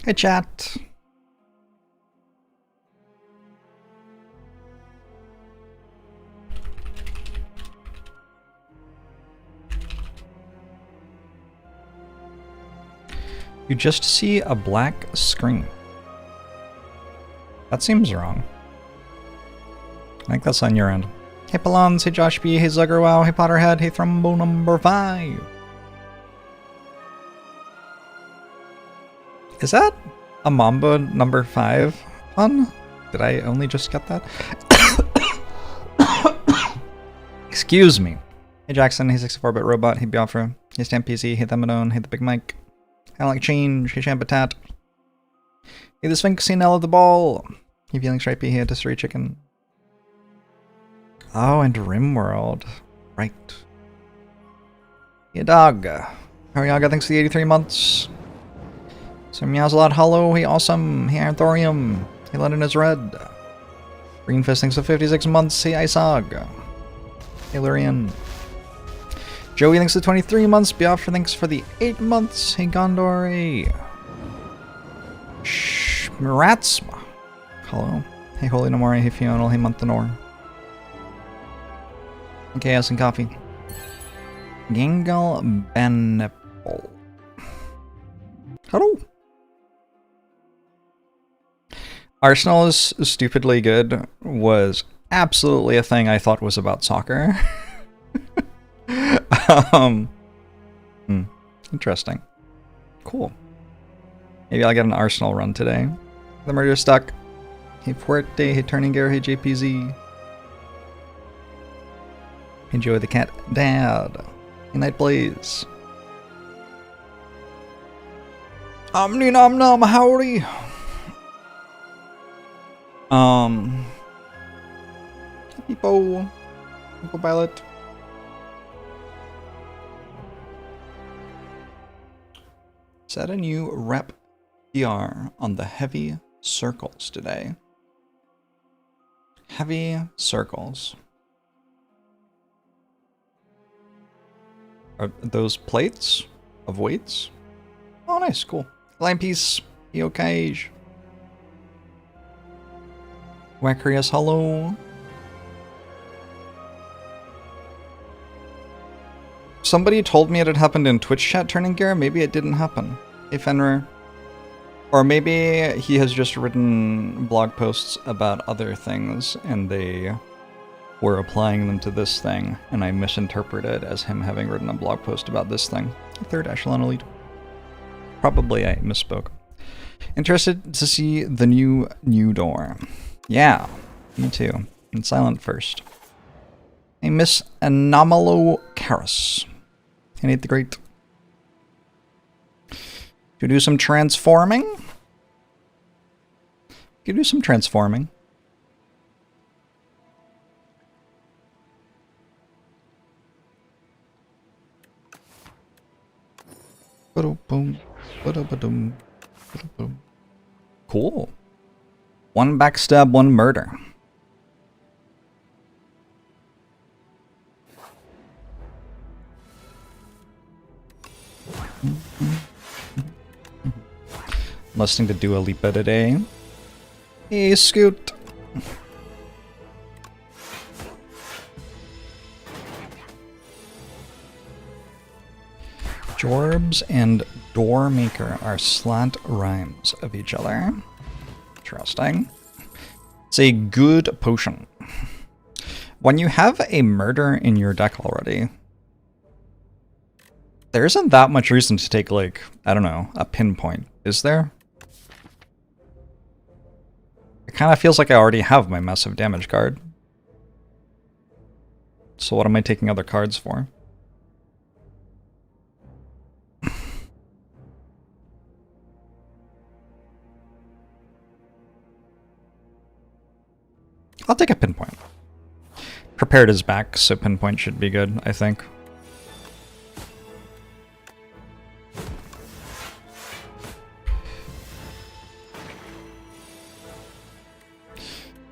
Hey, chat. You just see a black screen. That seems wrong. I think that's on your end. Hey Pelons, hey Josh B, hey Zuggerwow, hey Potterhead, hey Thrumbo number 5. Is that a Mamba number 5 pun? Did I only just get that? Excuse me. Hey Jackson, hey 64-bit robot, hey Biafra, hey Stamp PC, hey Themadone, hey the Big Mike. I like change, hey Shampatat. Hey the Sphinx, hey Nell of the Ball. Hey Feeling Stripey, hey Dissery Chicken. Oh, and Rimworld. Right. Hey dog. Hariaga, thanks for the 83 months. So Meowsalot Hollow, hey Awesome, hey Iron Thorium, hey London is Red. Green Fist, thanks for 56 months, hey Isog. Hey Lurian. Joey, thanks for 23 months, Biafra, thanks for the 8 months, hey Gondor, hey Shmiratsma. Hello. Hey Holy Nomori, hey Fiona, hey Monthanor. Chaos and Coffee. Gangal Banepol. Hello. Arsenal is stupidly good was absolutely a thing I thought was about soccer. Interesting. Cool. Maybe I'll get an Arsenal run today. The Murder Stuck. Hey Fuerte, hey Turning Gear, hey JPZ. Enjoy the Cat Dad. Hey Night Blaze. Omni nom nom howdy. People Pilot. Set a new rep PR on the heavy circles today. Heavy circles. Are those plates of weights? Oh, nice, cool. Line piece, Eocage. Wacarius Hollow. Somebody told me it had happened in Twitch chat turning gear. Maybe it didn't happen. Hey Fenrir. Or maybe he has just written blog posts about other things and they were applying them to this thing, and I misinterpreted as him having written a blog post about this thing. Third Echelon Elite. Probably I misspoke. Interested to see the new door. Yeah, me too. And silent first. Hey Miss Anomalo Karas. Hey Nate the Great. You do some transforming? You do some transforming. Cool. One backstab, one murder. Listening to Dua Lipa today. Hey, Scoot. Jorbs and Doormaker are slant rhymes of each other. Interesting. It's a good potion. When you have a murder in your deck already, there isn't that much reason to take, like, I don't know, a pinpoint, is there? It kind of feels like I already have my massive damage card. So what am I taking other cards for? I'll take a pinpoint. Prepared is back, so pinpoint should be good, I think.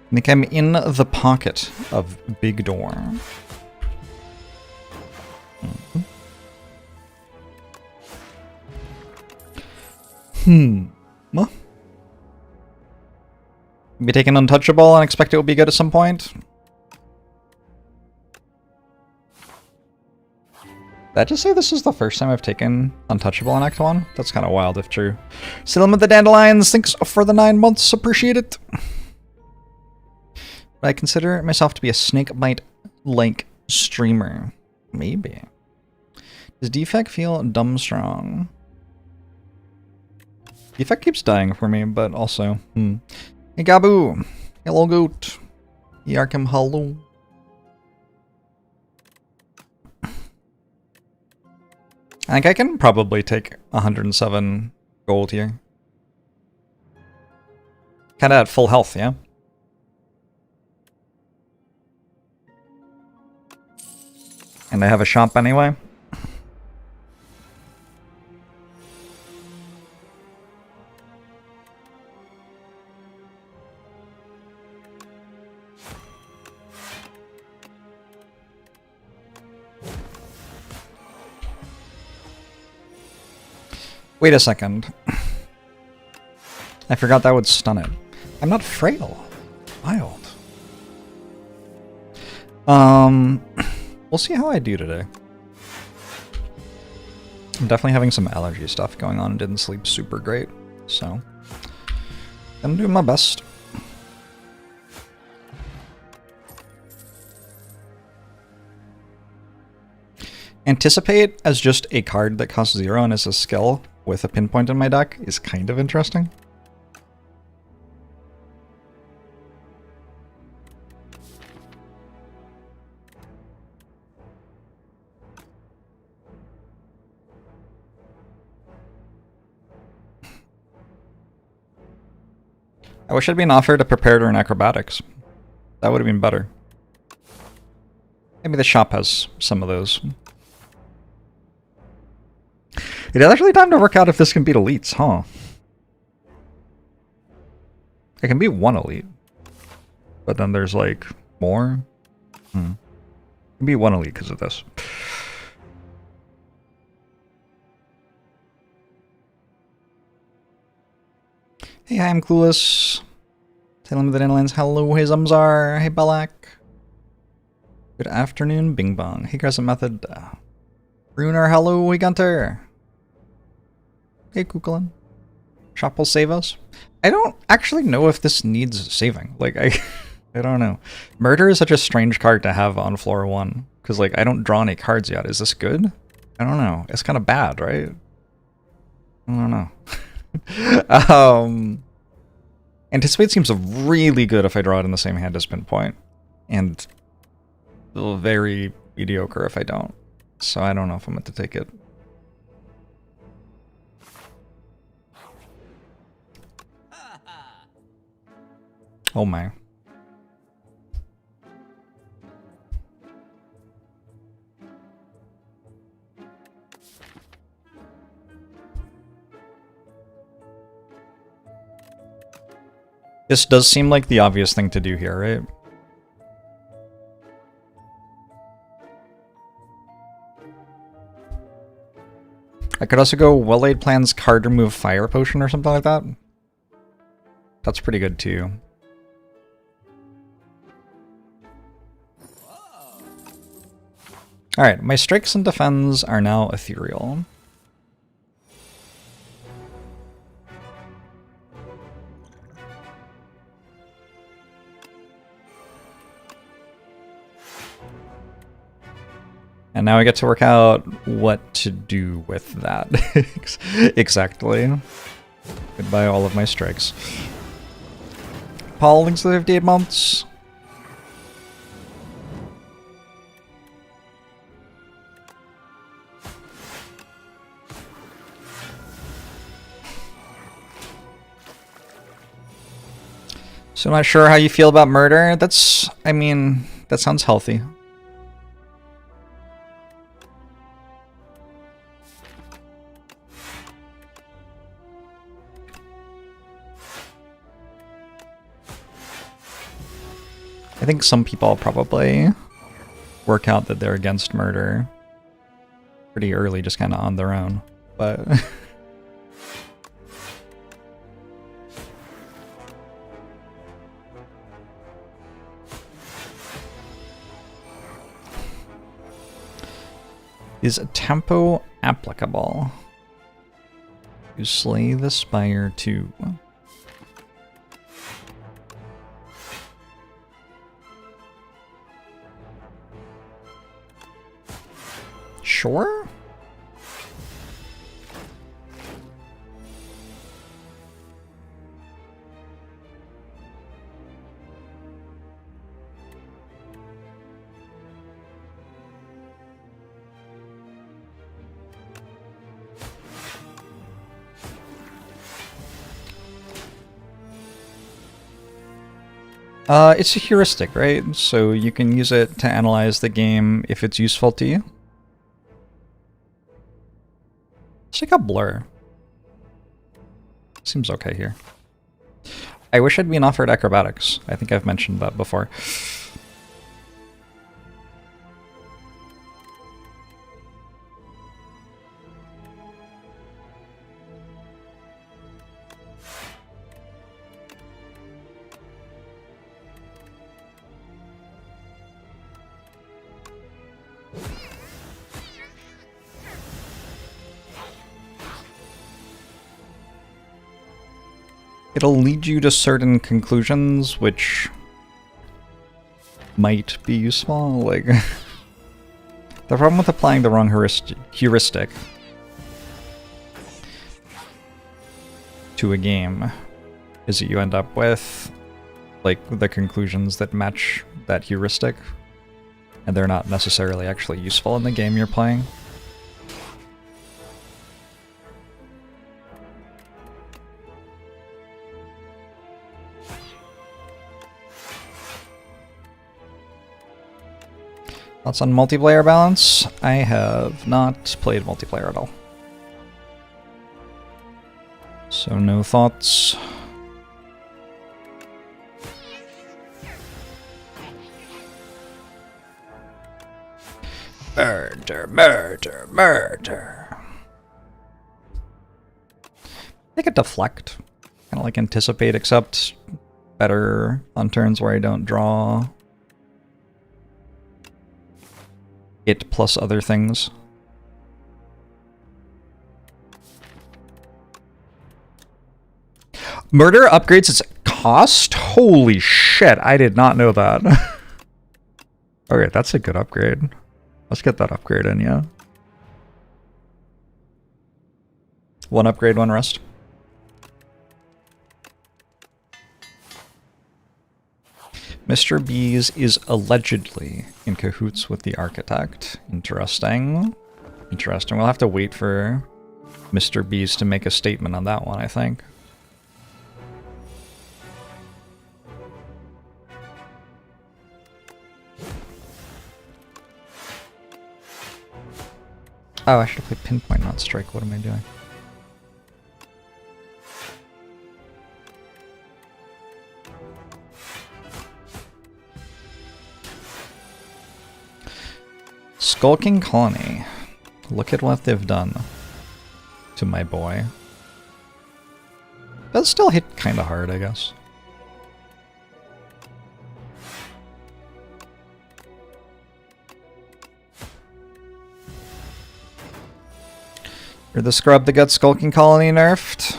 I think I'm in the pocket of Big Door. Be taken untouchable and expect it will be good at some point. Did I just say this is the first time I've taken untouchable in Act 1? That's kind of wild if true. Still with the dandelions. Thanks for the 9 months. Appreciate it. But I consider myself to be a snakebite-like streamer. Maybe. Does Defect feel dumb strong? Defect keeps dying for me, but also... Hey Gabu! Hello goat! Yarkim hello. I think I can probably take 107 gold here. Kinda at full health, yeah? And I have a shop anyway. Wait a second. I forgot that would stun it. I'm not frail. Wild. We'll see how I do today. I'm definitely having some allergy stuff going on and didn't sleep super great, so I'm doing my best. Anticipate as just a card that costs 0 and is a skill with a pinpoint in my deck is kind of interesting. I wish I'd been offered a prepared or an acrobatics. That would have been better. Maybe the shop has some of those. It is actually time to work out if this can beat elites, huh? It can beat 1 elite. But then there's like more. It can beat 1 elite because of this. Hey, hi, I'm Clueless. Telling me the Dandelions. Hello, hey Zumzar. Hey Belak. Good afternoon, Bing Bong. Hey Crescent Method. Runer, hello, hey Gunter. Hey Kukulin. Shop will save us. I don't actually know if this needs saving. Like, I don't know. Murder is such a strange card to have on floor 1. Because, like, I don't draw any cards yet. Is this good? I don't know. It's kind of bad, right? I don't know. Anticipate seems really good if I draw it in the same hand as Pinpoint. And very mediocre if I don't. So I don't know if I'm meant to take it. Oh my. This does seem like the obvious thing to do here, right? I could also go well-laid plans, card remove fire potion or something like that. That's pretty good too. Alright, my strikes and defends are now ethereal. And now I get to work out what to do with that. Exactly. Goodbye all of my strikes. Paul, thanks for the 58 months. So I'm not sure how you feel about murder. That's, I mean, that sounds healthy. I think some people probably work out that they're against murder pretty early, just kind of on their own. But Is tempo applicable to Slay the Spire 2? Sure? It's a heuristic, right? So you can use it to analyze the game if it's useful to you. It's like a blur. Seems okay here. I wish I'd been offered Acrobatics. I think I've mentioned that before. It'll lead you to certain conclusions, which might be useful. Like, the problem with applying the wrong heuristic to a game is that you end up with, like, the conclusions that match that heuristic, and they're not necessarily actually useful in the game you're playing. Thoughts on multiplayer balance? I have not played multiplayer at all. So no thoughts. Murder, murder, murder. I could deflect. Kind of like anticipate, except better on turns where I don't draw it plus other things. Murder upgrades its cost? Holy shit, I did not know that. Okay, that's a good upgrade. Let's get that upgrade in, yeah. One upgrade, one rest. Mr. Bees is allegedly in cahoots with the architect. Interesting. Interesting. We'll have to wait for Mr. Bees to make a statement on that one, I think. Oh, I should have played Pinpoint, not Strike. What am I doing? Skulking Colony. Look at what they've done to my boy. Does still hit kind of hard, I guess. You're the scrub that got Skulking Colony nerfed.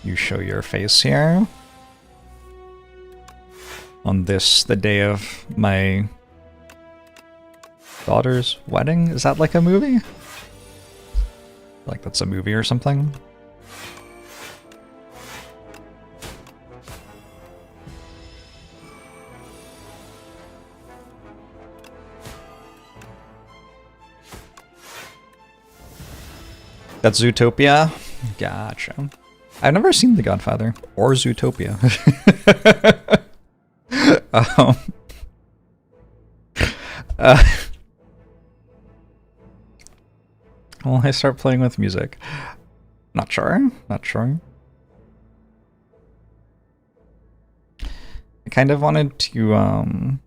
You show your face here. On this, the day of my daughter's wedding? Is that like a movie? Like that's a movie or something? That's Zootopia? Gotcha. I've never seen The Godfather or Zootopia. Well, I start playing with music. Not sure. Not sure. I kind of wanted to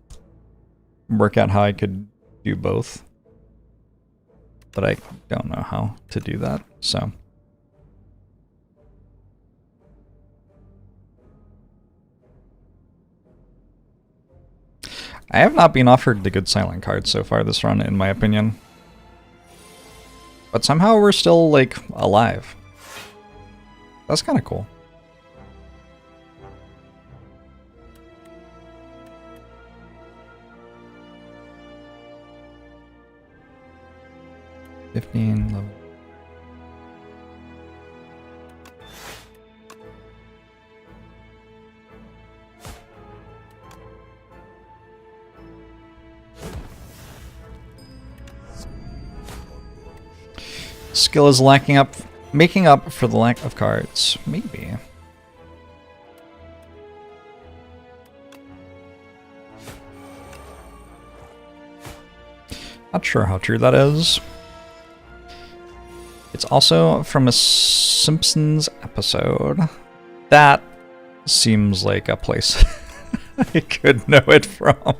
work out how I could do both, but I don't know how to do that, so. I have not been offered the good silent cards so far this run, in my opinion. But somehow we're still, like, alive. That's kind of cool. Level. Skill is making up for the lack of cards. Maybe. Not sure how true that is. It's also from a Simpsons episode. That seems like a place I could know it from.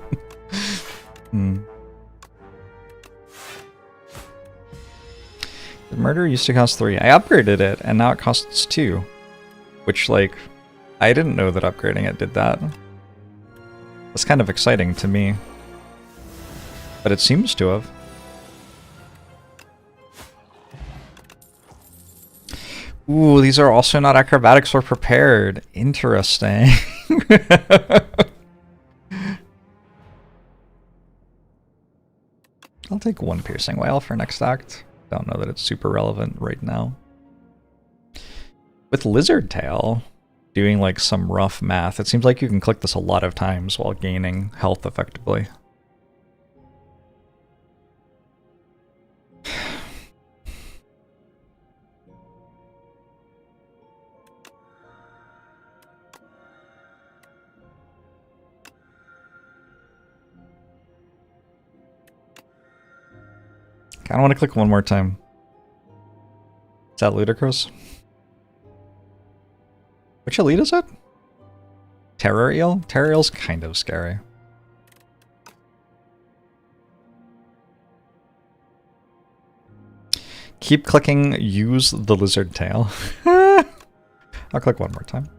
The murder used to cost 3. I upgraded it, and now it costs 2. Which, like, I didn't know that upgrading it did that. That's kind of exciting to me. But it seems to have. Ooh, these are also not acrobatics or prepared. Interesting. I'll take 1 piercing whale for next act. Don't know that it's super relevant right now. With Lizard Tail, doing like some rough math, it seems like you can click this a lot of times while gaining health effectively. I don't want to click one more time. Is that ludicrous? Which elite is it? Terror Eel? Terror Eel's kind of scary. Keep clicking use the lizard tail. I'll click one more time.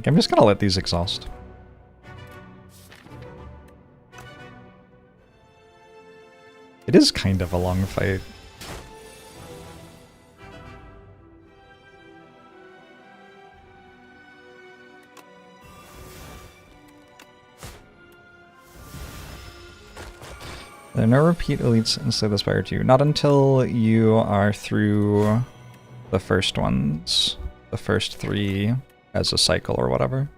I'm just gonna let these exhaust. It is kind of a long fight. There are no repeat elites in Slay the Spire 2. Not until you are through the first ones. The first 3 as a cycle or whatever.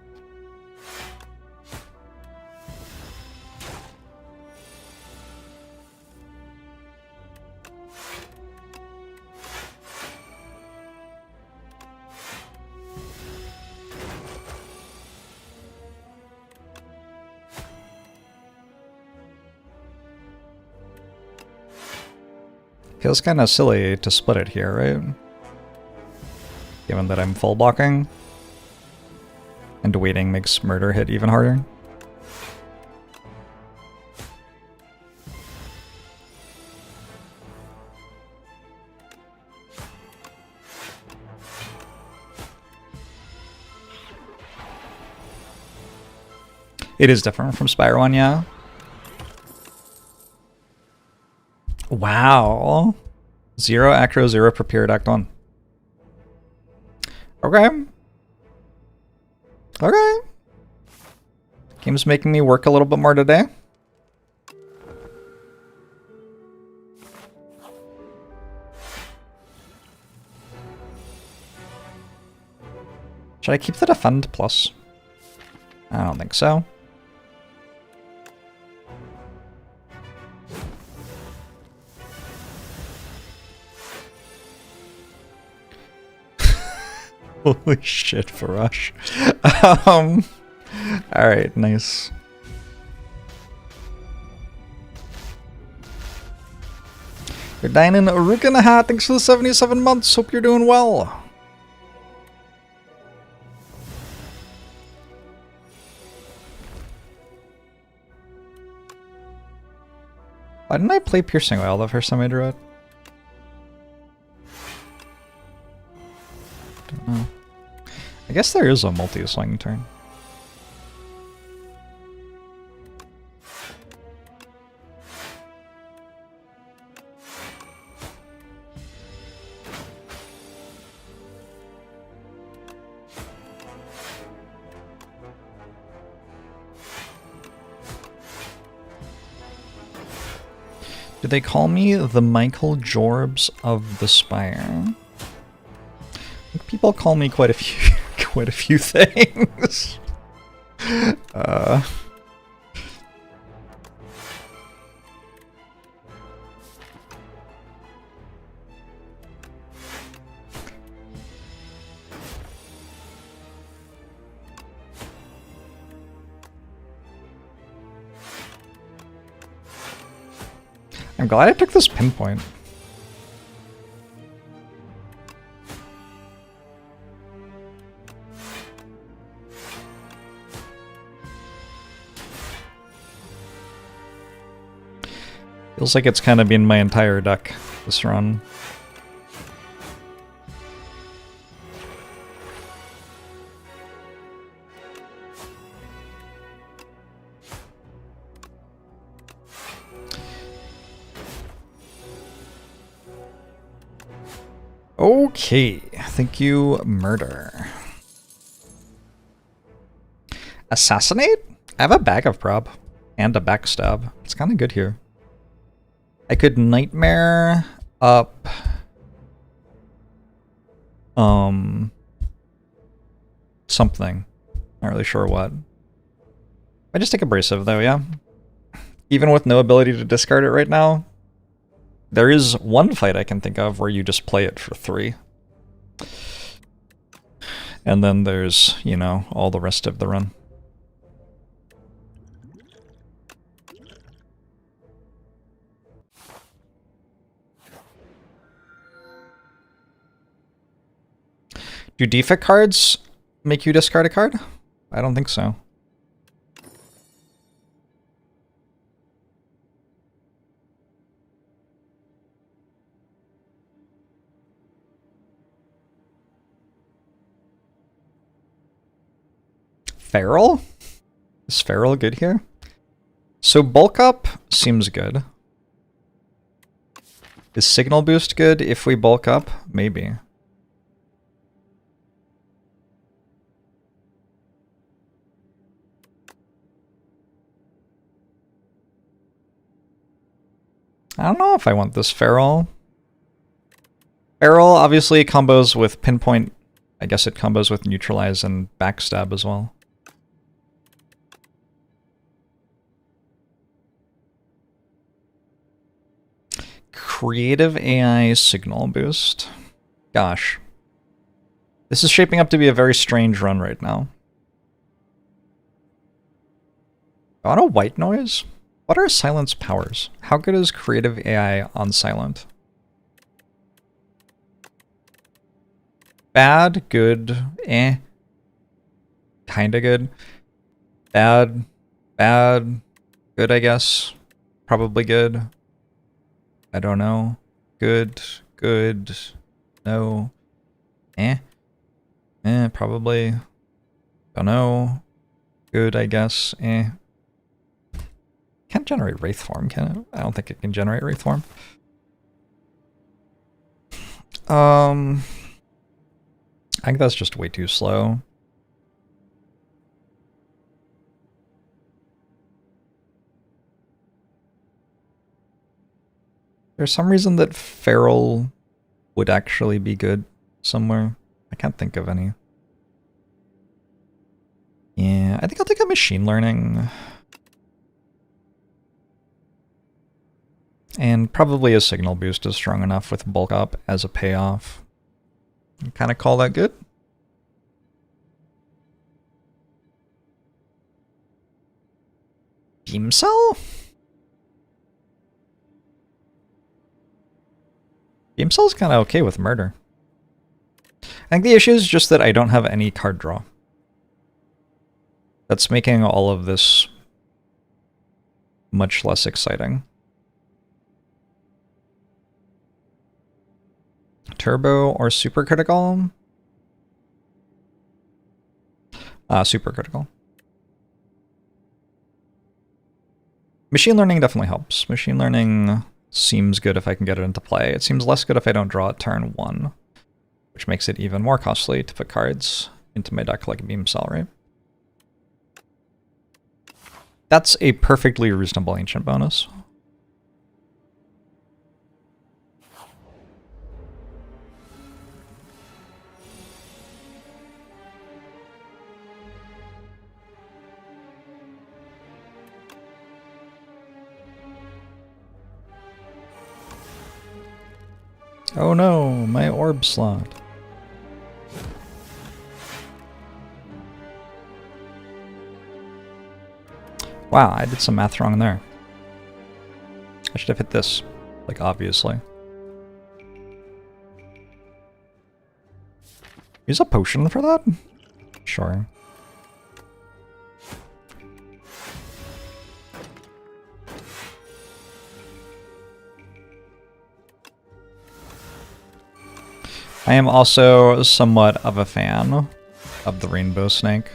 Feels kind of silly to split it here, right? Given that I'm full blocking. And waiting makes murder hit even harder. It is different from Spire 1, yeah. Wow. 0 acro, 0 prepared act 1. Okay. Okay. Game's making me work a little bit more today. Should I keep the defend plus? I don't think so. Holy shit, Farash. Alright, nice. You're dining Urukanaha, thanks for the 77 months. Hope you're doing well. Why didn't I play Piercing Oil the first time I drew it? Don't know. I guess there is a multi-swing turn. Do they call me the Michael Jorbs of the Spire? I think people call me quite a few things. I'm glad I took this pinpoint. Feels like it's kind of been my entire deck this run. Okay, thank you, Murder. Assassinate? I have a bag of prob and a backstab. It's kind of good here. I could Nightmare up something. Not really sure what. I just take Abrasive though, yeah. Even with no ability to discard it right now. There is one fight I can think of where you just play it for 3. And then there's, you know, all the rest of the run. Do defect cards make you discard a card? I don't think so. Feral? Is Feral good here? So bulk up seems good. Is Signal Boost good if we bulk up? Maybe. I don't know if I want this Feral. Feral obviously combos with Pinpoint. I guess it combos with Neutralize and Backstab as well. Creative AI Signal Boost. Gosh. This is shaping up to be a very strange run right now. I want a white noise? What are silence powers? How good is Creative AI on silent? Bad, good, eh. Kinda good. Bad, bad, good I guess. Probably good. I don't know. Good, good, no. Eh. Eh, probably. Don't know. Good, I guess. Eh. Can't generate Wraith form, can it? I don't think it can generate Wraith form. I think that's just way too slow. There's some reason that Feral would actually be good somewhere. I can't think of any. Yeah, I think I'll take a Machine Learning. And probably a Signal Boost is strong enough with Bulk Up as a payoff. Kind of call that good. Beam Cell? Beam Cell's kind of okay with Murder. I think the issue is just that I don't have any card draw. That's making all of this much less exciting. turbo or supercritical? Supercritical. Machine learning definitely helps. Machine learning seems good if I can get it into play. It seems less good if I don't draw at turn 1, which makes it even more costly to put cards into my deck like a Beam Cell, right? That's a perfectly reasonable ancient bonus. Oh no, my orb slot. Wow, I did some math wrong there. I should have hit this, like, obviously. Use a potion for that? Sure. I am also somewhat of a fan of the rainbow snake.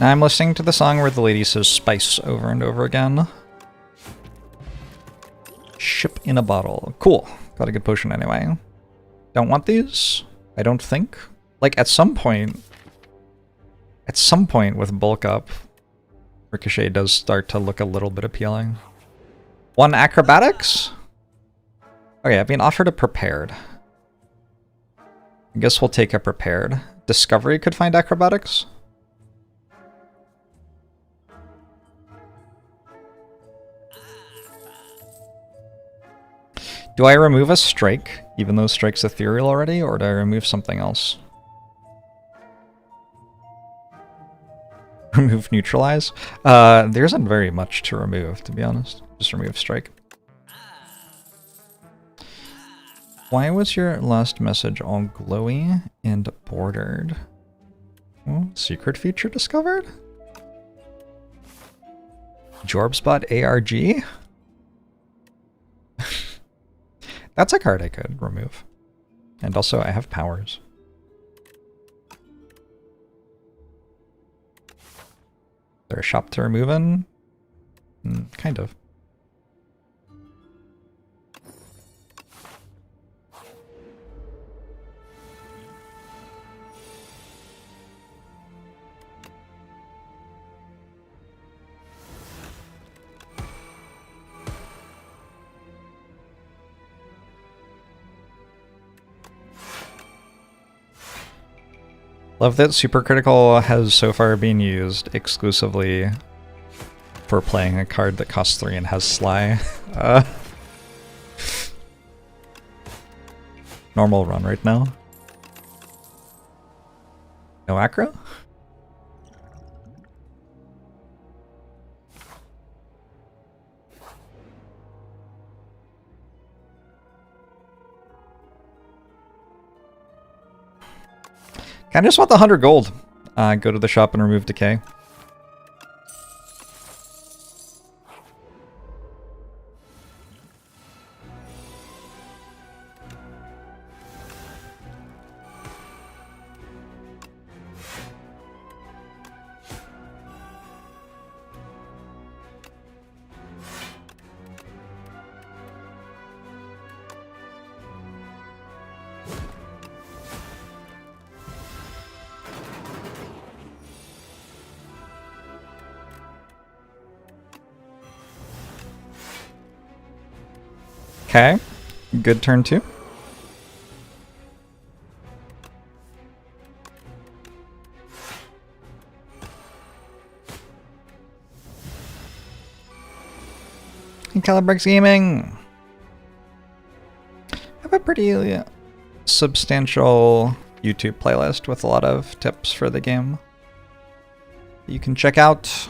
Now I'm listening to the song where the lady says spice over and over again. Ship in a bottle. Cool. Got a good potion anyway. Don't want these? I don't think. Like, at some point with bulk up, Ricochet does start to look a little bit appealing. 1 Acrobatics? Okay, I've been offered a prepared. I guess we'll take a prepared. Discovery could find Acrobatics? Do I remove a strike, even though strike's ethereal already, or do I remove something else? Remove neutralize? There isn't very much to remove, to be honest. Just remove strike. Why was your last message all glowy and bordered? Oh, secret feature discovered? Jorbs bot ARG? That's a card I could remove. And also, I have powers. Is there a shop to remove in? Kind of. Love that Supercritical has so far been used exclusively for playing a card that costs 3 and has Sly. Normal run right now. No acro? I just want the 100 gold. Go to the shop and remove decay. Okay, good turn 2. Calibrix Gaming. I have a pretty substantial YouTube playlist with a lot of tips for the game you can check out.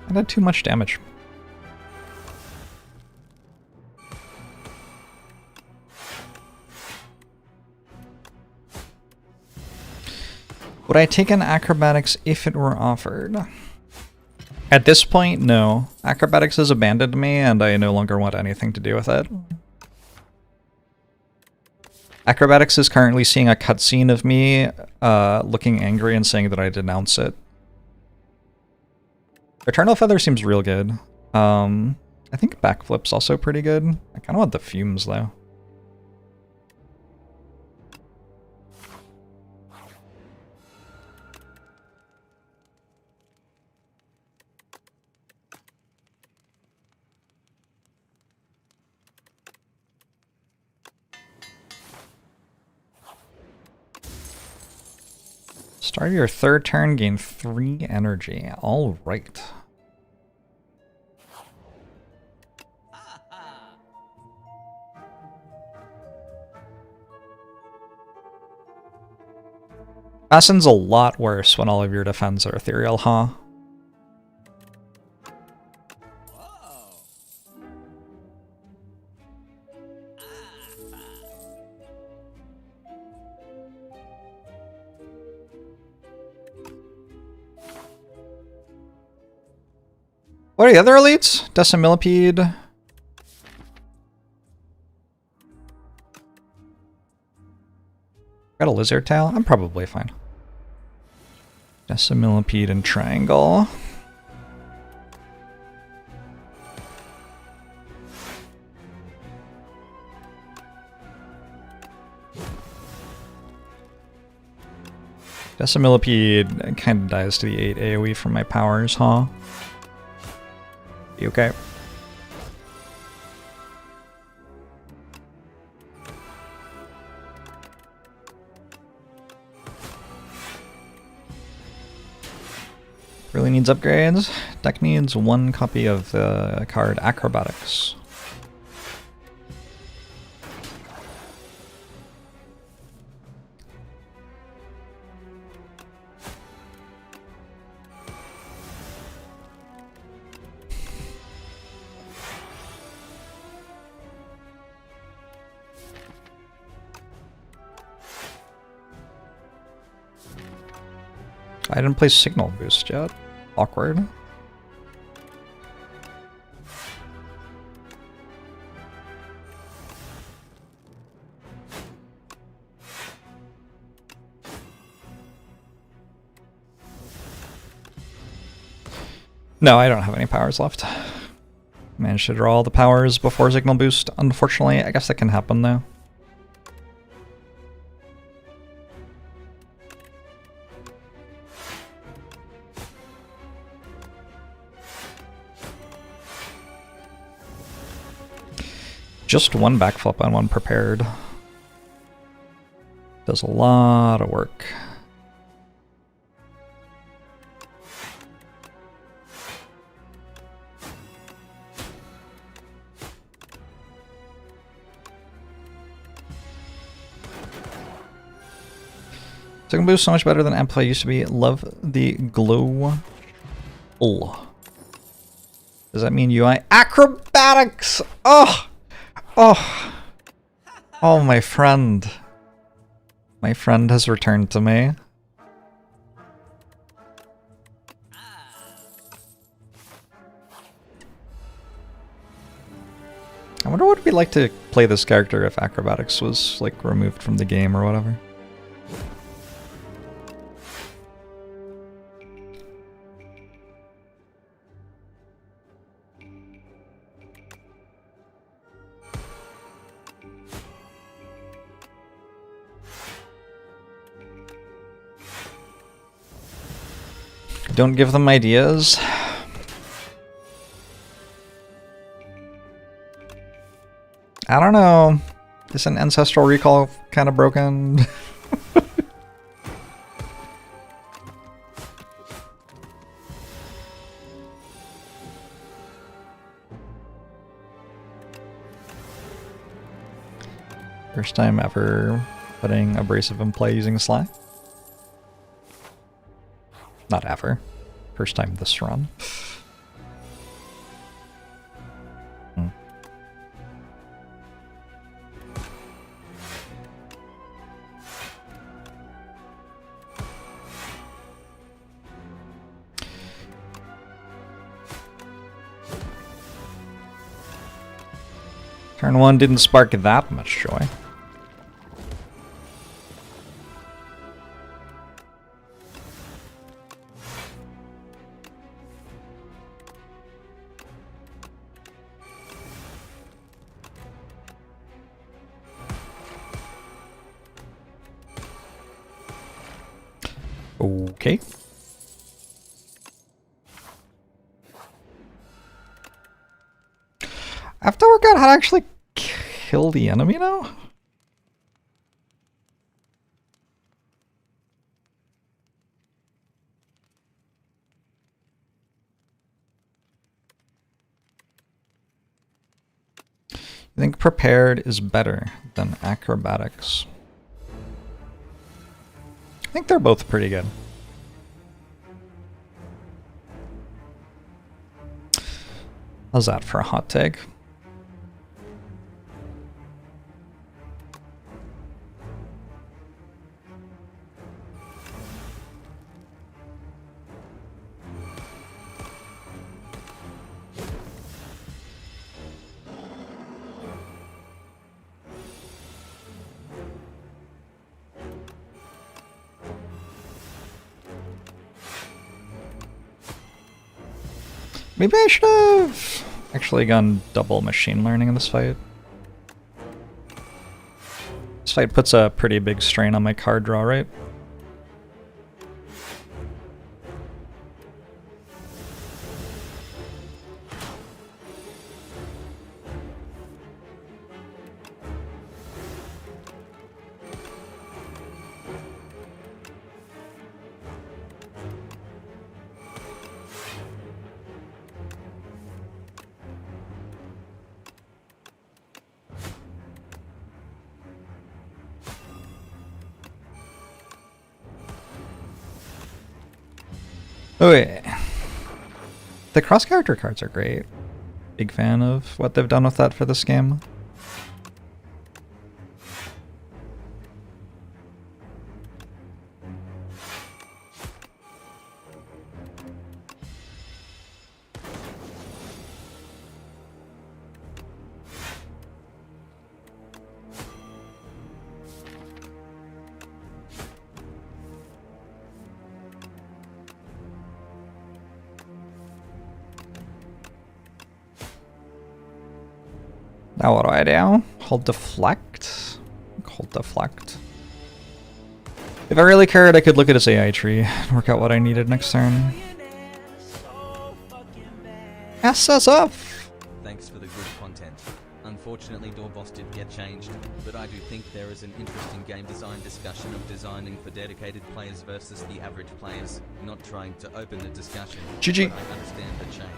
I did too much damage. Would I take an Acrobatics if it were offered? At this point, no. Acrobatics has abandoned me, and I no longer want anything to do with it. Acrobatics is currently seeing a cutscene of me looking angry and saying that I denounce it. Eternal Feather seems real good. I think Backflip's also pretty good. I kind of want the Fumes, though. Start your third turn, gain 3 energy. All right. Fasten's a lot worse when all of your defense are ethereal, huh? What are the other elites? Decimillipede. Got a lizard tail? I'm probably fine. Decimillipede and triangle. Decimillipede kind of dies to the 8 AoE from my powers, huh? You okay? Really needs upgrades. Deck needs 1 copy of the card Acrobatics. I didn't play Signal Boost yet. Awkward. No, I don't have any powers left. Managed to draw all the powers before Signal Boost. Unfortunately, I guess that can happen though. Just 1 backflip and 1 prepared. Does a lot of work. Signal Boost so much better than Amplify used to be. Love the glow. Oh. Does that mean UI? Acrobatics! Oh! Oh! Oh, my friend. My friend has returned to me. I wonder what it'd be like to play this character if Acrobatics was, like, removed from the game or whatever. Don't give them ideas. I don't know. Isn't Ancestral Recall kind of broken? First time ever putting Abrasive in play using Slay. Not ever. First time this run. Turn 1 didn't spark that much joy. Okay. I have to work out how to actually kill the enemy now? I think prepared is better than acrobatics. I think they're both pretty good. How's that for a hot take? Maybe I should have actually gone double machine learning in this fight. This fight puts a pretty big strain on my card draw, right? Oh wait. The cross-character cards are great. Big fan of what they've done with that for this game. Now what do I do? Hold deflect? Hold deflect. If I really cared, I could look at his AI tree and work out what I needed next turn. SSF! Thanks for the good content. Unfortunately, Jorbs did get changed, but I do think there is an interesting game design discussion of designing for dedicated players versus the average players. Not trying to open the discussion, GG. but I understand the change.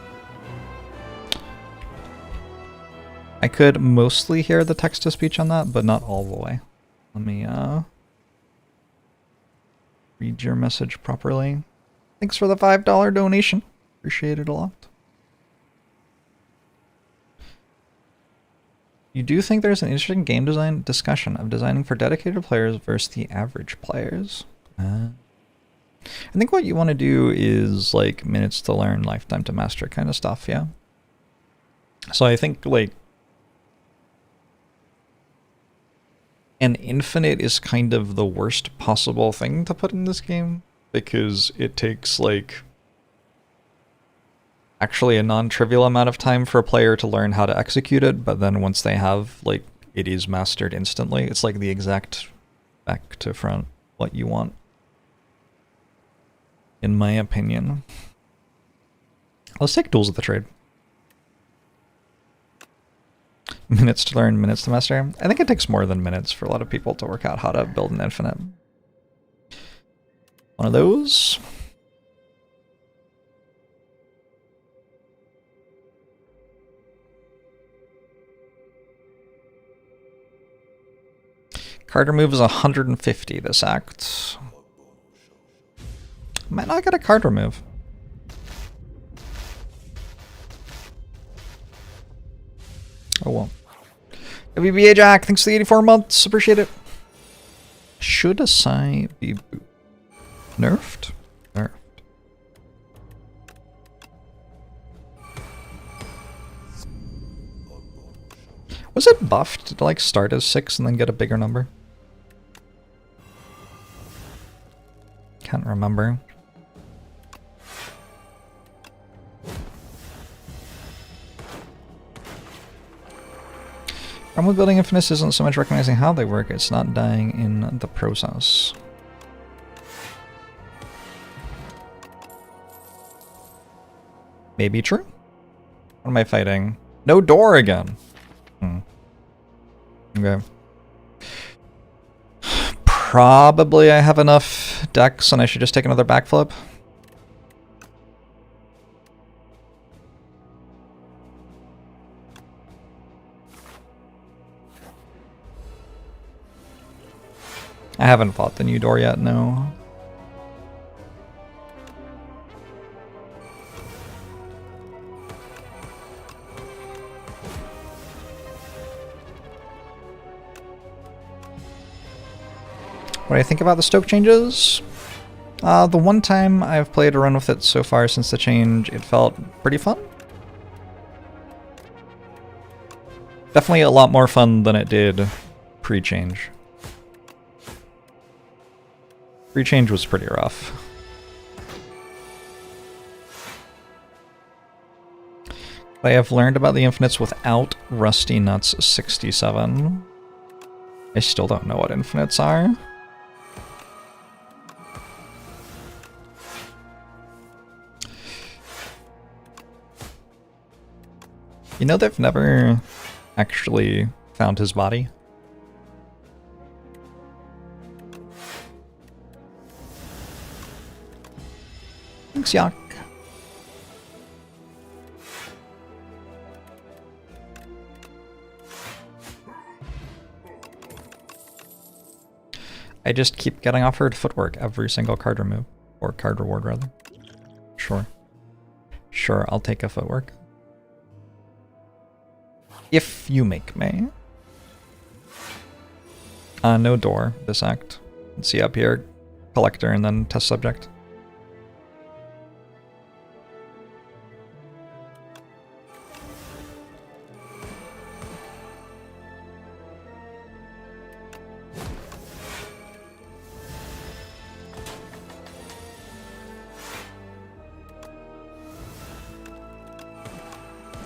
I could mostly hear the text-to-speech on that, but not all the way. Let me read your message properly. Thanks for the $5 donation. Appreciate it a lot. You do think there's an interesting game design discussion of designing for dedicated players versus the average players? I think what you want to do is like minutes to learn, lifetime to master kind of stuff, yeah? So I think like an infinite is kind of the worst possible thing to put in this game because it takes like actually a non-trivial amount of time for a player to learn how to execute it, but then once they have, like, it is mastered instantly. It's like the exact back to front what you want, in my opinion. Let's take Duels of the Trade. Minutes to learn, minutes to master. I think it takes more than minutes for a lot of people to work out how to build an infinite. One of those. Card remove is 150 this act. Might not get a card remove. Oh well. WBA Jack, thanks for the 84 months. Appreciate it. Should a Psy be nerfed? Nerfed. Was it buffed to like start as 6 and then get a bigger number? Can't remember. Problem with building infinites isn't so much recognizing how they work, it's not dying in the process. Maybe true? What am I fighting? No door again! Okay. Probably I have enough decks and I should just take another backflip. I haven't fought the new door yet, no. What do I think about the Stoke changes? The one time I've played a run with it so far since the change, it felt pretty fun. Definitely a lot more fun than it did pre-change. Pre-change was pretty rough. I have learned about the infinites without Rusty Nuts 67. I still don't know what infinites are. You know they've never actually found his body? Thanks, Yak. I just keep getting offered footwork every single card remove. Or card reward, rather. Sure. Sure, I'll take a footwork. If you make me. No door, this act. Let's see up here. Collector and then test subject.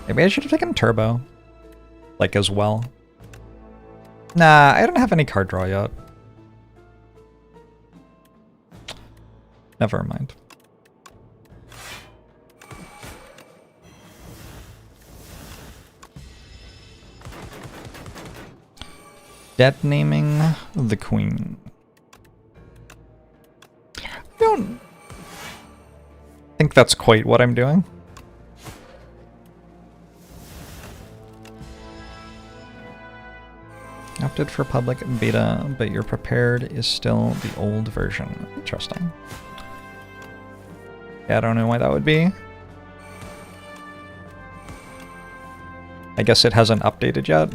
Maybe I should have taken Turbo. Like, as well. Nah, I don't have any card draw yet. Never mind. Dead naming the Queen. I don't think that's quite what I'm doing. Opted for public beta, but your prepared is still the old version. Interesting. Yeah, I don't know why that would be. I guess it hasn't updated yet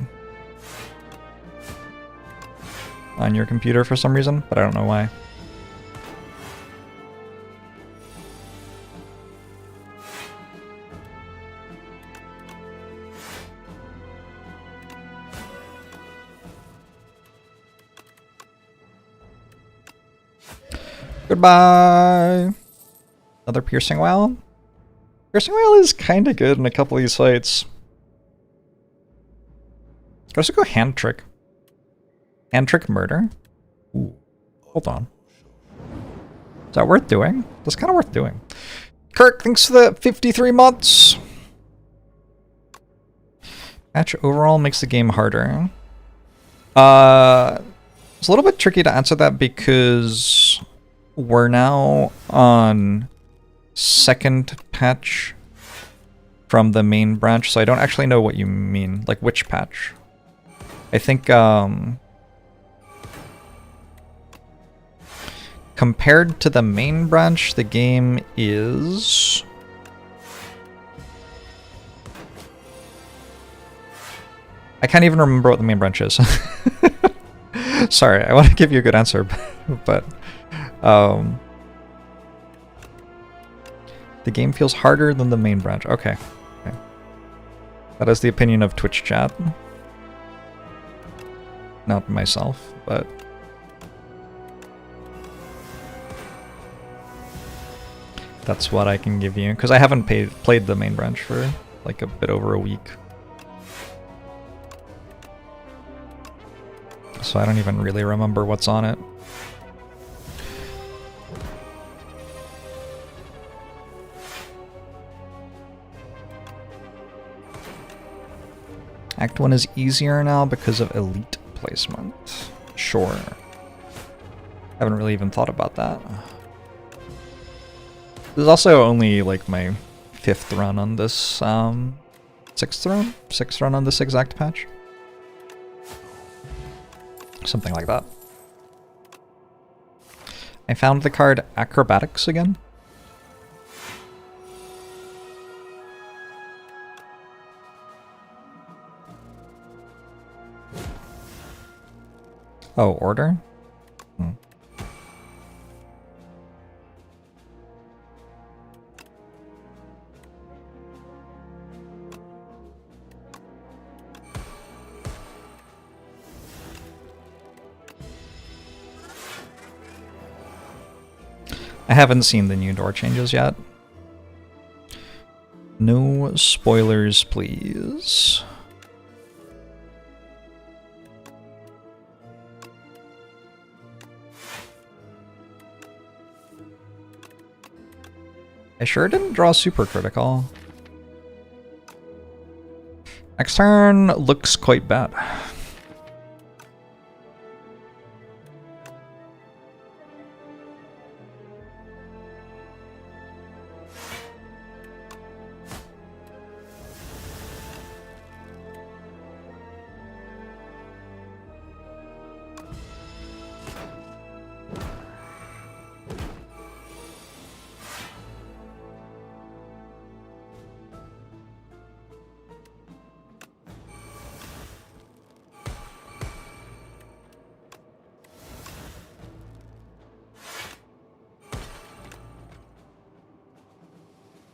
on your computer for some reason, but I don't know why. Goodbye! Another Piercing Well? Piercing Well is kinda good in a couple of these fights. Could also go Hand Trick. Hand Trick Murder? Ooh, hold on. Is that worth doing? That's kinda worth doing. Kirk, thanks for the 53 months! Match overall makes the game harder. It's a little bit tricky to answer that because we're now on second patch from the main branch, so I don't actually know what you mean. Like, which patch? I think, compared to the main branch, the game is... I can't even remember what the main branch is. Sorry, I want to give you a good answer, but... the game feels harder than the main branch. Okay. Okay. That is the opinion of Twitch chat. Not myself, but... that's what I can give you, because I haven't played the main branch for like a bit over a week. So I don't even really remember what's on it. Act 1 is easier now because of elite placement. Sure. Haven't really even thought about that. This is also only like my 5th run on this, 6th run? 6th run on this exact patch. Something like that. I found the card Acrobatics again. Oh, order? Hmm. I haven't seen the new door changes yet. No spoilers, please. I sure didn't draw super critical. Next turn looks quite bad.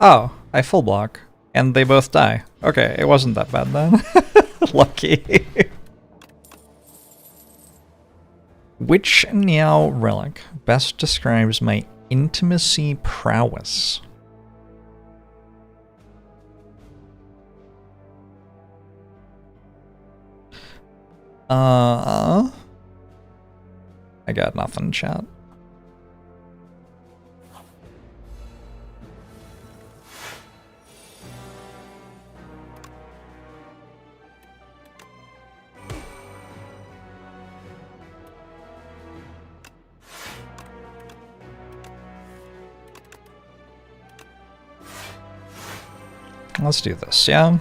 Oh, I full block. And they both die. Okay, it wasn't that bad then. Lucky. Which Niao relic best describes my intimacy prowess? I got nothing, chat. Let's do this, yeah?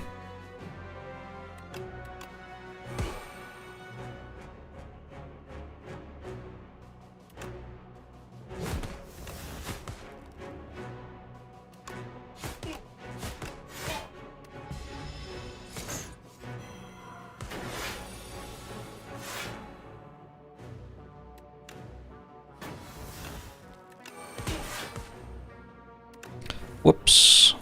Whoops.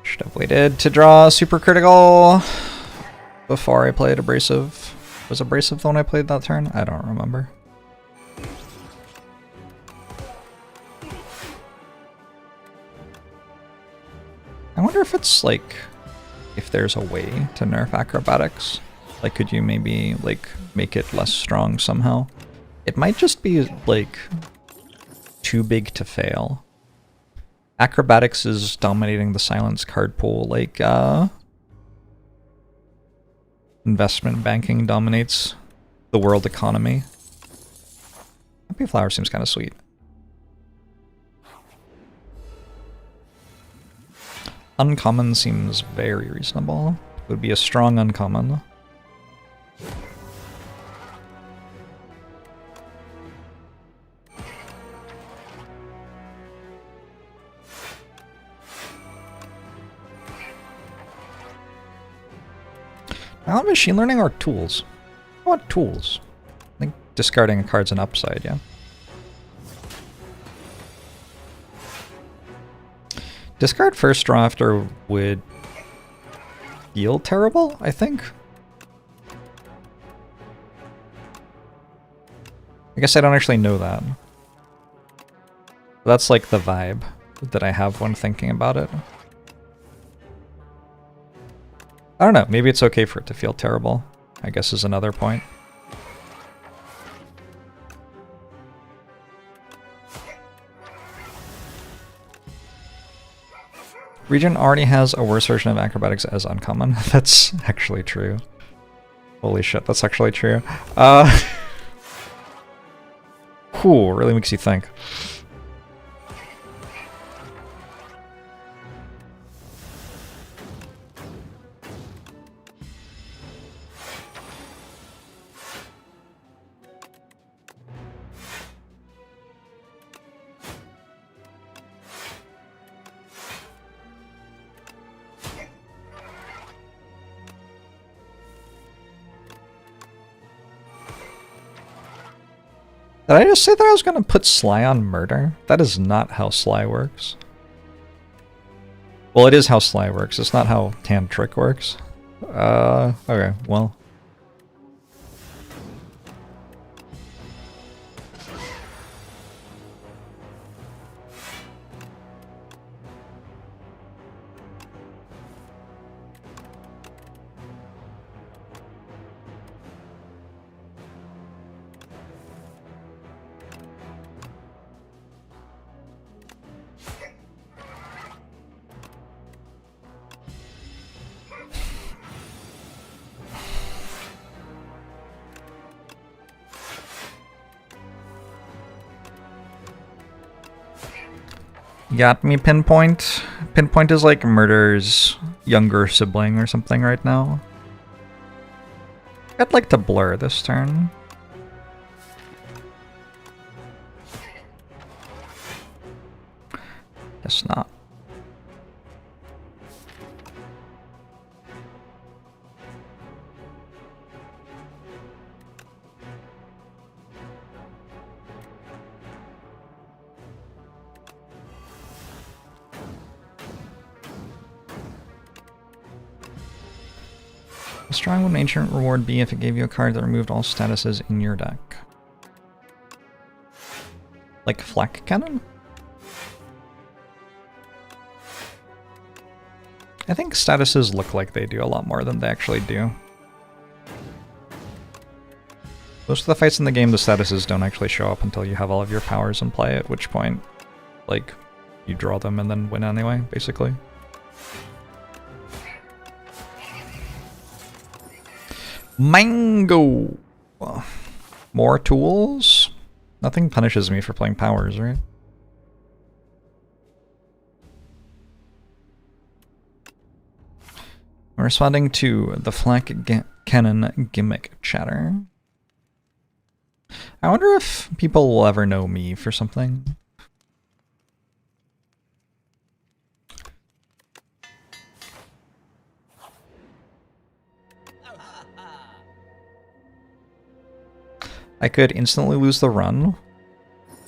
Should have waited to draw super critical before I played abrasive. Was abrasive the one I played that turn? I don't remember. I wonder if it's like, if there's a way to nerf acrobatics. Like, could you maybe like make it less strong somehow? It might just be like too big to fail. Acrobatics is dominating the silence card pool like investment banking dominates the world economy. Happy Flower seems kind of sweet. Uncommon seems very reasonable. Would be a strong uncommon. I want machine learning or tools? I want tools. I think discarding a card's an upside, yeah. Discard first draw after would feel terrible, I think. I guess I don't actually know that. That's like the vibe that I have when thinking about it. I don't know, maybe it's okay for it to feel terrible, I guess is another point. Region already has a worse version of Acrobatics as uncommon. That's actually true. Holy shit, that's actually true. Whew, really makes you think. Did I just say that I was going to put Sly on murder? That is not how Sly works. Well, it is how Sly works. It's not how Tan Trick works. Okay, well. Got me, Pinpoint. Pinpoint is like Murder's younger sibling or something right now. I'd like to blur this turn. Guess not. How strong would an ancient reward be if it gave you a card that removed all statuses in your deck? Like Flak Cannon? I think statuses look like they do a lot more than they actually do. Most of the fights in the game, the statuses don't actually show up until you have all of your powers in play, at which point, like, you draw them and then win anyway, basically. Mango! More tools? Nothing punishes me for playing powers, right? I'm responding to the Flak Cannon gimmick chatter. I wonder if people will ever know me for something. I could instantly lose the run,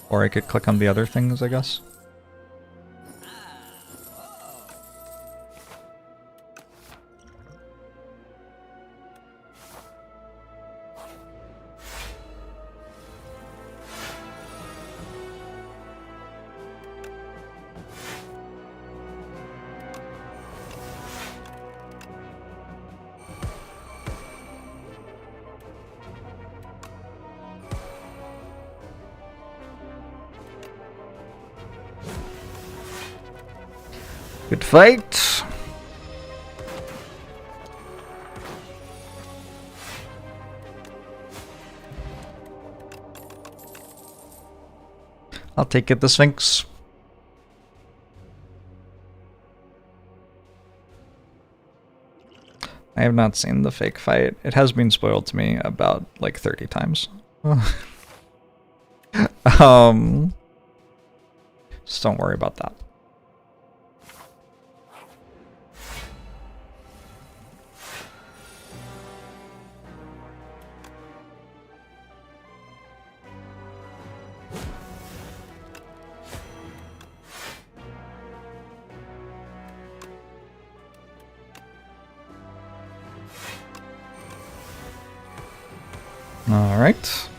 or I could click on the other things, I guess. Good fight. I'll take it, the Sphinx. I have not seen the fake fight. It has been spoiled to me about like 30 times. Just don't worry about that. Alright.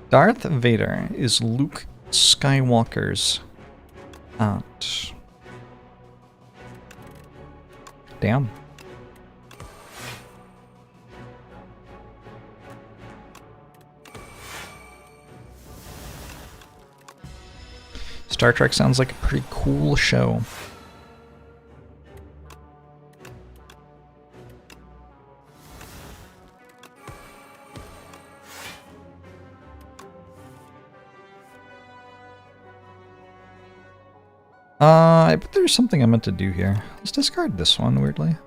Darth Vader is Luke Skywalker's aunt. Damn. Star Trek sounds like a pretty cool show. I bet there's something I meant to do here. Let's discard this one, weirdly.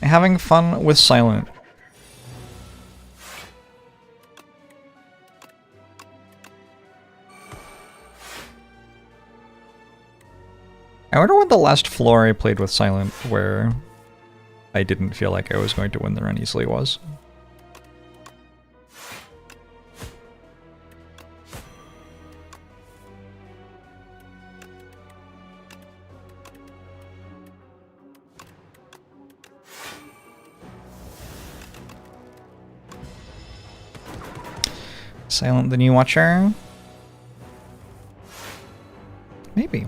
Having fun with Silent. I wonder what the last floor I played with Silent where I didn't feel like I was going to win the run easily was. Silent the new watcher? Maybe.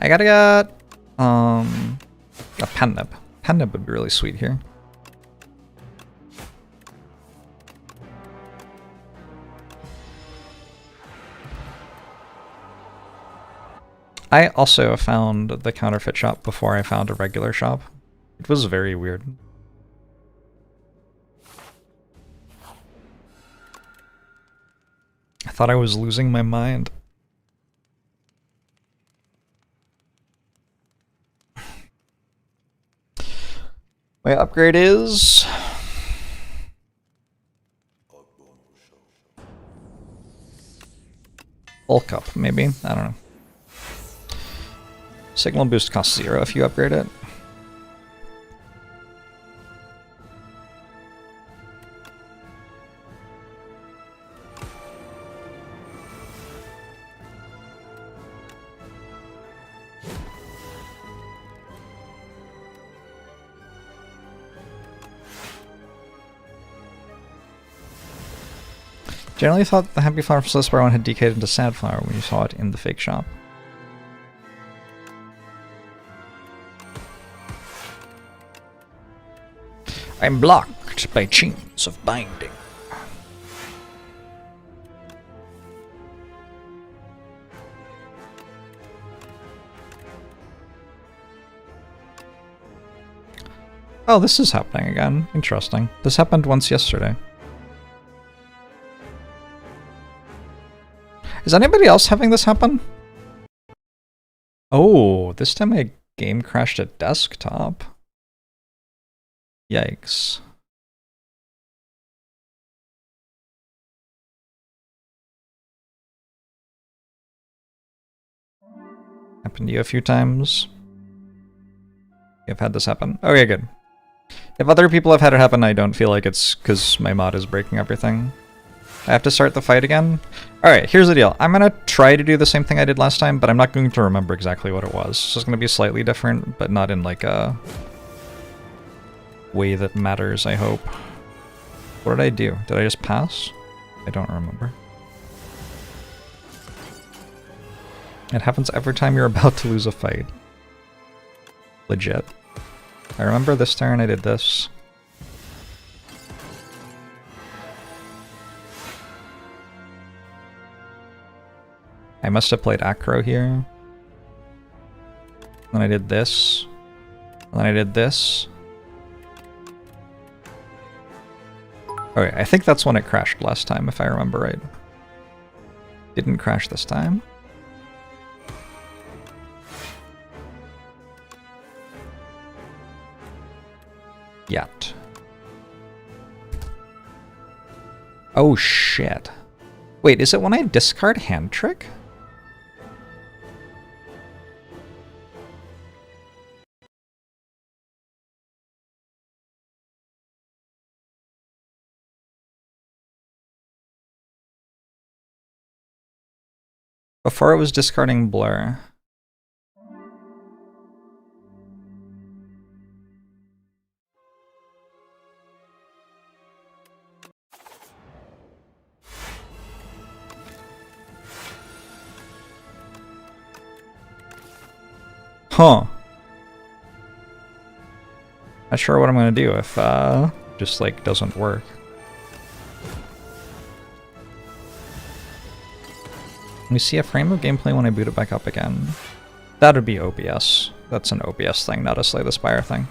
I gotta get a pen nib. Pen nib would be really sweet here. I also found the counterfeit shop before I found a regular shop. It was very weird. I thought I was losing my mind. My upgrade is... bulk up, maybe? I don't know. Signal boost costs 0 if you upgrade it. Generally thought the Happy Flower from Slay the Spire one had decayed into Sad Flower when you saw it in the fake shop. I'm blocked by chains of binding. Oh, this is happening again. Interesting. This happened once yesterday. Is anybody else having this happen? Oh, this time my game crashed at desktop. Yikes. Happened to you a few times? You've had this happen. Okay, good. If other people have had it happen, I don't feel like it's because my mod is breaking everything. I have to start the fight again? Alright, here's the deal. I'm gonna try to do the same thing I did last time, but I'm not going to remember exactly what it was. It's just gonna be slightly different, but not in like a way that matters, I hope. What did I do? Did I just pass? I don't remember. It happens every time you're about to lose a fight. Legit. I remember this turn I did this. I must have played Acro here. Then I did this. And then I did this. Okay, I think that's when it crashed last time, if I remember right. Didn't crash this time. Yet. Oh shit. Wait, is it when I discard hand trick? Before it was discarding blur. Huh. Not sure what I'm gonna do if just like doesn't work. We see a frame of gameplay when I boot it back up again. That would be OBS. That's an OBS thing, not a Slay the Spire thing.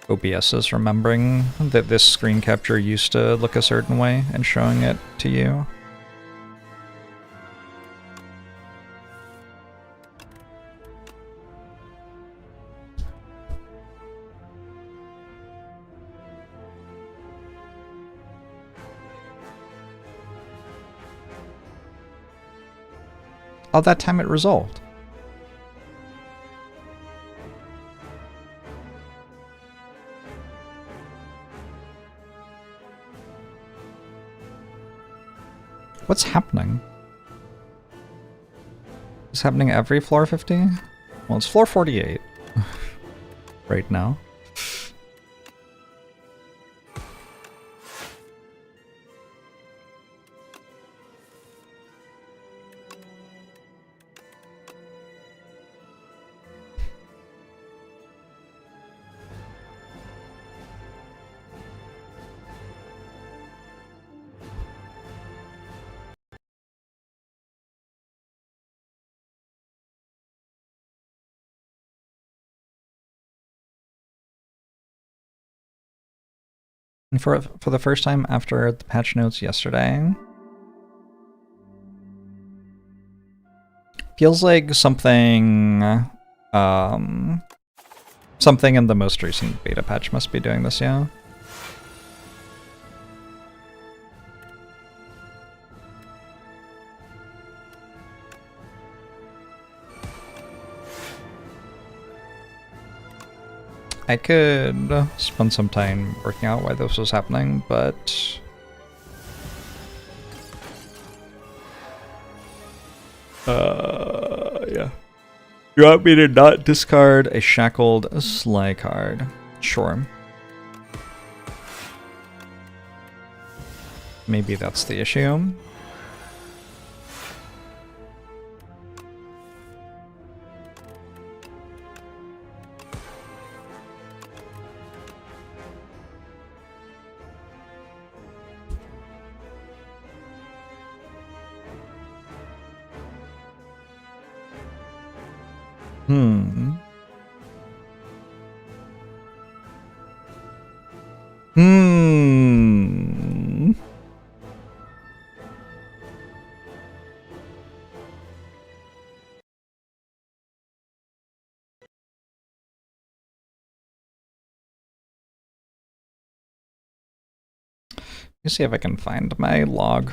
OBS is remembering that this screen capture used to look a certain way and showing it to you. All that time it resolved. What's happening? Is happening every floor 50? Well, it's floor 48 right now. And for the first time after the patch notes yesterday, feels like something something in the most recent beta patch must be doing this, yeah. I could spend some time working out why this was happening, but yeah. You want me to not discard a shackled Slay card? Sure. Maybe that's the issue. Let me see if I can find my log.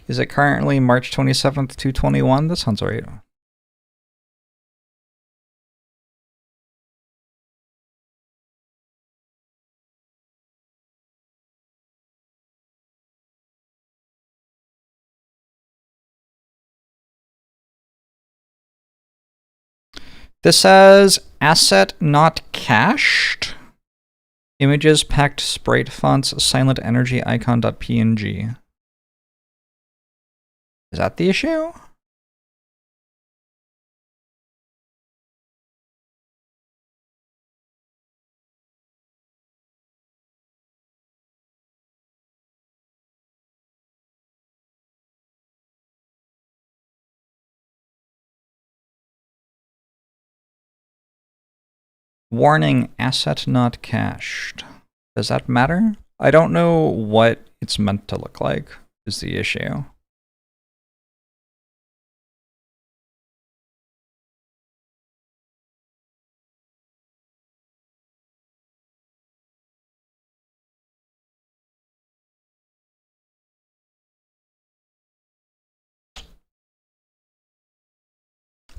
Is it currently March 27th, 2021? That sounds right. This says asset not cached. Images packed sprite fonts silent energy icon.png. Is that the issue? Warning, asset not cached. Does that matter? I don't know what it's meant to look like, is the issue.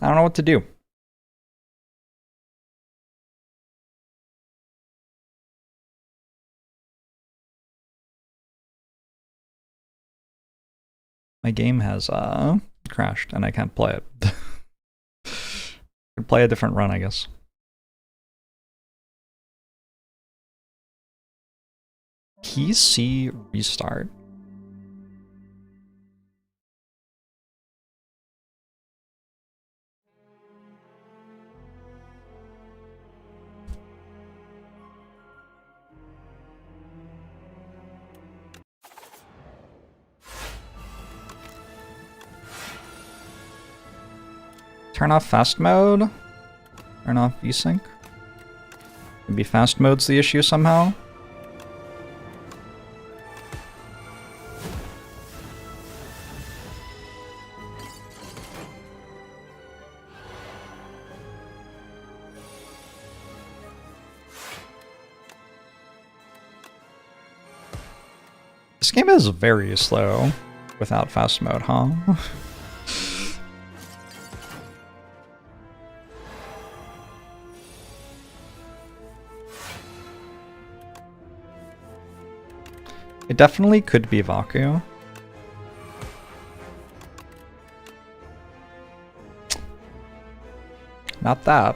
I don't know what to do. My game has crashed and I can't play it. Could play a different run, I guess. PC restart. Turn off fast mode. Turn off VSync. Maybe fast mode's the issue somehow. This game is very slow without fast mode, huh? It definitely could be Vaku. Not that.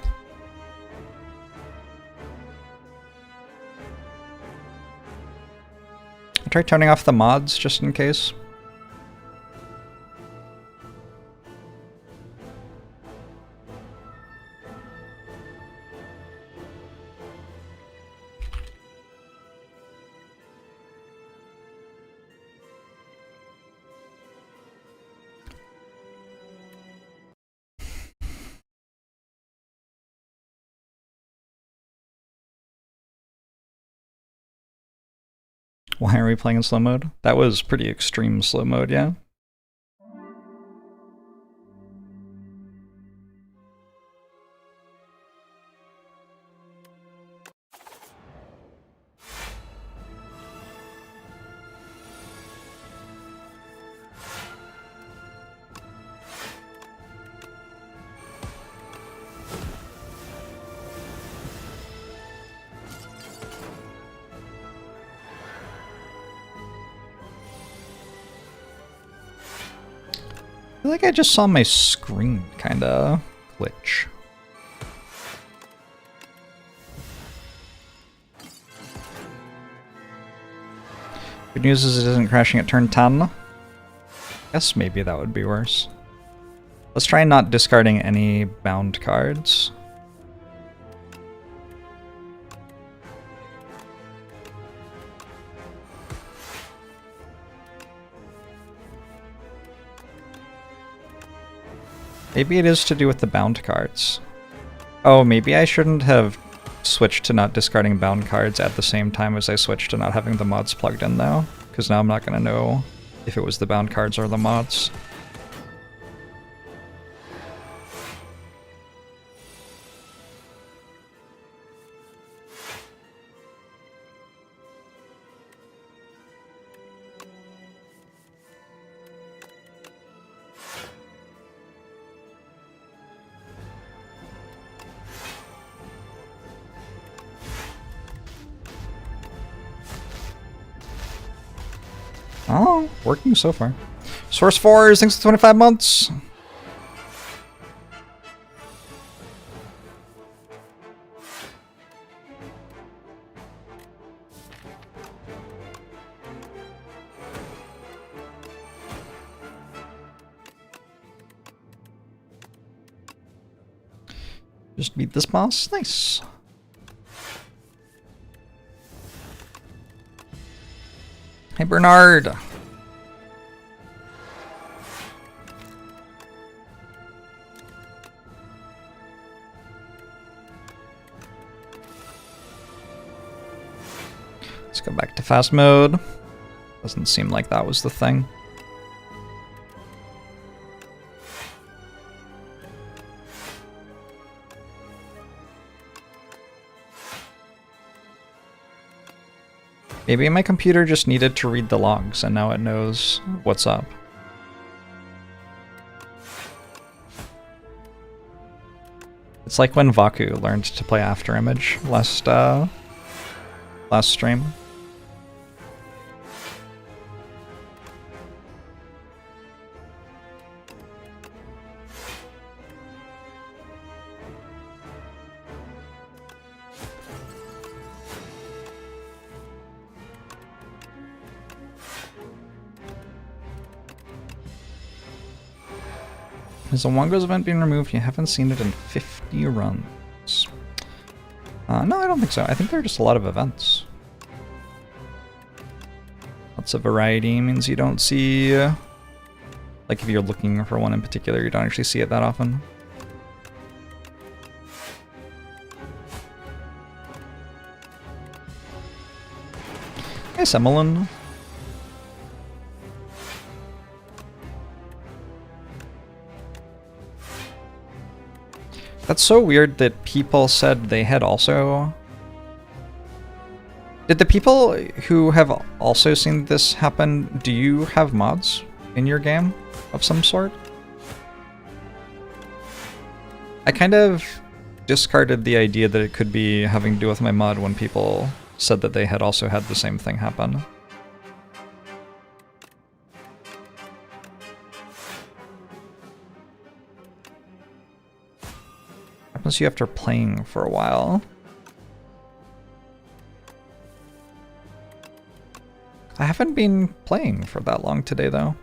I'll try turning off the mods just in case. Why are we playing in slow mode? That was pretty extreme slow mode, yeah? I feel like I just saw my screen kinda glitch. Good news is it isn't crashing at turn 10. Guess maybe that would be worse. Let's try not discarding any bound cards. Maybe it is to do with the bound cards. Oh, maybe I shouldn't have switched to not discarding bound cards at the same time as I switched to not having the mods plugged in though, because now I'm not going to know if it was the bound cards or the mods. Oh, working so far. Source 4, thanks for 25 months. Just beat this boss. Nice. Hey, Bernard. Let's go back to fast mode. Doesn't seem like that was the thing. Maybe my computer just needed to read the logs and now it knows what's up. It's like when Vaku learned to play Afterimage last stream. Has the Wongos event been removed? You haven't seen it in 50 runs. No, I don't think so. I think there are just a lot of events. Lots of variety means you don't see... like if you're looking for one in particular, you don't actually see it that often. Hey, Semmelin. That's so weird that people said they had also... Did the people who have also seen this happen, do you have mods in your game of some sort? I kind of discarded the idea that it could be having to do with my mod when people said that they had also had the same thing happen. Happens to you after playing for a while. I haven't been playing for that long today, though.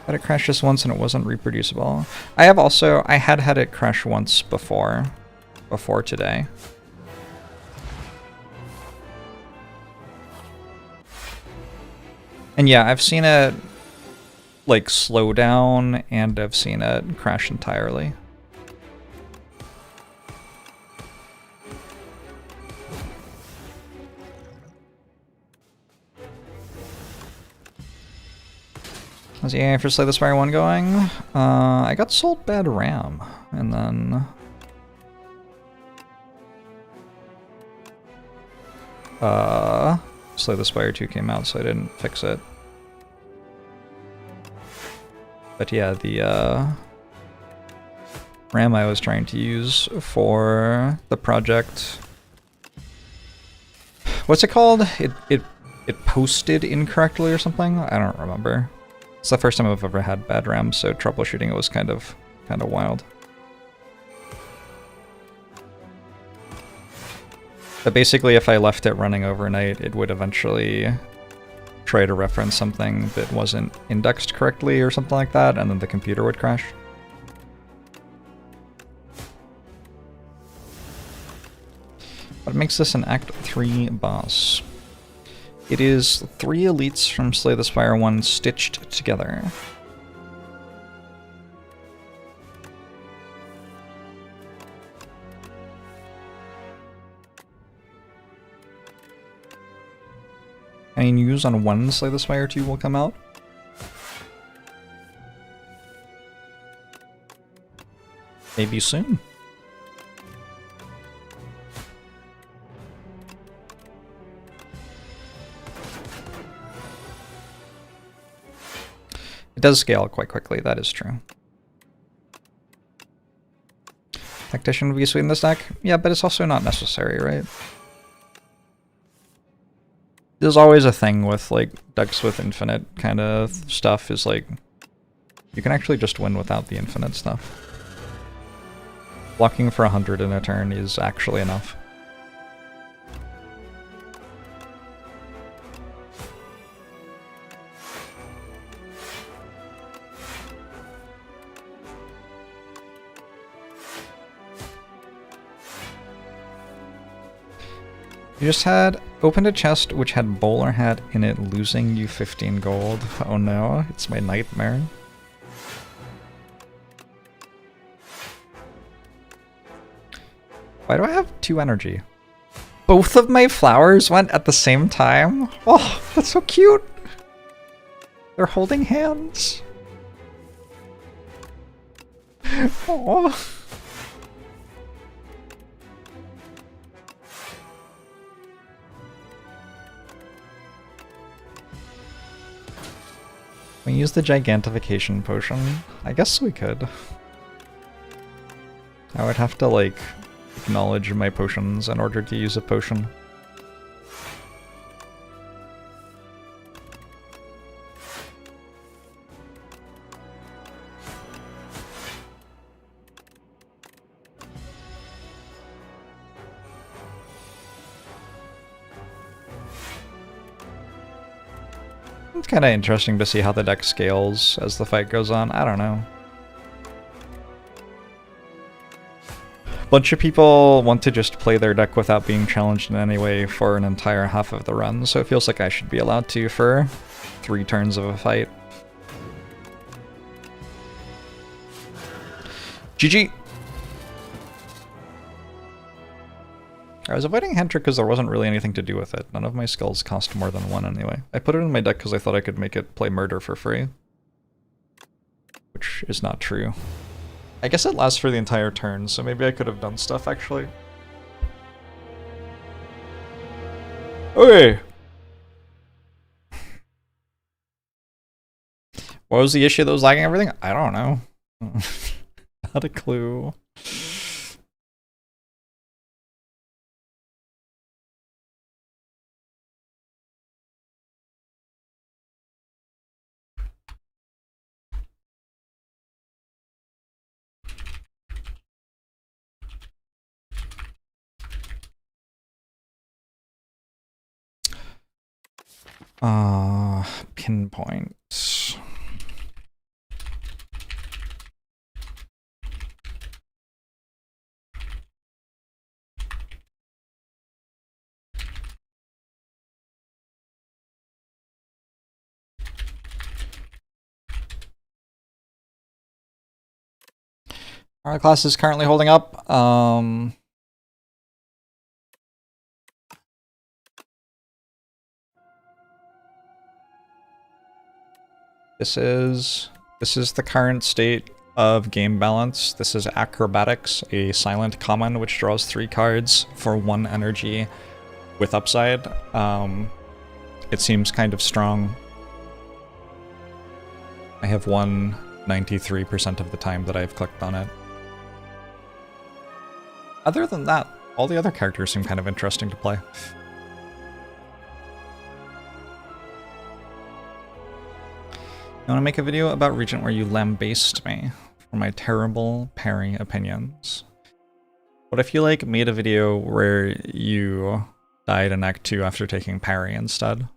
Had it crash just once and it wasn't reproducible. I had it crash once before today. And yeah, I've seen it like slow down and I've seen it crash entirely. How's the AI for Slay the Spire 1 going? I got sold bad RAM, and then... Slay the Spire 2 came out, so I didn't fix it. But yeah, the RAM I was trying to use for the project... What's it called? It posted incorrectly or something? I don't remember. It's the first time I've ever had bad RAM, so troubleshooting it was kind of wild. But basically, if I left it running overnight, it would eventually try to reference something that wasn't indexed correctly or something like that, and then the computer would crash. What makes this an Act 3 boss? It is 3 elites from Slay the Spire 1 stitched together. Any news on when Slay the Spire 2 will come out? Maybe soon. It does scale quite quickly, that is true. Tactician would be sweet in this deck? Yeah, but it's also not necessary, right? There's always a thing with, like, decks with infinite kind of stuff, is like, you can actually just win without the infinite stuff. Blocking for 100 in a turn is actually enough. You just opened a chest which had bowler hat in it, losing you 15 gold. Oh no, it's my nightmare. Why do I have 2 energy? Both of my flowers went at the same time? Oh, that's so cute! They're holding hands. Oh. We use the gigantification potion. I guess we could. I would have to, like, acknowledge my potions in order to use a potion. It's kind of interesting to see how the deck scales as the fight goes on. I don't know. Bunch of people want to just play their deck without being challenged in any way for an entire half of the run, so it feels like I should be allowed to for 3 turns of a fight. GG! I was avoiding Hentrick because there wasn't really anything to do with it. None of my skills cost more than 1 anyway. I put it in my deck because I thought I could make it play Murder for free. Which is not true. I guess it lasts for the entire turn, so maybe I could have done stuff actually. Okay! What was the issue that was lagging everything? I don't know. Not a clue. Pinpoint. Our class is currently holding up. This is the current state of game balance. This is Acrobatics, a silent common which draws 3 cards for 1 energy with upside. It seems kind of strong. I have won 93% of the time that I've clicked on it. Other than that, all the other characters seem kind of interesting to play. I want to make a video about Regent where you lambaste me for my terrible parry opinions. What if you, like, made a video where you died in Act 2 after taking parry instead?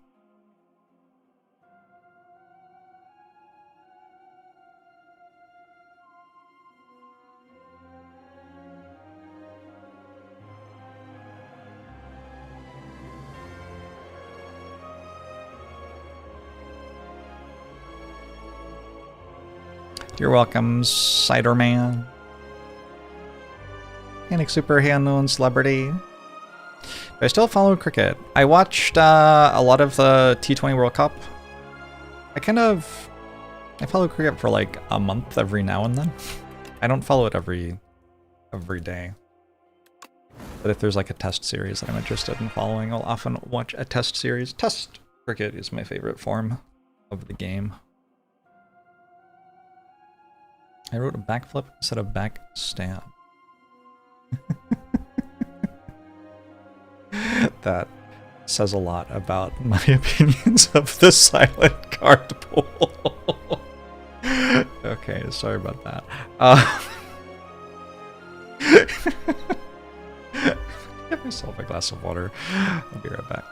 You're welcome, Ciderman. Panic Super Unknown Celebrity. Do I still follow cricket? I watched a lot of the T20 World Cup. I follow cricket for like a month every now and then. I don't follow it every day. But if there's like a test series that I'm interested in following, I'll often watch a test series. Test cricket is my favorite form of the game. I wrote a backflip instead of backstab. That says a lot about my opinions of the silent card pool. Okay, sorry about that. Get myself a glass of water. I'll be right back.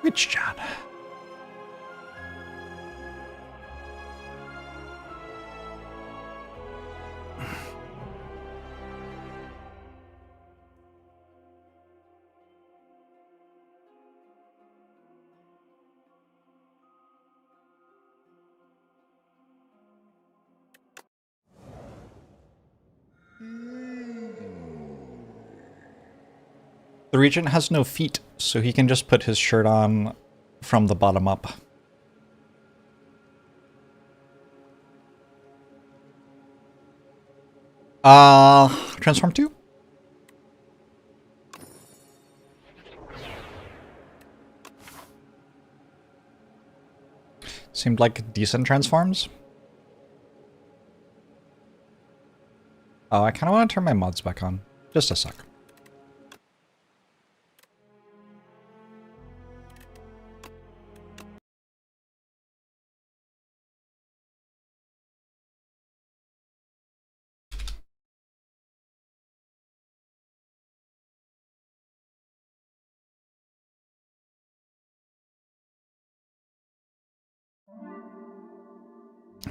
Which John? The regent has no feet, so he can just put his shirt on from the bottom up. Transform 2? Seemed like decent transforms. Oh, I kind of want to turn my mods back on. Just a sec.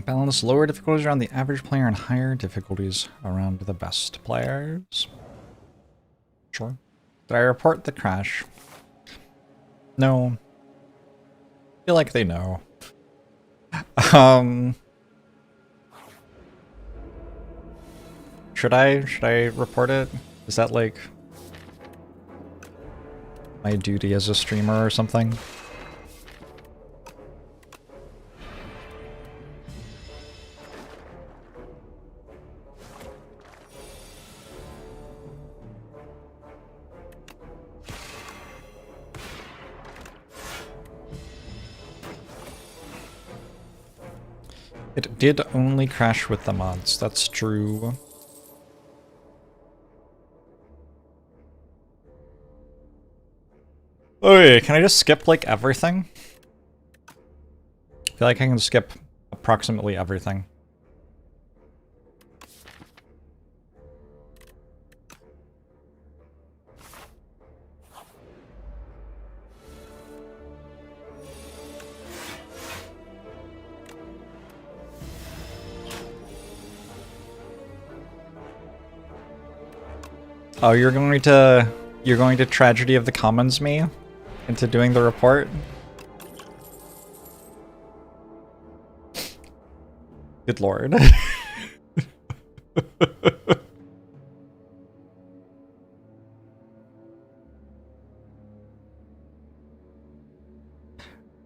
Balance lower difficulties around the average player and higher difficulties around the best players. Sure. Did I report the crash? No. I feel like they know. Should I report it? Is that like my duty as a streamer or something? It did only crash with the mods, that's true. Okay, can I just skip, like, everything? I feel like I can skip approximately everything. Oh, you're going to Tragedy of the Commons me into doing the report? Good lord.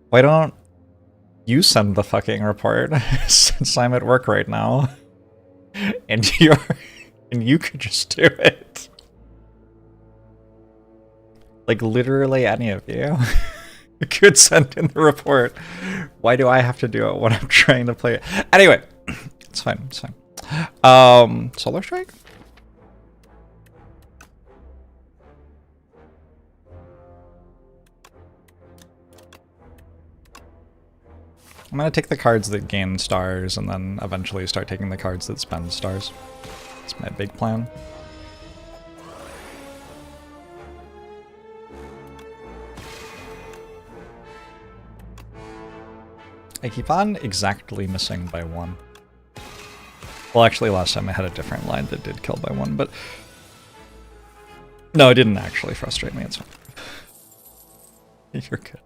Why don't you send the fucking report since I'm at work right now? And you could just do it. Like, literally any of you could send in the report. Why do I have to do it when I'm trying to play it? Anyway, it's fine, it's fine. Solar Strike? I'm gonna take the cards that gain stars and then eventually start taking the cards that spend stars. That's my big plan. I keep on exactly missing by 1. Well, actually, last time I had a different line that did kill by 1, but... No, it didn't actually frustrate me, it's fine. You're good.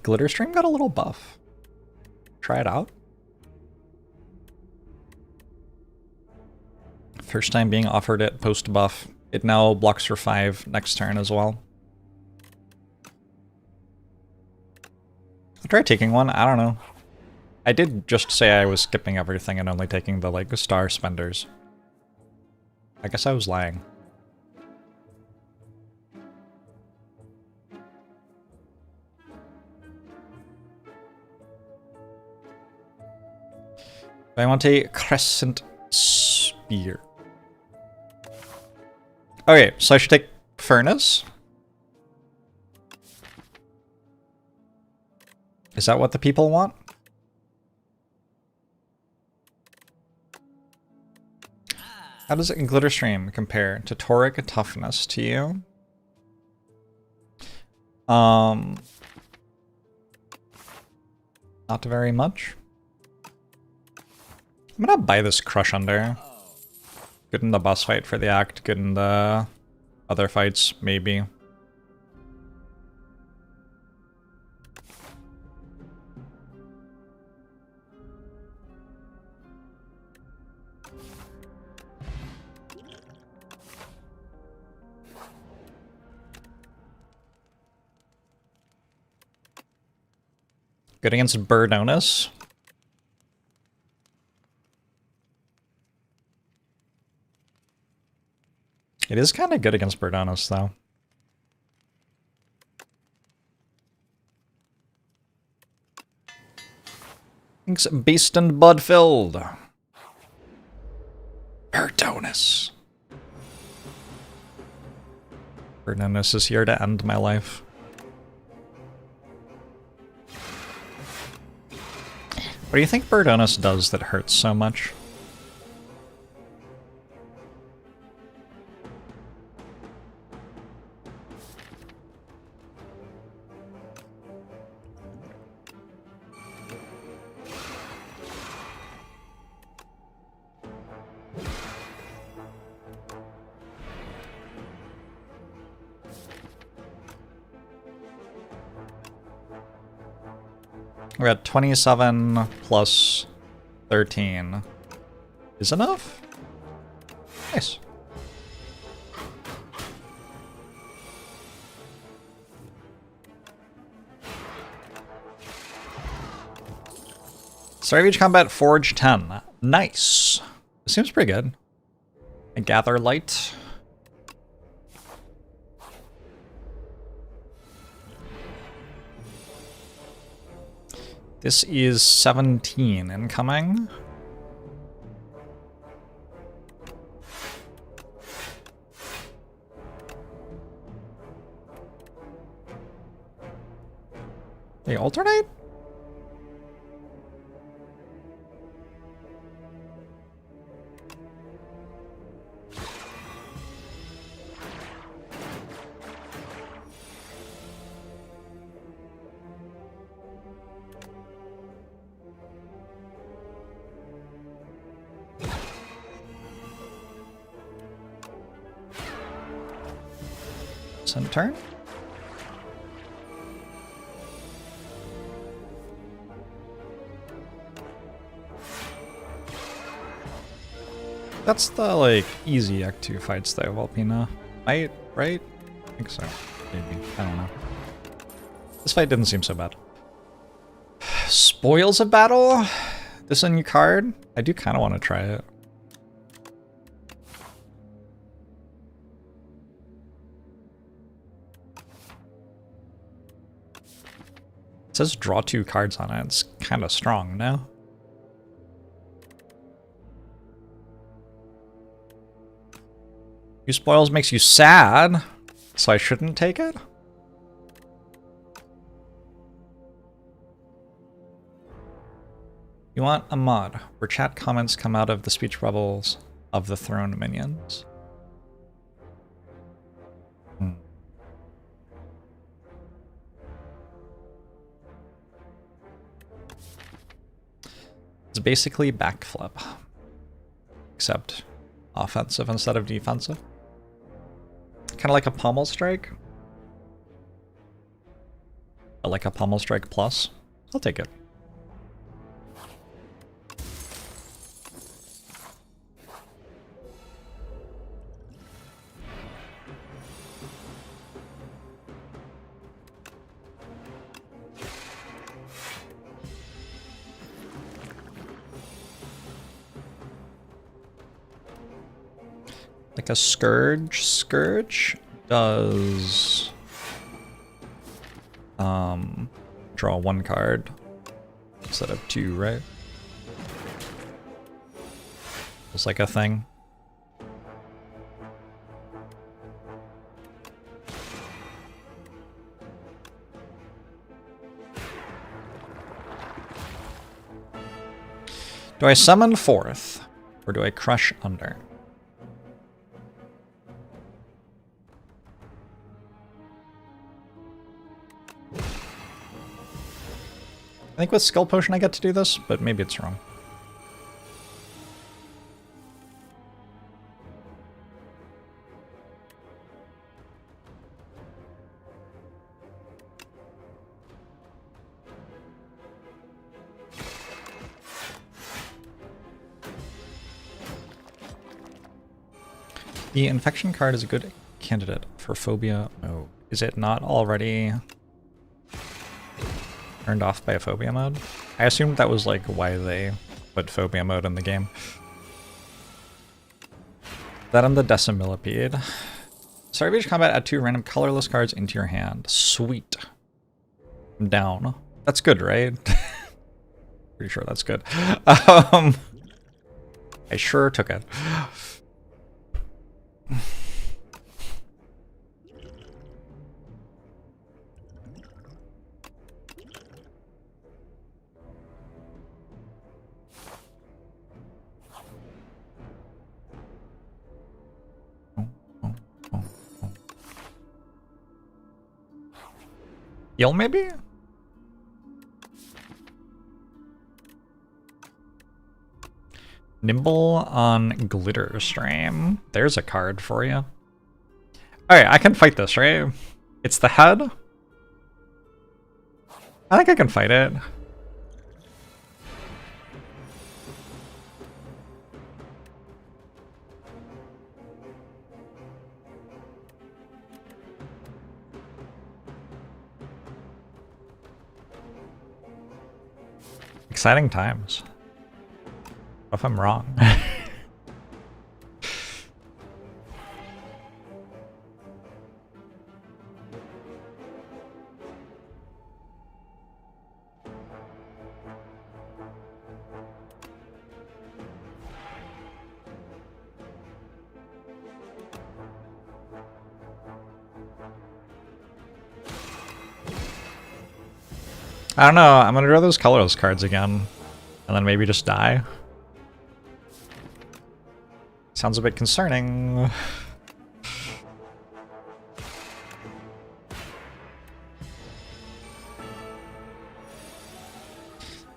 Glitterstream got a little buff. Try it out. First time being offered it post-buff. It now blocks for 5 next turn as well. I'll try taking one, I don't know. I did just say I was skipping everything and only taking the, like, star spenders. I guess I was lying. I want a crescent spear. Okay, so I should take furnace. Is that what the people want? How does it in Glitterstream compare to Toric toughness to you? Not very much. I'm gonna buy this Crush Under. Good in the boss fight for the act, good in the other fights, maybe. Good against Birdonus. It is kind of good against Birdonus, though. Thanks, Beast and Bud Filled. Birdonus. Birdonus is here to end my life. What do you think Birdonus does that hurts so much? We're at 27 plus 13. Is enough? Nice. Start of each combat, Forge 10. Nice. This seems pretty good. I gather light. This is 17 incoming. They alternate? End turn. That's the, like, easy Act 2 fights though, Volpina. Right? I think so. Maybe. I don't know. This fight didn't seem so bad. Spoils of Battle? This a new card? I do kind of want to try it. It says draw 2 cards on it. It's kind of strong, no? Use spoils makes you sad, so I shouldn't take it? You want a mod where chat comments come out of the speech bubbles of the throne minions. It's basically backflip, except offensive instead of defensive. Kind of like a pommel strike. But like a pommel strike plus. I'll take it. Like a Scourge. Scourge does draw 1 card instead of 2, right? It's like a thing. Do I summon forth or do I crush under? think with Skill Potion I get to do this, but maybe it's wrong. The infection card is a good candidate for phobia mode. Is it not already turned off by a phobia mode? I assumed that was like why they put phobia mode in the game. That on the Decimillipede. Start of each combat, add 2 random colorless cards into your hand. Sweet. I'm down. That's good, right? Pretty sure that's good. I sure took it. Heal, maybe? Nimble on Glitter Stream. There's a card for you. Alright, I can fight this, right? It's the head? I think I can fight it. Exciting times. What if I'm wrong? I don't know, I'm gonna draw those colorless cards again, and then maybe just die. Sounds a bit concerning. I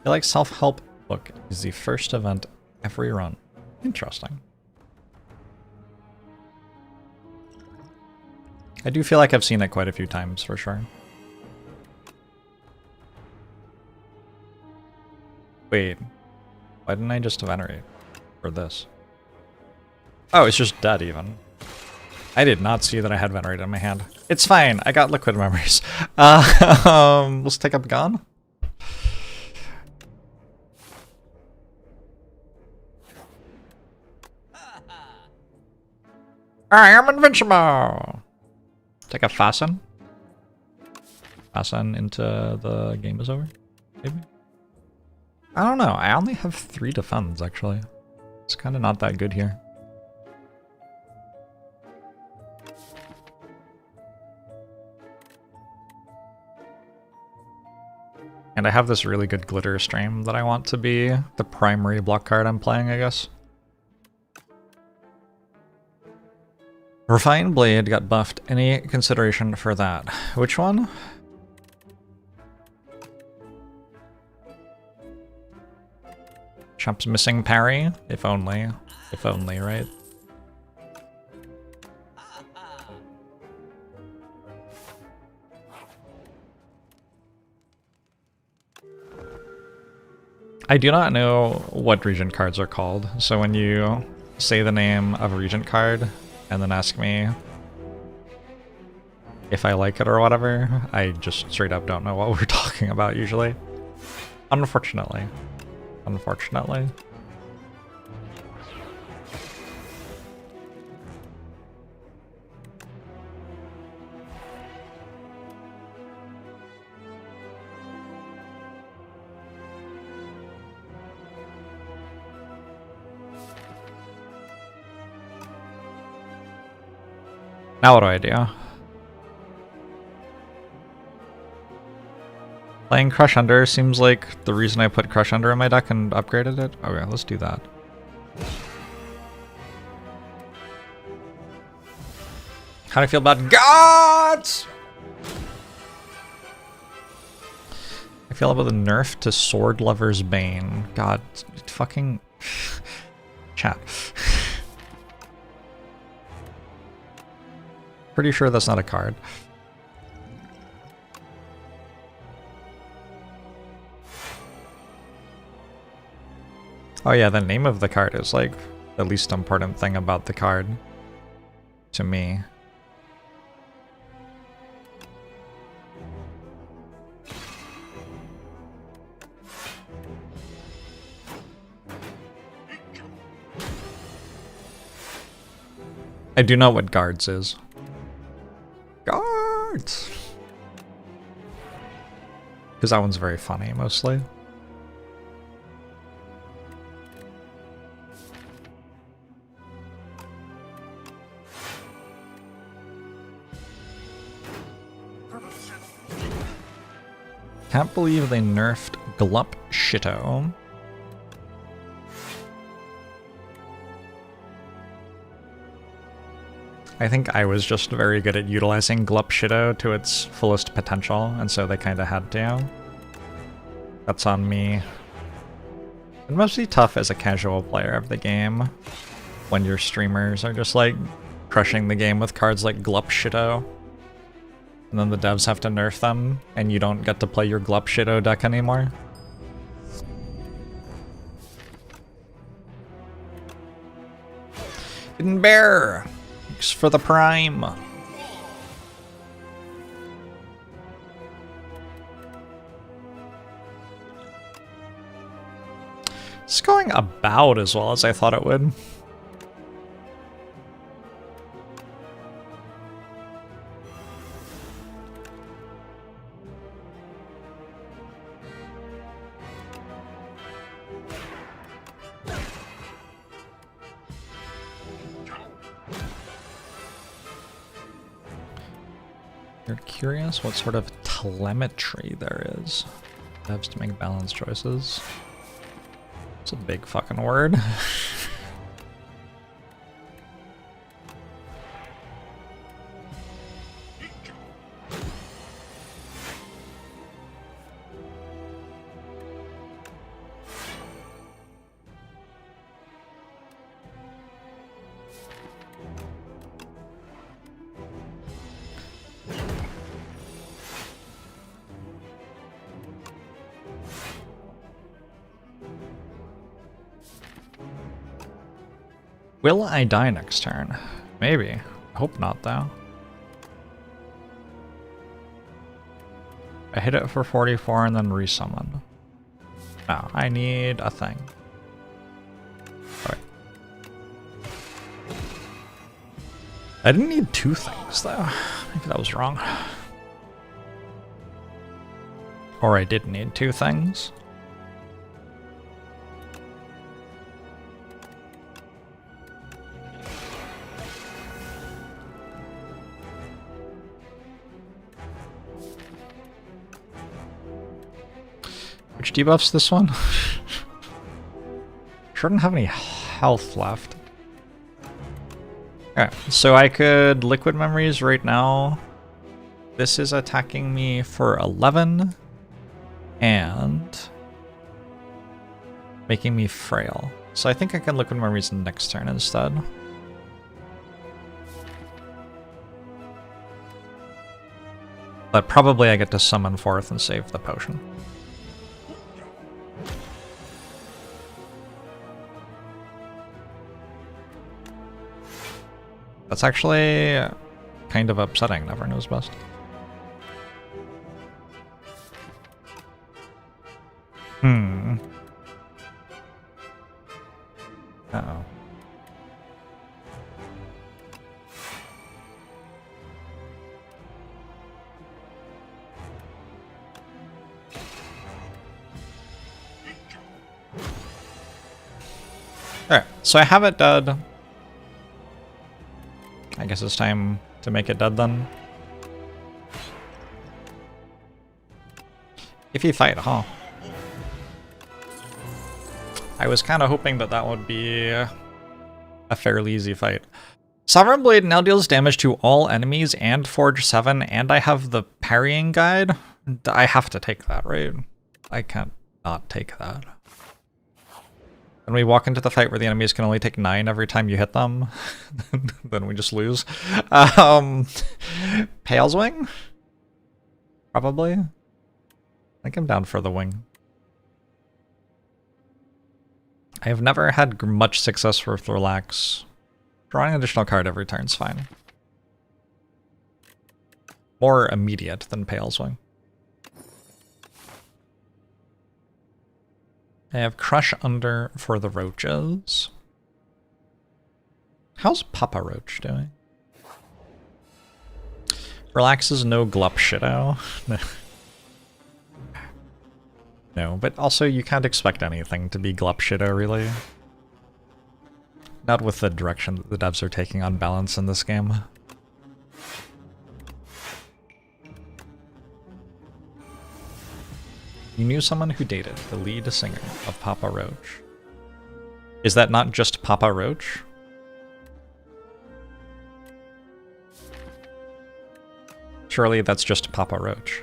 feel like self-help book is the first event every run. Interesting. I do feel like I've seen it quite a few times, for sure. Wait, why didn't I just venerate for this? Oh, it's just dead even. I did not see that I had venerate in my hand. It's fine, I got liquid memories. Let's take up Gone. I am invincible! Take a Fasten. Fasten into the game is over, maybe? I don't know, I only have 3 defends actually. It's kind of not that good here. And I have this really good Glitter Stream that I want to be the primary block card I'm playing, I guess. Refined Blade got buffed. Any consideration for that? Which one? Chump's missing parry? If only. If only, right? I do not know what Regent cards are called, so when you say the name of a Regent card and then ask me if I like it or whatever, I just straight up don't know what we're talking about usually. Unfortunately. Unfortunately. Now what do I do? Playing Crush Under seems like the reason I put Crush Under in my deck and upgraded it. Okay, let's do that. How do I feel about gods? I feel feel about the nerf to Sword Lover's Bane? God, fucking... Chat. Pretty sure that's not a card. Oh yeah, the name of the card is like the least important thing about the card to me. I do know what guards is. Guards! Because that one's very funny, mostly. Can't believe they nerfed Glup Shito. I think I was just very good at utilizing Glup Shito to its fullest potential, and so they kinda had to. That's on me. It must be tough as a casual player of the game when your streamers are just like crushing the game with cards like Glup Shito. And then the devs have to nerf them, and you don't get to play your Glup Shito deck anymore. Hidden Bear! Thanks for the prime! It's going about as well as I thought it would. You're curious what sort of telemetry there is. Devs to make balanced choices. It's a big fucking word. Will I die next turn? Maybe. Hope not, though. I hit it for 44 and then resummon. No, I need a thing. Alright. I didn't need two things, though. Maybe that was wrong. Or I did need two things. Which debuffs this one? Shouldn't have any health left. Okay, so I could Liquid Memories right now. This is attacking me for 11 and making me frail. So I think I can Liquid Memories next turn instead. But probably I get to summon forth and save the potion. That's actually kind of upsetting. Never knows best. Uh-oh. Alright, so I have it dead. I guess it's time to make it dead then. If you fight, huh? I was kind of hoping that that would be a fairly easy fight. Sovereign Blade now deals damage to all enemies and Forge 7, and I have the parrying guide. I have to take that, right? I can't not take that. When we walk into the fight where the enemies can only take 9 every time you hit them, then we just lose. Pale's Wing? Probably. I think I'm down for the wing. I have never had much success with Relax. Drawing an additional card every turn is fine. More immediate than Pale's Wing. I have Crush Under for the roaches. How's Papa Roach doing? Relax is no Glup Shido. No, but also you can't expect anything to be Glup Shido, really. Not with the direction that the devs are taking on balance in this game. You knew someone who dated the lead singer of Papa Roach. Is that not just Papa Roach? Surely that's just Papa Roach.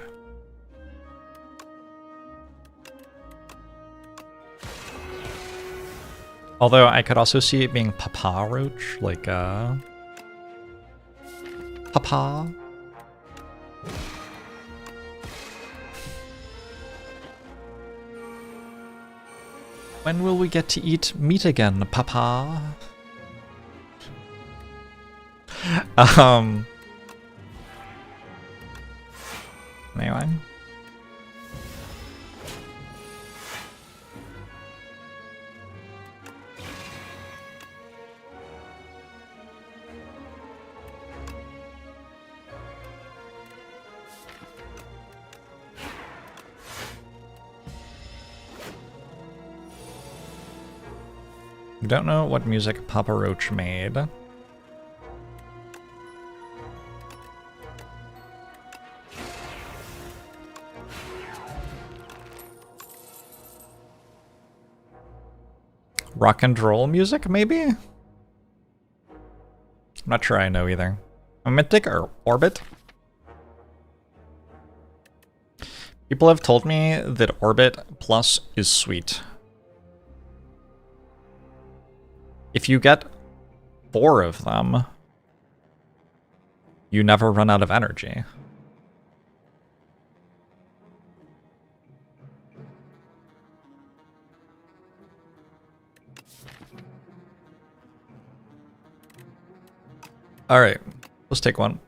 Although I could also see it being Papa Roach, like Papa. When will we get to eat meat again, Papa? Anyway. Don't know what music Papa Roach made. Rock and roll music, maybe? I'm not sure I know either. A Mythic or Orbit? People have told me that Orbit Plus is sweet. If you get 4 of them, you never run out of energy. All right, let's take one.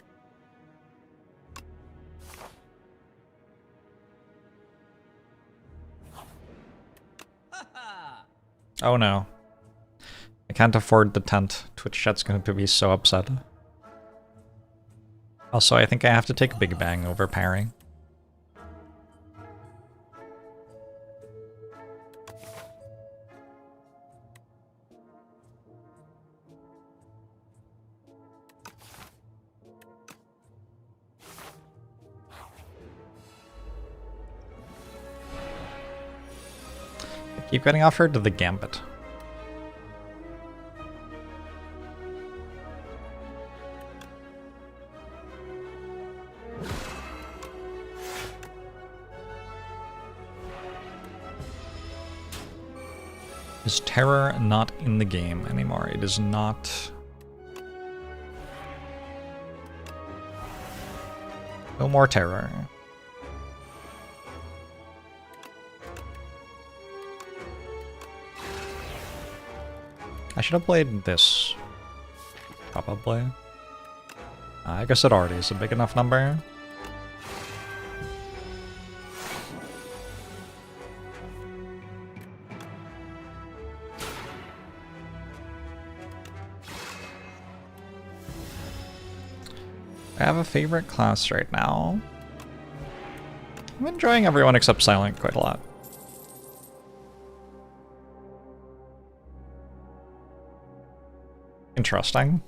Oh no. I can't afford the tent. Twitch chat's going to be so upset. Also, I think I have to take Big Bang over parry. I keep getting offered the Gambit. Is terror not in the game anymore? It is not. No more terror. I should have played this. Probably. I guess it already is a big enough number. I have a favorite class right now. I'm enjoying everyone except Silent quite a lot. Interesting.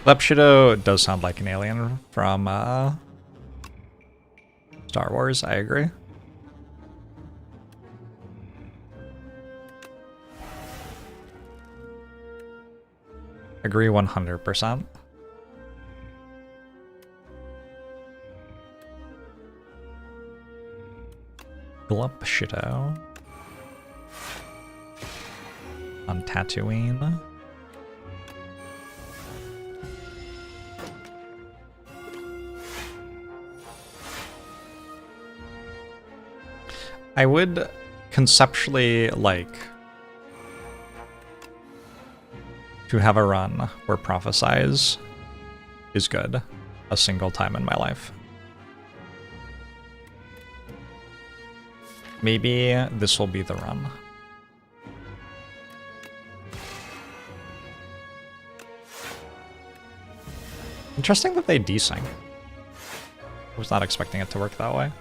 Lepshido does sound like an alien from Star Wars, I agree. Agree 100%. Glup shito. On Tatooine. I would conceptually like to have a run where Prophesize is good a single time in my life. Maybe this will be the run. Interesting that they desync. I was not expecting it to work that way.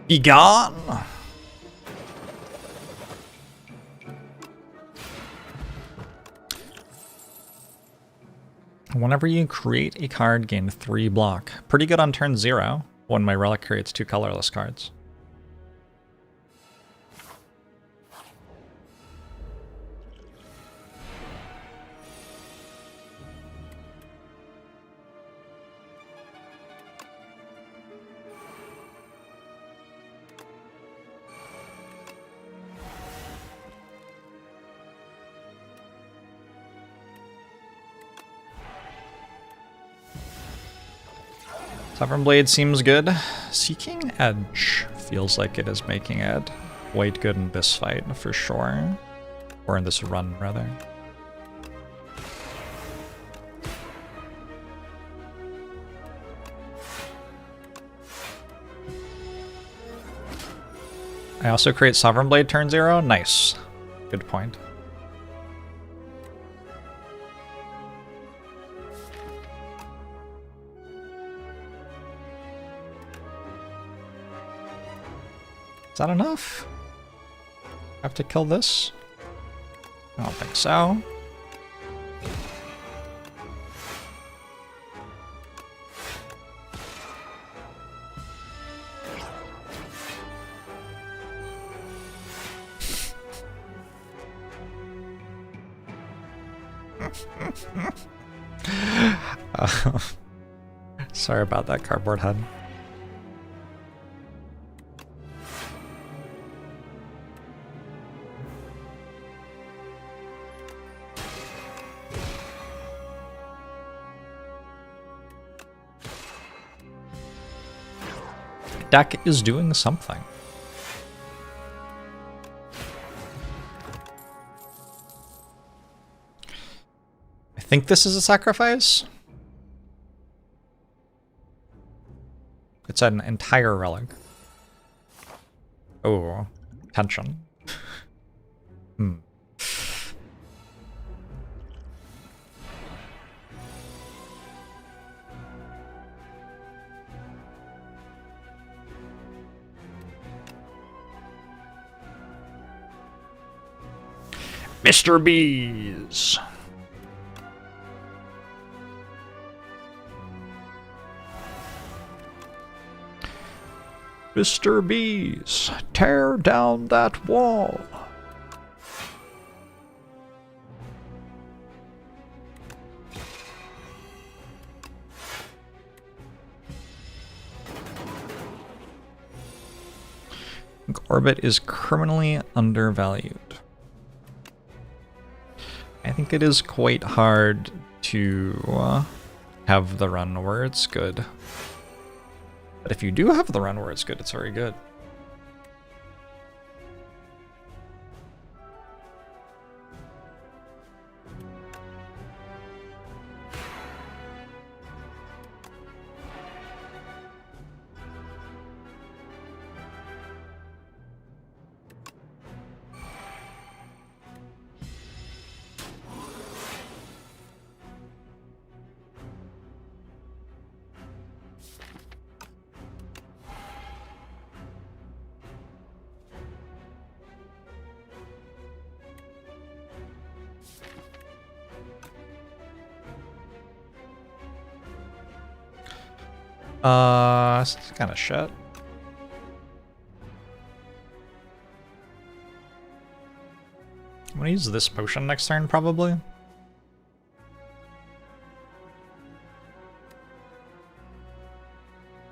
Be gone! Whenever you create a card, gain 3 block. Pretty good on turn 0, when my relic creates 2 colorless cards. Sovereign Blade seems good. Seeking Edge feels like it is making it quite good in this fight, for sure. Or in this run, rather. I also create Sovereign Blade turn 0. Nice. Good point. Is that enough? Have to kill this? I don't think so. Sorry about that, cardboard head. Deck is doing something. I think this is a sacrifice. It's an entire relic. Oh, tension. Mr. Bees. Mr. Bees, tear down that wall. Orbit is criminally undervalued. I think it is quite hard to have the run where it's good. But if you do have the run where it's good, it's very good. It's kind of shit. I'm gonna use this potion next turn, probably.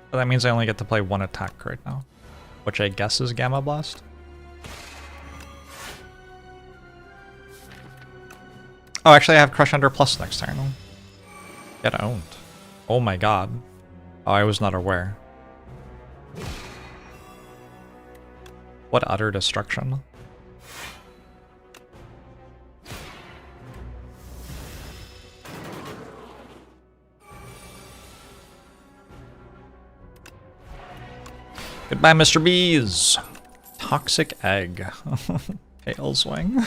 But that means I only get to play one attack right now, which I guess is Gamma Blast. Oh, actually I have Crush Under Plus next turn. Get owned. Oh my god. Oh, I was not aware. What utter destruction. Goodbye, Mr. Bees. Toxic Egg. Hail Swing.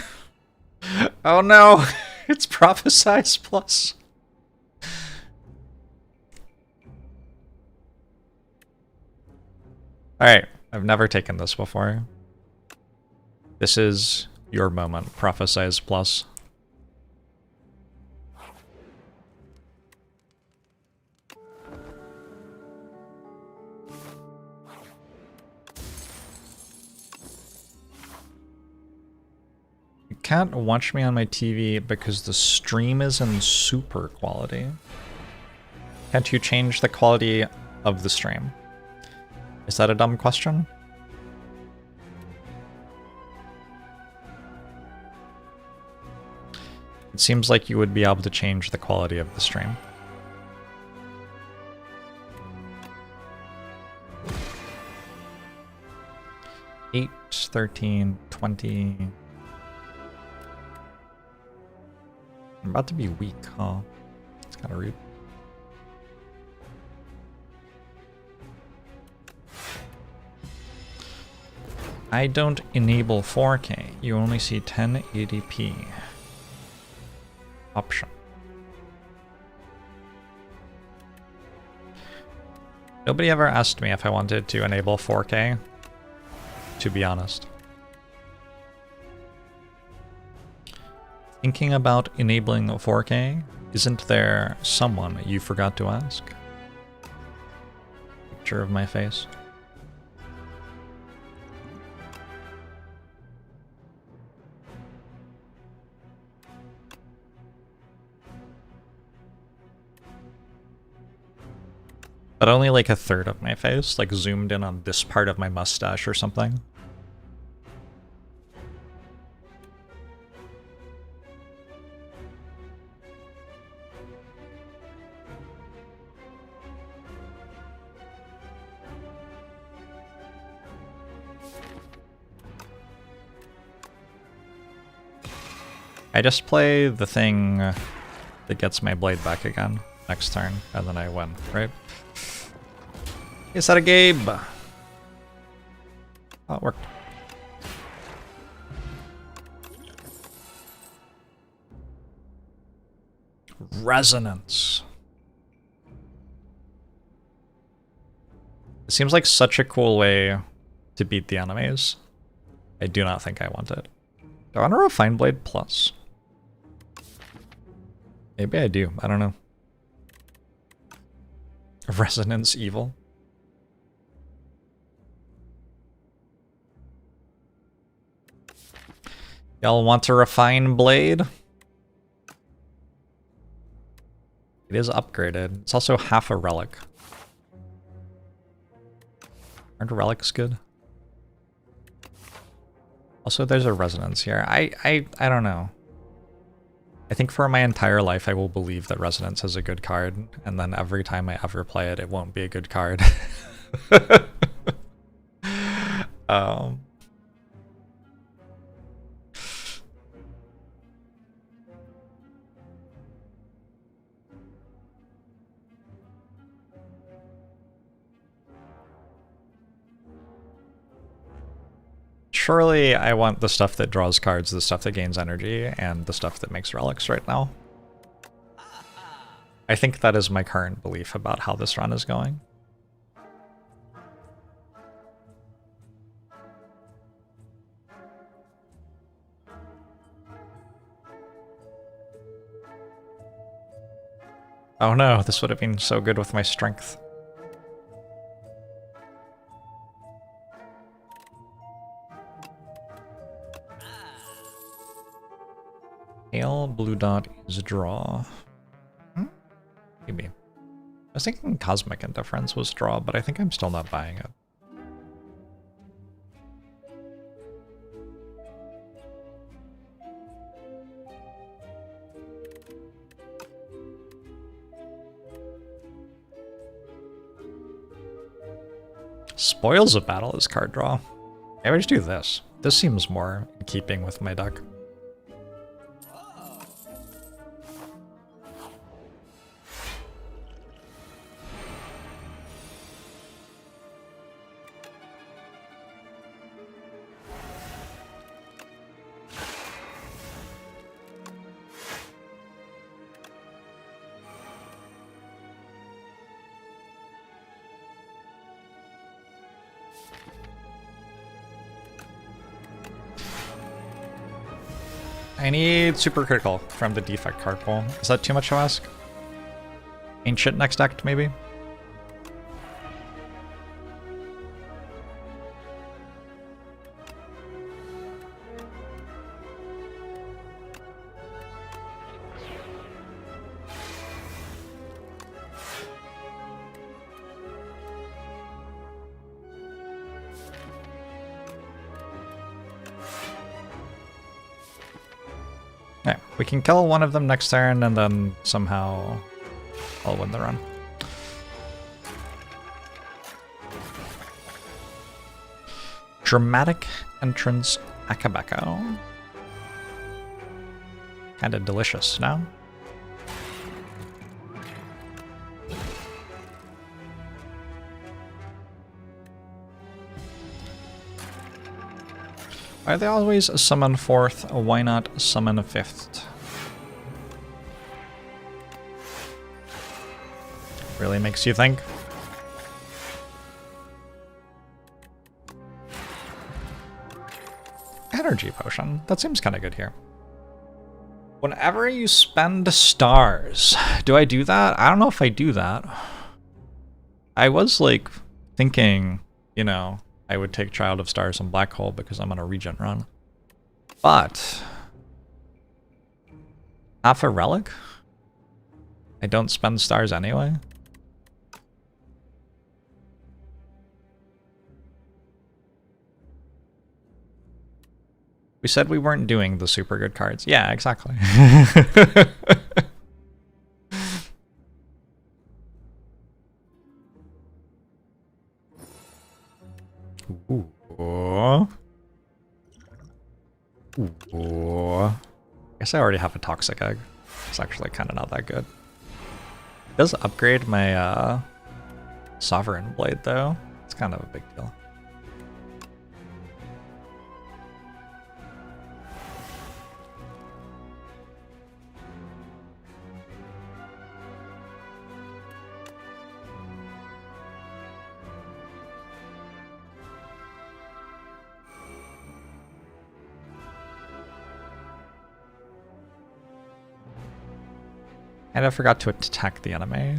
Oh no, it's Prophesize Plus. Alright, I've never taken this before. This is your moment, Prophesize Plus. You can't watch me on my TV because the stream is in super quality. Can't you change the quality of the stream? Is that a dumb question? It seems like you would be able to change the quality of the stream. Eight, 13, 20. I'm about to be weak, huh? It's kind of rude. I don't enable 4K. You only see 1080p. Option. Nobody ever asked me if I wanted to enable 4K, to be honest. Thinking about enabling 4K, isn't there someone you forgot to ask? Picture of my face. But only like a third of my face, like zoomed in on this part of my mustache or something. I just play the thing that gets my blade back again next turn, and then I win, right? Is that a Gabe? Oh, it worked. Resonance. It seems like such a cool way to beat the enemies. I do not think I want it. Do I want a Refine Blade Plus? Maybe I do. I don't know. Resonance Evil. Y'all want a Refine Blade? It is upgraded. It's also half a relic. Aren't relics good? Also, there's a resonance here. I don't know. I think for my entire life I will believe that Resonance is a good card, and then every time I ever play it, it won't be a good card. Surely I want the stuff that draws cards, the stuff that gains energy, and the stuff that makes relics right now. I think that is my current belief about how this run is going. Oh no, this would have been so good with my strength. Pale blue dot is a draw. Maybe. I was thinking Cosmic Indifference was draw, but I think I'm still not buying it. Spoils of Battle is card draw. Maybe I just do this. This seems more in keeping with my deck. I need super critical from the defect card pool. Is that too much to ask? Ancient next act, maybe? Okay, we can kill one of them next turn and then somehow I'll win the run. Dramatic Entrance Akabeko. Kinda delicious now. Why they always summon fourth? Why not summon a fifth? Really makes you think. Energy potion. That seems kind of good here. Whenever you spend stars, do I do that? I don't know if I do that. I was like thinking, you know, I would take Child of Stars and Black Hole because I'm on a Regent run. But half a relic? I don't spend stars anyway. We said we weren't doing the super good cards. Yeah, exactly. Ooh. Ooh. I guess I already have a Toxic Egg. It's actually kind of not that good. It does upgrade my Sovereign Blade though. It's kind of a big deal. And I forgot to attack the enemy.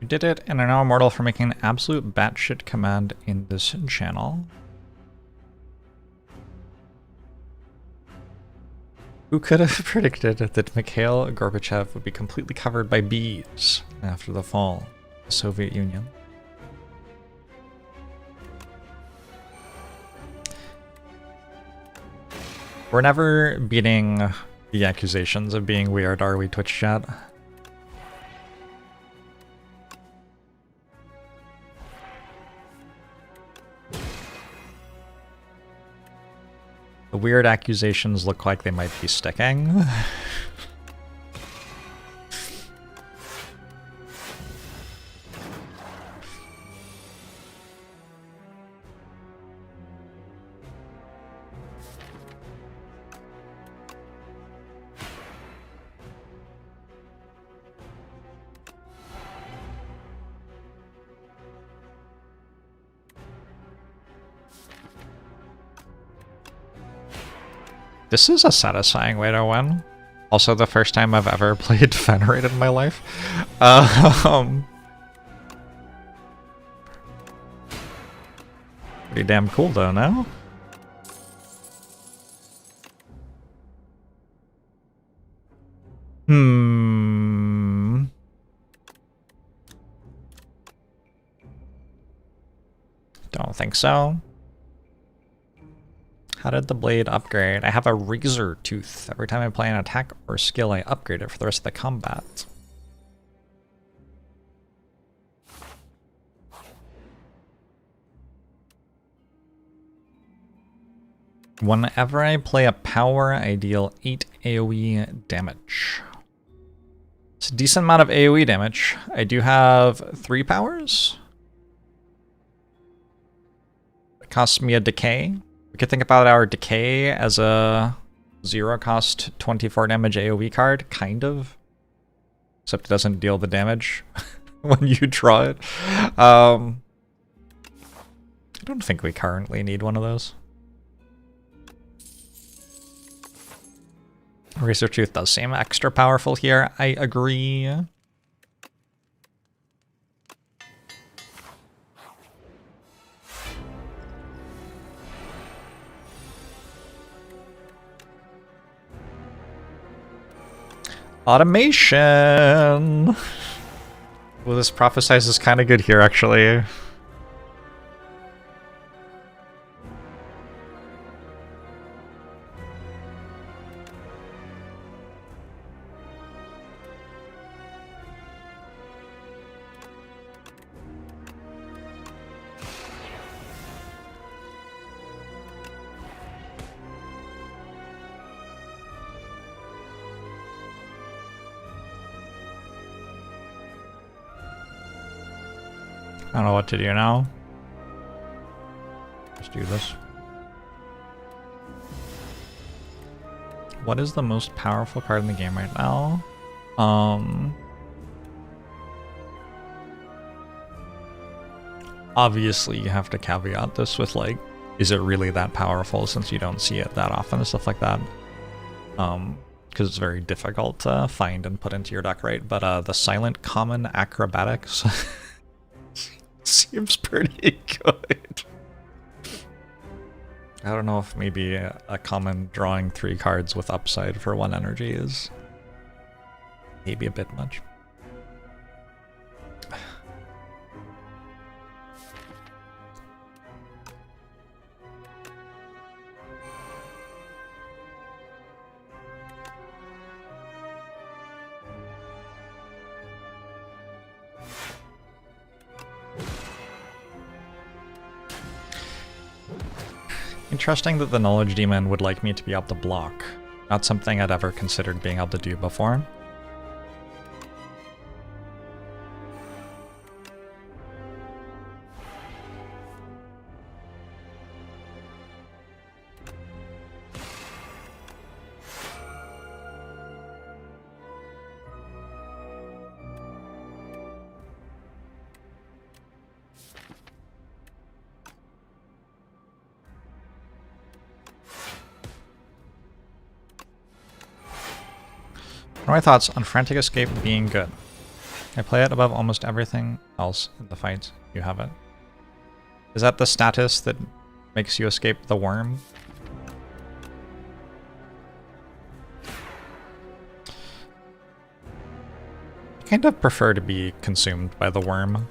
You did it and are now immortal for making an absolute batshit command in this channel. Who could have predicted that Mikhail Gorbachev would be completely covered by bees after the fall of the Soviet Union? We're never beating the accusations of being weird, are we, Twitch chat? The weird accusations look like they might be sticking. This is a satisfying way to win. Also the first time I've ever played Venerate in my life. Pretty damn cool though, no? Don't think so. How did the blade upgrade? I have a razor tooth. Every time I play an attack or skill, I upgrade it for the rest of the combat. Whenever I play a power, I deal 8 AoE damage. It's a decent amount of AoE damage. I do have 3 powers. It costs me a decay. We could think about our decay as a 0 cost 24 damage AoE card, kind of. Except it doesn't deal the damage when you draw it. I don't think we currently need one of those. Razor Tooth does seem extra powerful here, I agree. Automation! Well, this prophesize is kind of good here, actually. I don't know what to do now. Just do this. What is the most powerful card in the game right now? Obviously you have to caveat this with like, is it really that powerful since you don't see it that often and stuff like that. Because it's very difficult to find and put into your deck, right? But the silent common Acrobatics seems pretty good. I don't know if maybe a common drawing 3 cards with upside for 1 energy is maybe a bit much. Interesting that the Knowledge Demon would like me to be able to block. Not something I'd ever considered being able to do before. What are my thoughts on Frantic Escape being good? I play it above almost everything else in the fight. You have it. Is that the status that makes you escape the worm? I kind of prefer to be consumed by the worm.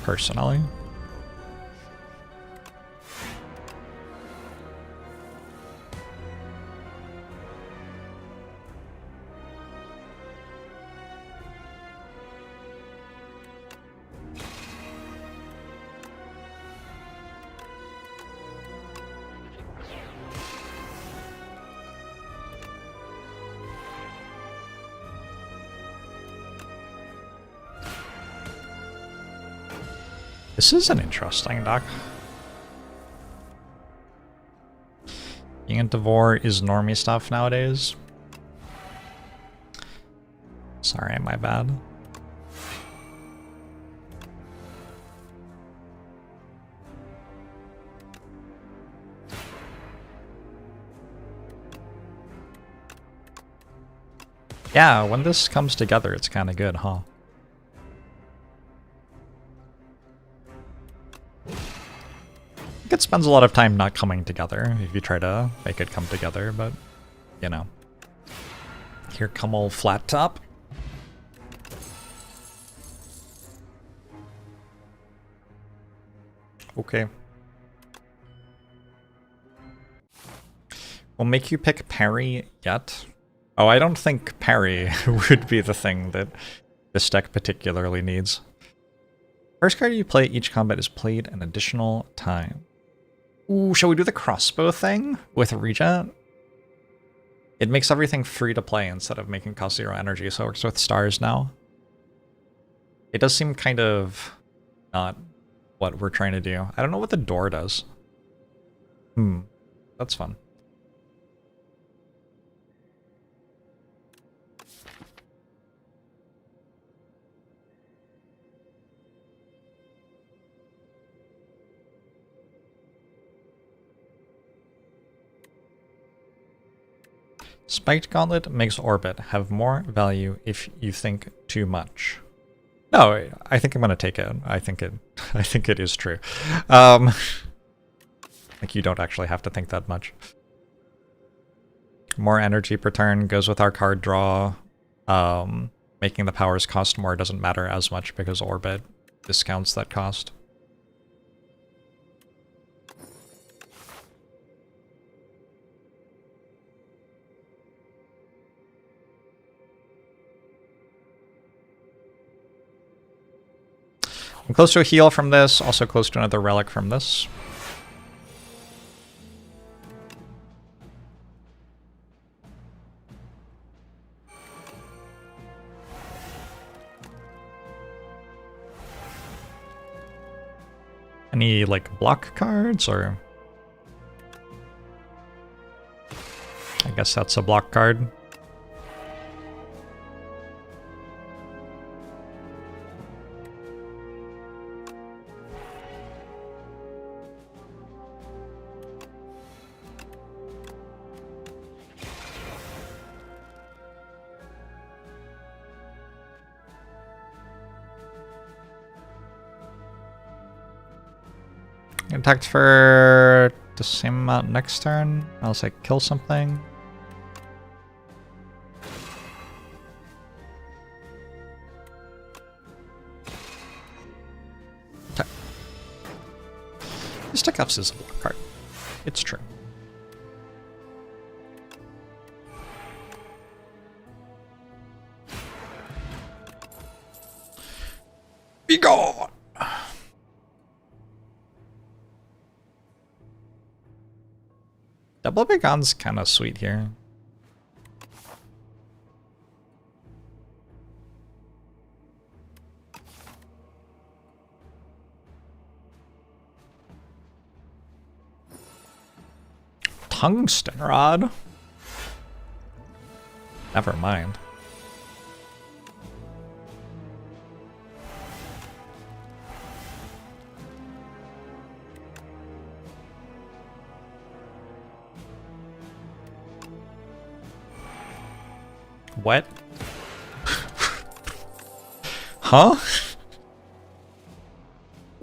Personally. This is an interesting deck. Being a Devore is normie stuff nowadays. Sorry, my bad. Yeah, when this comes together, it's kind of good, huh? It spends a lot of time not coming together if you try to make it come together, but, you know. Here come old flat top. Okay. We'll make you pick parry yet. Oh, I don't think parry would be the thing that this deck particularly needs. First card you play each combat is played an additional time. Ooh, shall we do the crossbow thing with Regent? It makes everything free to play instead of making cost 0 energy, so it works with stars now. It does seem kind of not what we're trying to do. I don't know what the door does. That's fun. Spiked Gauntlet makes Orbit have more value if you think too much. No, I think I'm gonna take it. I think it is true. Like you don't actually have to think that much. More energy per turn goes with our card draw. Making the powers cost more doesn't matter as much because Orbit discounts that cost. I'm close to a heal from this, also close to another relic from this. Any, like, block cards, or... I guess that's a block card. Attacked for the same amount next turn. I'll say kill something. Okay. This deck ups is a block card. It's true. Be gone! Double Begon's kind of sweet here. Tungsten Rod? Never mind. What? Huh?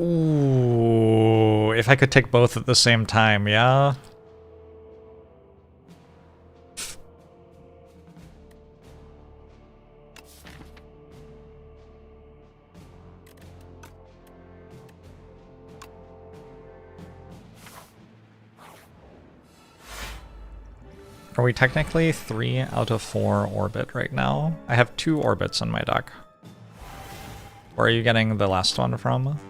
Ooh, if I could take both at the same time, yeah? Are we technically 3 out of 4 orbit right now? I have 2 orbits in my deck. Where are you getting the last one from?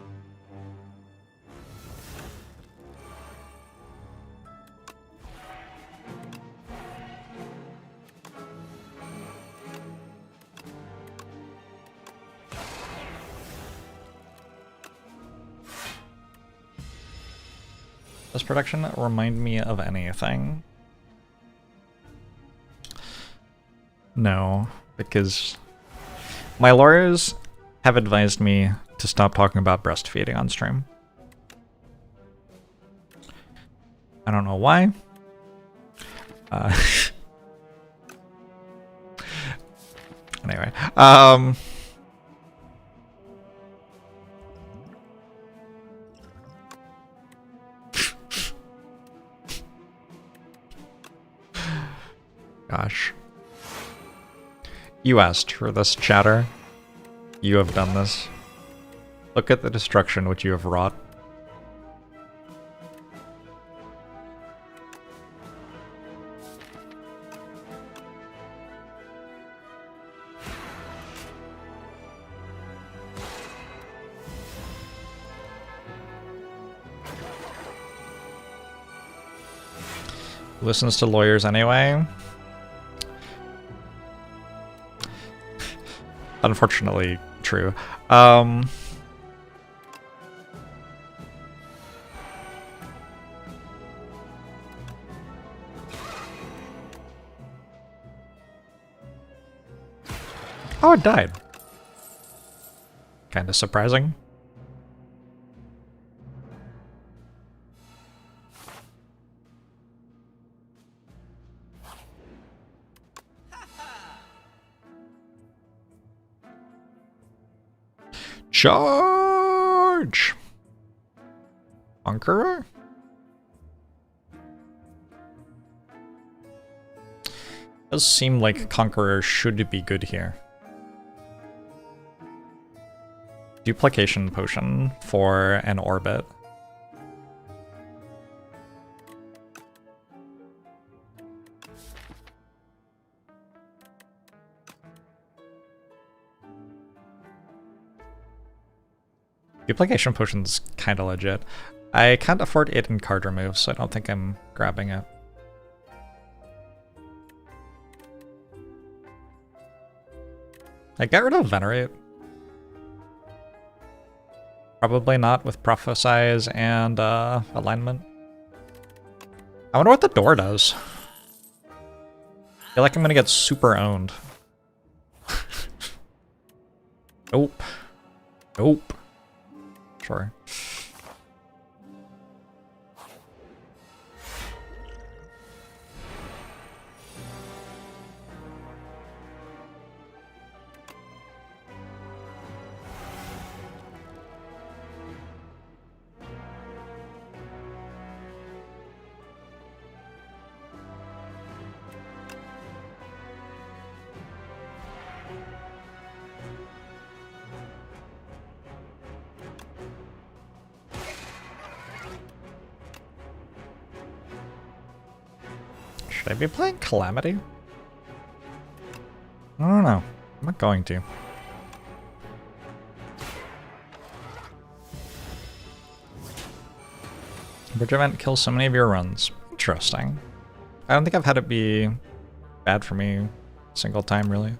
Does production remind me of anything? No, because my lawyers have advised me to stop talking about breastfeeding on stream. I don't know why. Anyway, gosh. You asked for this, chatter. You have done this. Look at the destruction which you have wrought. Listens to lawyers anyway. Unfortunately, true. Oh, it died. Kind of surprising. Charge! Conqueror? Does seem like Conqueror should be good here. Duplication potion for an orbit. Duplication potion's kind of legit. I can't afford it in card removes, so I don't think I'm grabbing it. I get rid of Venerate. Probably not with Prophesize and Alignment. I wonder what the door does. I feel like I'm gonna get super owned. Nope. Nope. Sure. Should I be playing Calamity? I don't know. I'm not going to. Bridge event kills so many of your runs. Interesting. I don't think I've had it be bad for me a single time, really.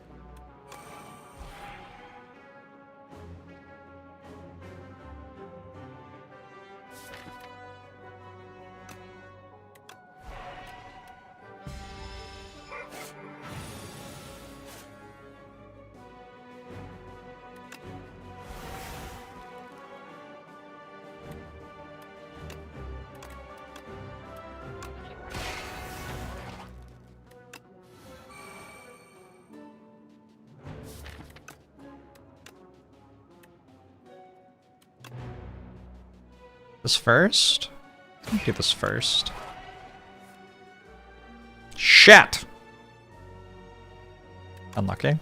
This first? Let me do this first. Shit! Unlucky.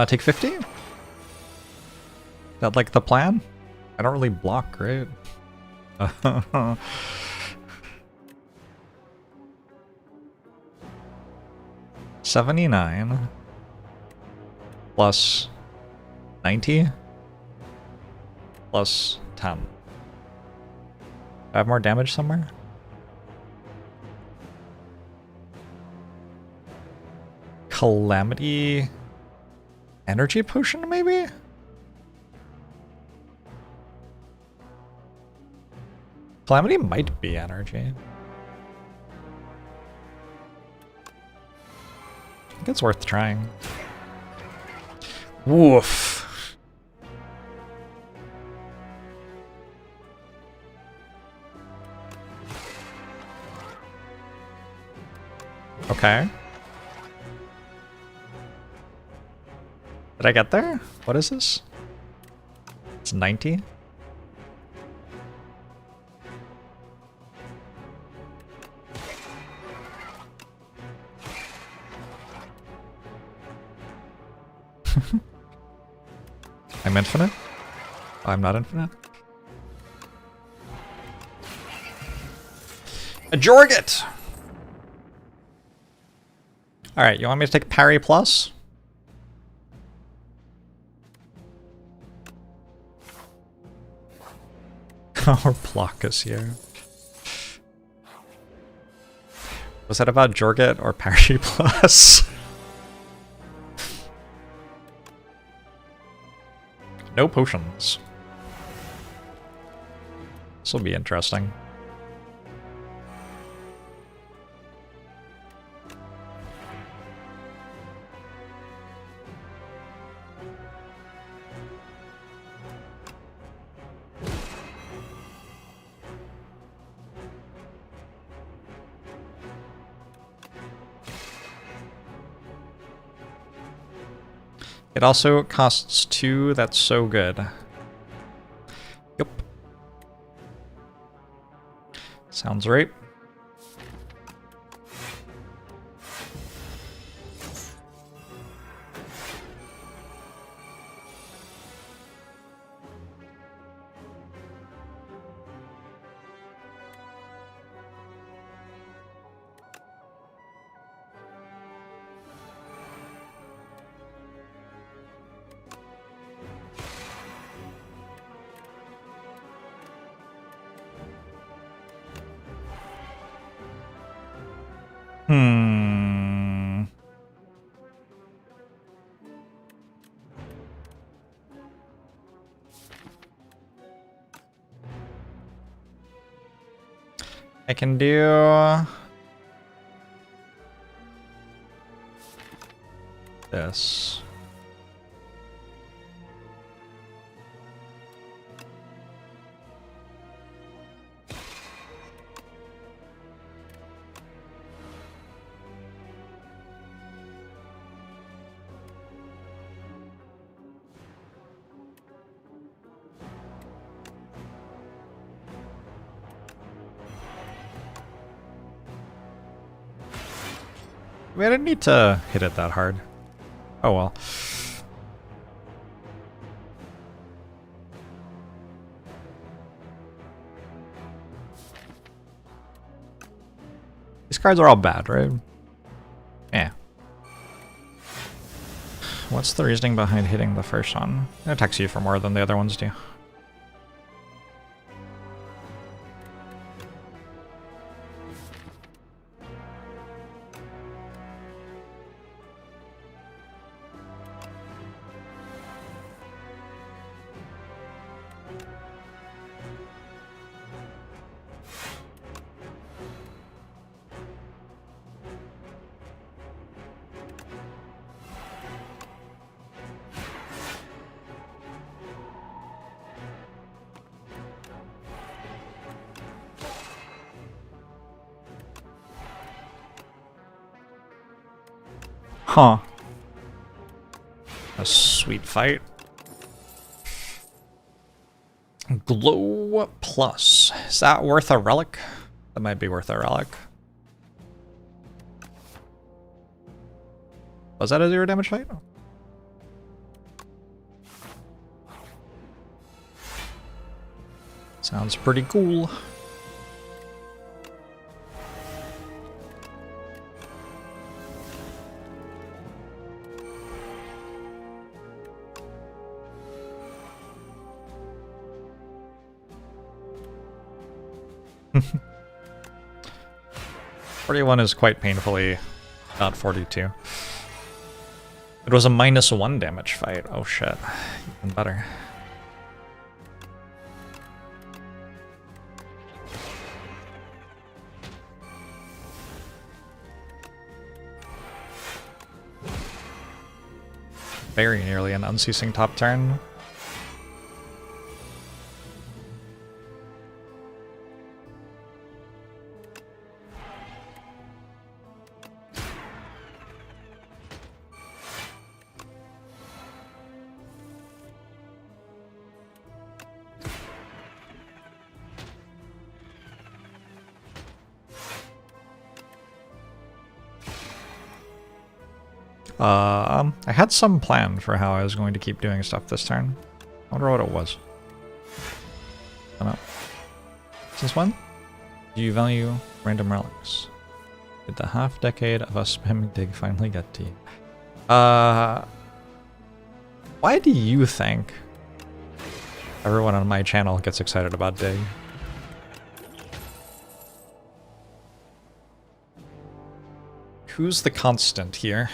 Take 50? Is that like the plan? I don't really block, right? 79 plus 90 plus 10. Do I have more damage somewhere? Calamity energy potion, maybe? Calamity might be energy. I think it's worth trying. Woof. Okay. Did I get there? What is this? It's 90? I'm infinite? Oh, I'm not infinite? A Jorget! Alright, you want me to take parry plus? Our block is here. Was that about Jorget or parry plus? No potions. This will be interesting. It also costs 2, that's so good. Yep. Sounds right. I can do this. I mean, I didn't need to hit it that hard. Oh well. These cards are all bad, right? Yeah. What's the reasoning behind hitting the first one? It attacks you for more than the other ones do. Huh. A sweet fight. Glow plus. Is that worth a relic? That might be worth a relic. Was that a 0 damage fight? Sounds pretty cool. $41 is quite painfully not 42. It was a -1 damage fight. Oh shit. Even better. Very nearly an unceasing top turn. I had some plan for how I was going to keep doing stuff this turn. I wonder what it was. I don't know. Since when do you value random relics? Did the half decade of us spamming dig finally get to you? Why do you think everyone on my channel gets excited about dig? Who's the constant here?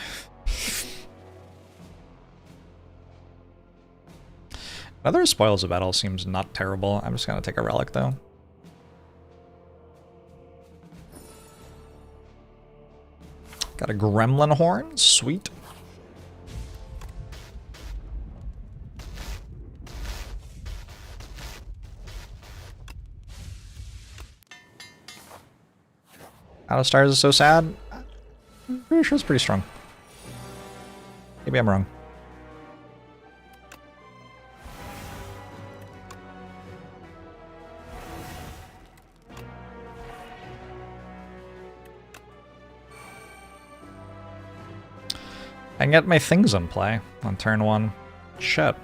Another spoils of battle seems not terrible. I'm just gonna take a relic though. Got a gremlin horn, sweet. Out of stars is so sad. I'm pretty sure it's pretty strong. Maybe I'm wrong. I can get my things in play on turn 1. Shit.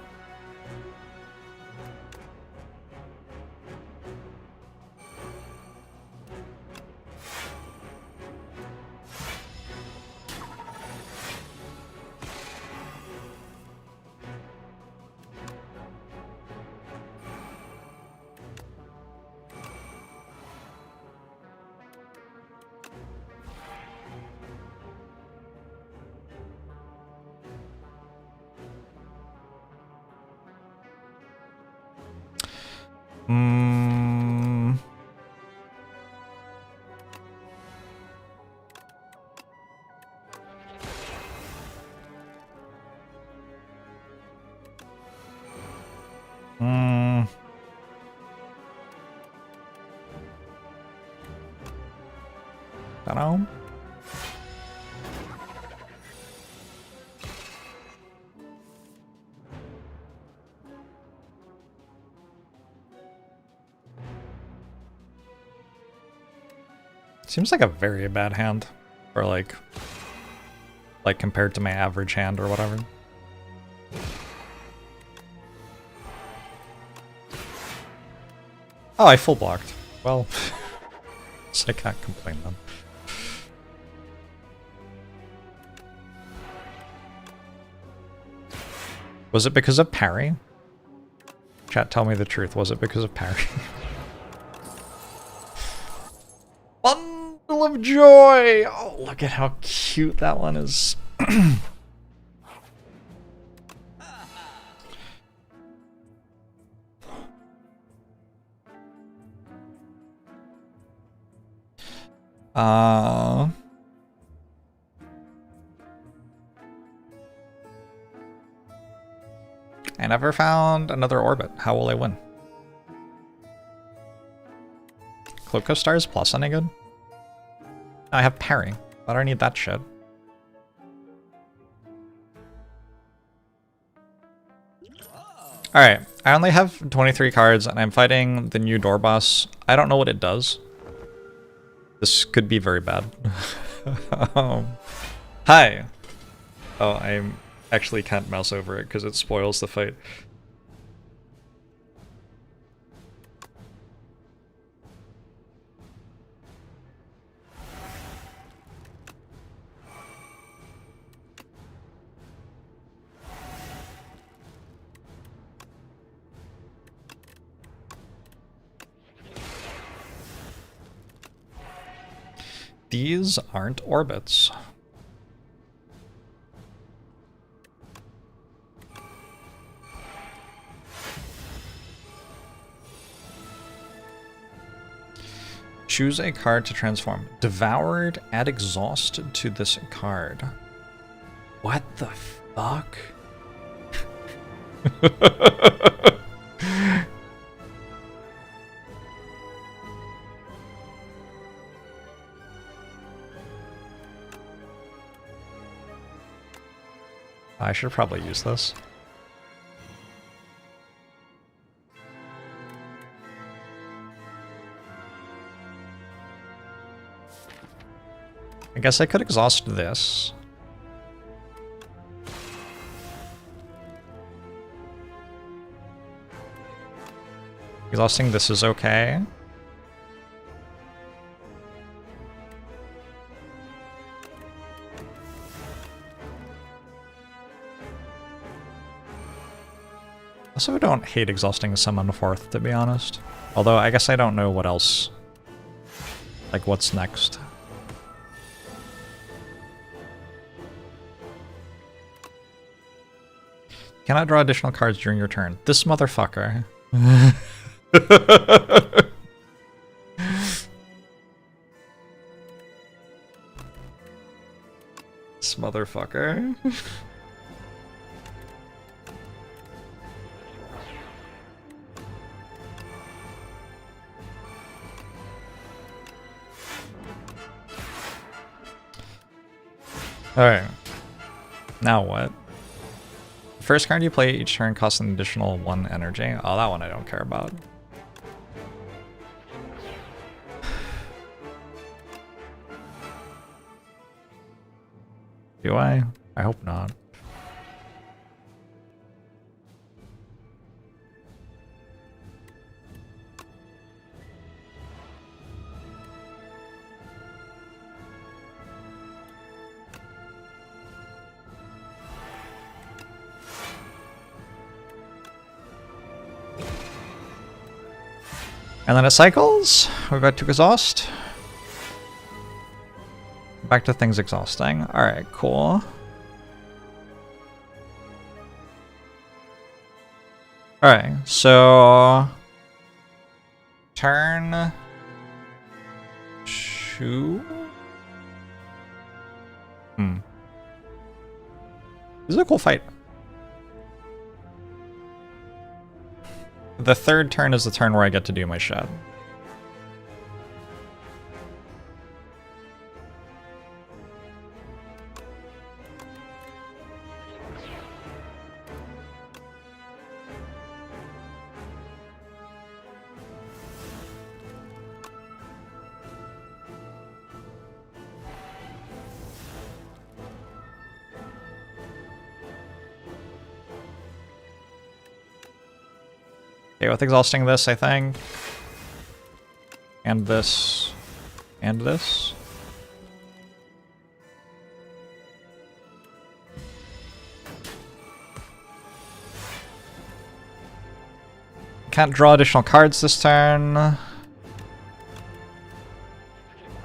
Don't know. Seems like a very bad hand, or like compared to my average hand or whatever. Oh, I full blocked. Well, so I can't complain then. Was it because of parry? Chat, tell me the truth. Was it because of parry? Bundle of joy! Oh, look at how cute that one is. I never found another orbit. How will I win? Cloak of Stars plus any good? I have parry, but I don't need that shit. Alright, I only have 23 cards and I'm fighting the new door boss. I don't know what it does. This could be very bad. Hi! Oh, I actually can't mouse over it because it spoils the fight. These aren't orbits. Choose a card to transform. Devoured, add exhaust to this card. What the fuck? I should probably use this. I guess I could exhaust this. Exhausting this is okay. Also, I don't hate exhausting summon 4th, to be honest. Although, I guess I don't know what else. Like, what's next. Cannot draw additional cards during your turn. This motherfucker. This motherfucker. Alright. Now what? First card you play each turn costs an additional 1 energy. Oh, that one I don't care about. Do I? I hope not. And then it cycles. We're about to exhaust. Back to things exhausting. Alright, cool. Alright, so... Turn... 2? This is a cool fight. The third turn is the turn where I get to do my shit. Okay, with exhausting this, I think. And this. And this. Can't draw additional cards this turn.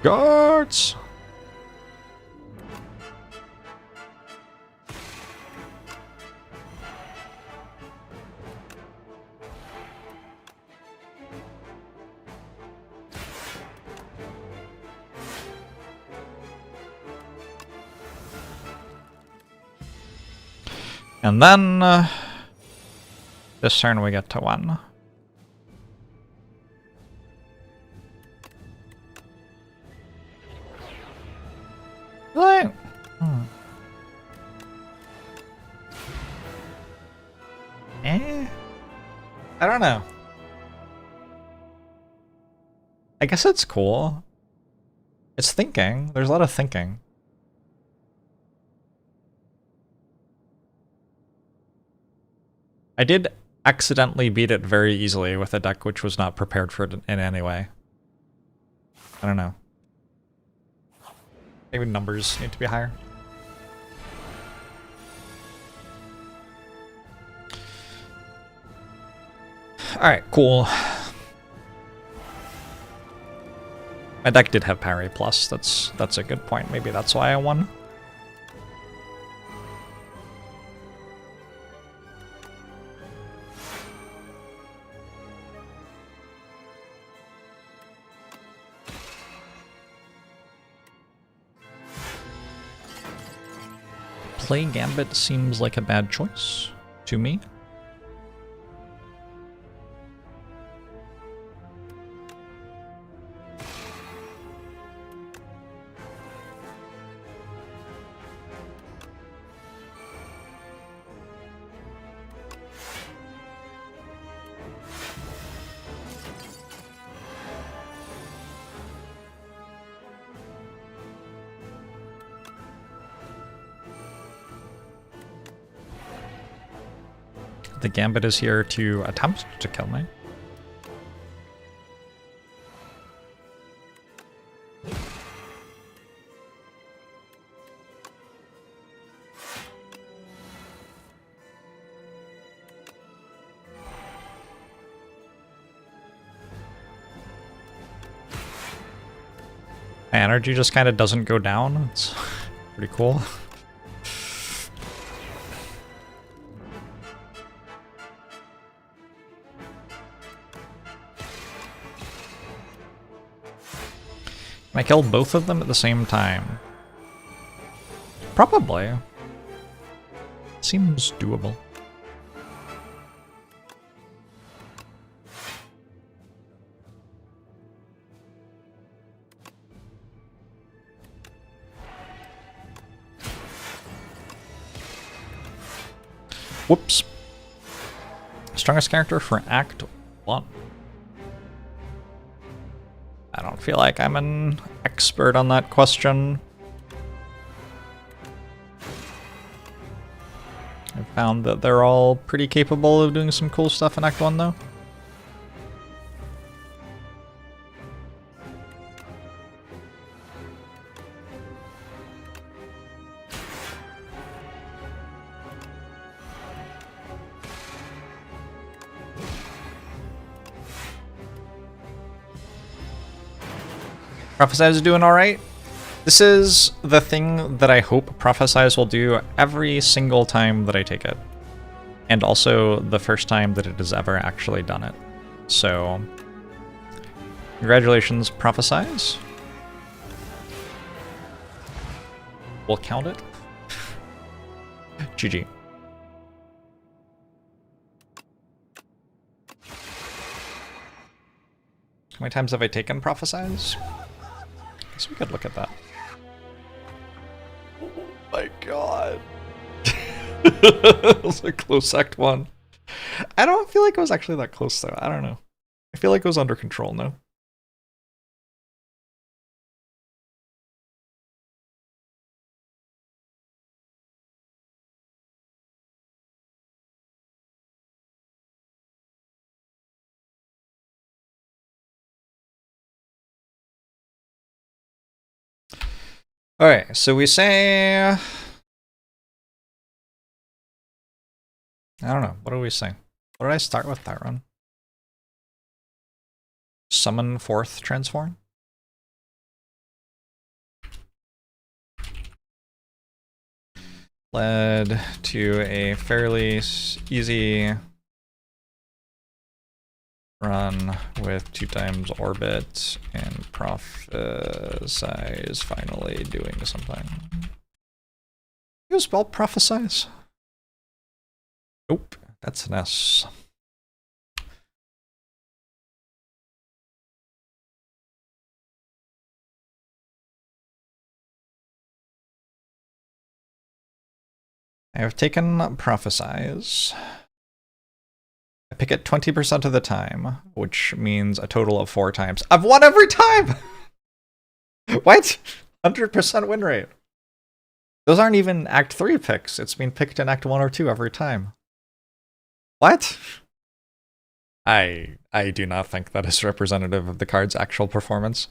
Guards! And then, this turn we get to 1. Really? I don't know. I guess it's cool. It's thinking. There's a lot of thinking. I did accidentally beat it very easily with a deck which was not prepared for it in any way. I don't know. Maybe numbers need to be higher. Alright, cool. My deck did have parry plus, that's a good point. Maybe that's why I won. Play Gambit seems like a bad choice to me. The Gambit is here to attempt to kill me. My energy just kind of doesn't go down. It's pretty cool. Can I kill both of them at the same time? Probably. Seems doable. Whoops. Strongest character for Act 1. I don't feel like I'm an expert on that question. I found that they're all pretty capable of doing some cool stuff in Act 1 though. Prophesize is doing alright. This is the thing that I hope Prophesize will do every single time that I take it. And also the first time that it has ever actually done it. So, congratulations, Prophesize. We'll count it. GG. How many times have I taken Prophesize? I guess we could look at that. Oh my god. It was a close Act 1. I don't feel like it was actually that close though. I don't know. I feel like it was under control now. Alright, so we say... I don't know, what do we say? What did I start with that run? Summon 4th transform? Led to a fairly easy run with 2 times orbit and Prophesize finally doing something. You spell Prophesize? Nope, that's an S. I have taken Prophesize. I pick it 20% of the time, which means a total of 4 times. I've won every time! What? 100% win rate. Those aren't even Act 3 picks. It's been picked in Act 1 or 2 every time. What? I do not think that is representative of the card's actual performance.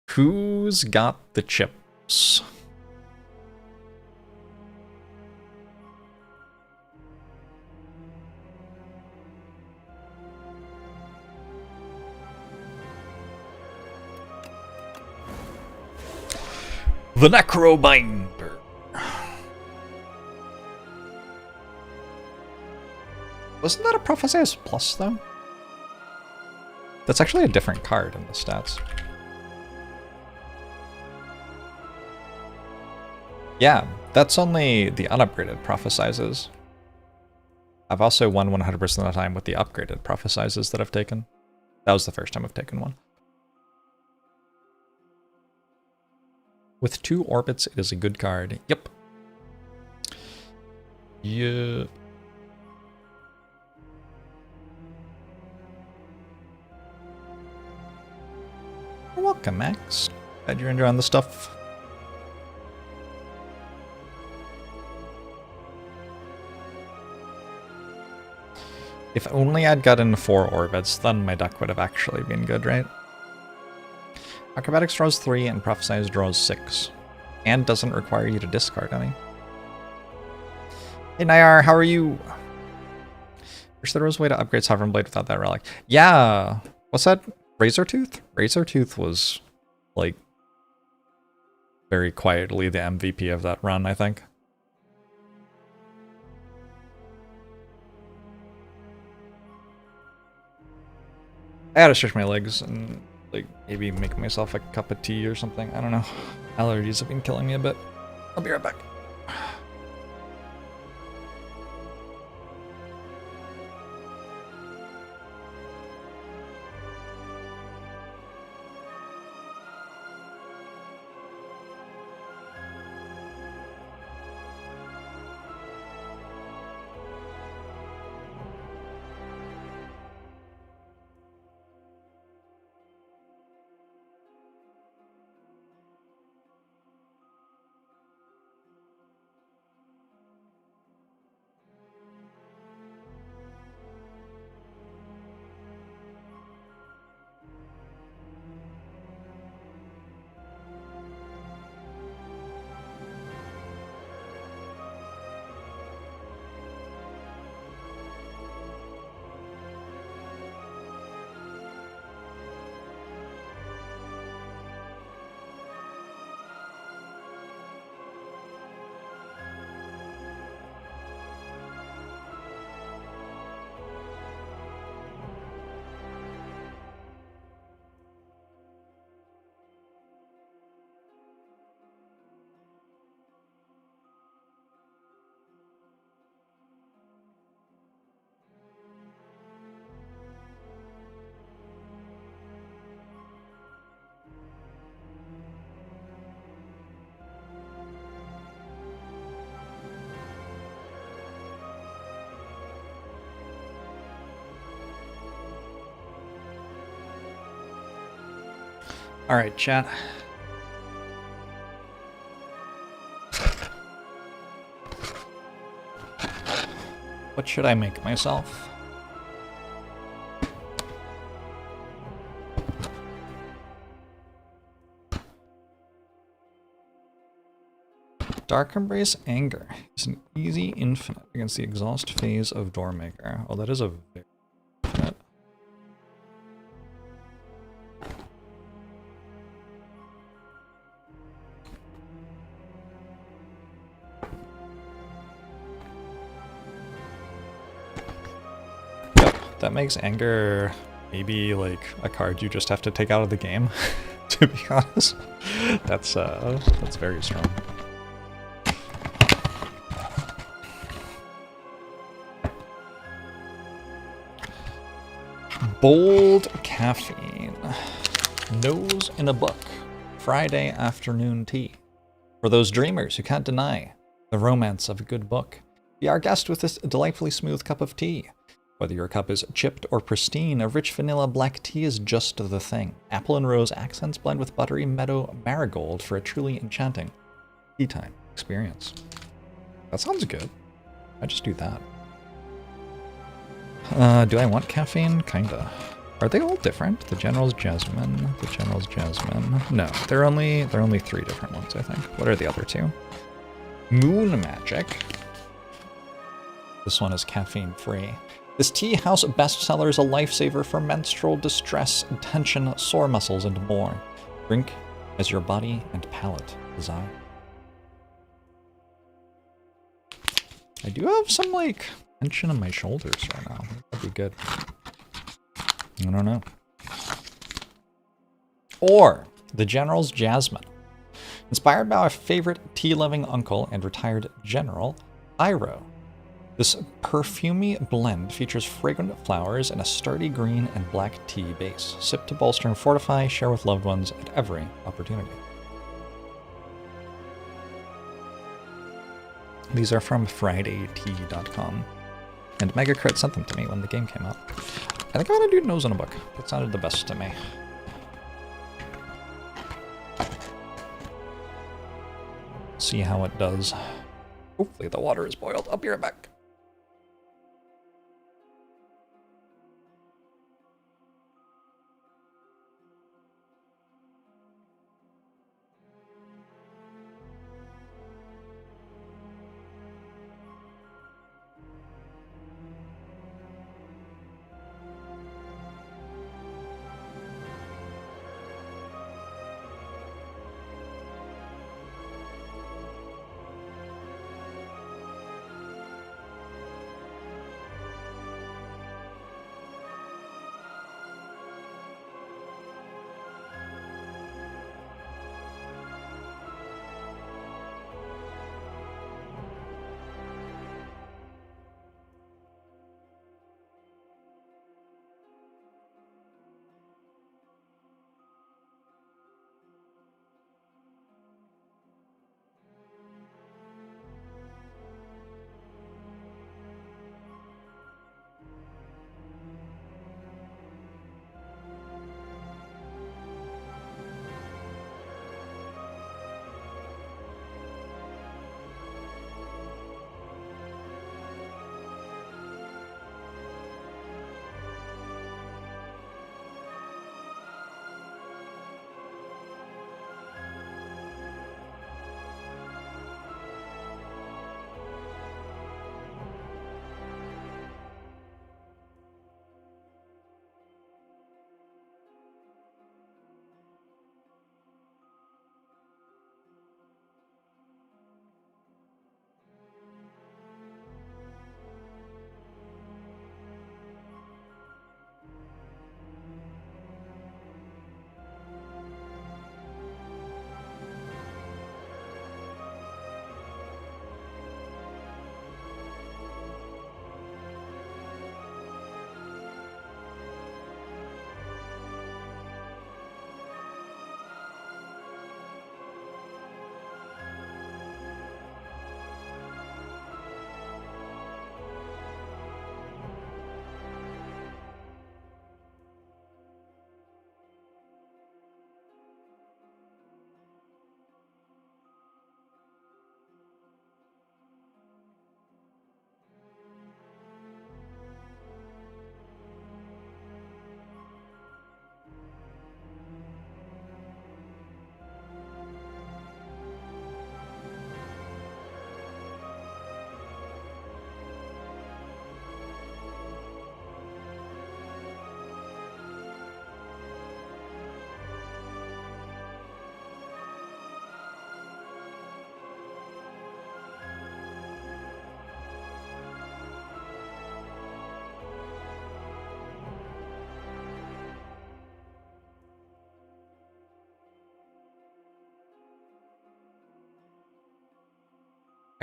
Who's got the chips? The Necrobinder. Wasn't that a Prophesize Plus, though? That's actually a different card in the stats. Yeah, that's only the unupgraded Prophesizes. I've also won 100% of the time with the upgraded Prophesizes that I've taken. That was the first time I've taken one. With 2 orbits, it is a good card. Yep. Yeah. You're welcome, Max. Glad you're enjoying the stuff. If only I'd gotten 4 orbits, then my deck would have actually been good, right? Acrobatics draws 3 and Prophesize draws 6. And doesn't require you to discard any. Hey Nayar, how are you? Wish there was a way to upgrade Sovereign Blade without that relic. Yeah! What's that? Razortooth? Razortooth was, like, very quietly the MVP of that run, I think. I gotta stretch my legs and, like, maybe make myself a cup of tea or something. I don't know. Allergies have been killing me a bit. I'll be right back. Alright, chat. What should I make myself? Dark Embrace Anger is an easy infinite against the exhaust phase of Doormaker. Oh, that is a very infinite. Yep, that makes Anger maybe like a card you just have to take out of the game, to be honest. That's very strong. Bold Caffeine. Nose in a Book. Friday afternoon tea. For those dreamers who can't deny the romance of a good book, be our guest with this delightfully smooth cup of tea. Whether your cup is chipped or pristine, a rich vanilla black tea is just the thing. Apple and rose accents blend with buttery meadow marigold for a truly enchanting tea time experience. That sounds good. I just do that. Do I want caffeine? Kinda. Are they all different? The General's Jasmine, the General's Jasmine. No, they're only 3 different ones, I think. What are the other 2? Moon Magic. This one is caffeine free. This tea house bestseller is a lifesaver for menstrual distress, tension, sore muscles, and more. Drink as your body and palate desire. I do have some, like, tension in my shoulders right now. That'd be good. I don't know. Or the General's Jasmine. Inspired by our favorite tea-loving uncle and retired general, Iro. This perfumey blend features fragrant flowers and a sturdy green and black tea base. Sip to bolster and fortify, share with loved ones at every opportunity. These are from FridayTea.com. And Megacrit sent them to me when the game came out. I think I'm gonna do Nose in a Book. That sounded the best to me. See how it does. Hopefully the water is boiled. I'll be right back.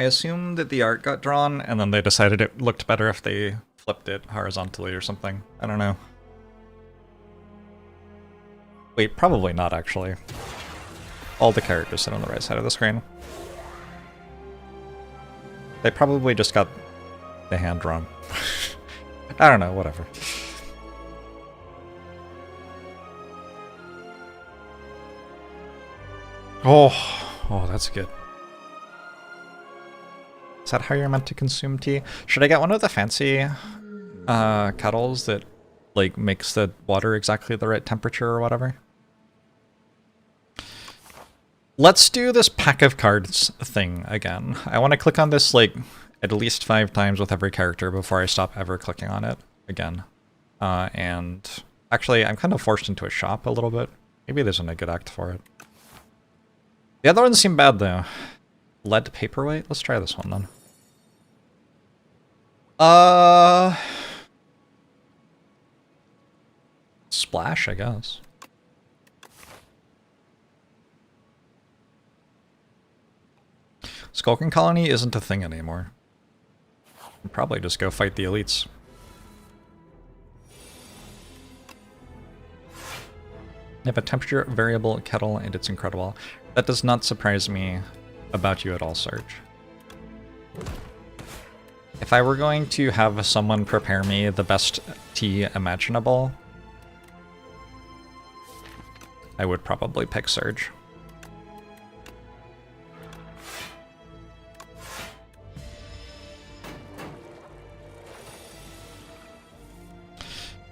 I assume that the art got drawn, and then they decided it looked better if they flipped it horizontally or something. I don't know. Wait, probably not, actually. All the characters sit on the right side of the screen. They probably just got the hand drawn. I don't know, whatever. Oh, that's good. Is that how you're meant to consume tea? Should I get one of the fancy kettles that like makes the water exactly the right temperature or whatever? Let's do this pack of cards thing again. I want to click on this like at least 5 times with every character before I stop ever clicking on it again. And actually, I'm kind of forced into a shop a little bit. Maybe there's a good act for it. The other ones seem bad though. Lead paperweight? Let's try this one then. Splash, I guess. Skulking Colony isn't a thing anymore. I'll probably just go fight the elites. You have a temperature variable kettle and it's incredible. That does not surprise me about you at all, Serge. If I were going to have someone prepare me the best tea imaginable, I would probably pick Serge.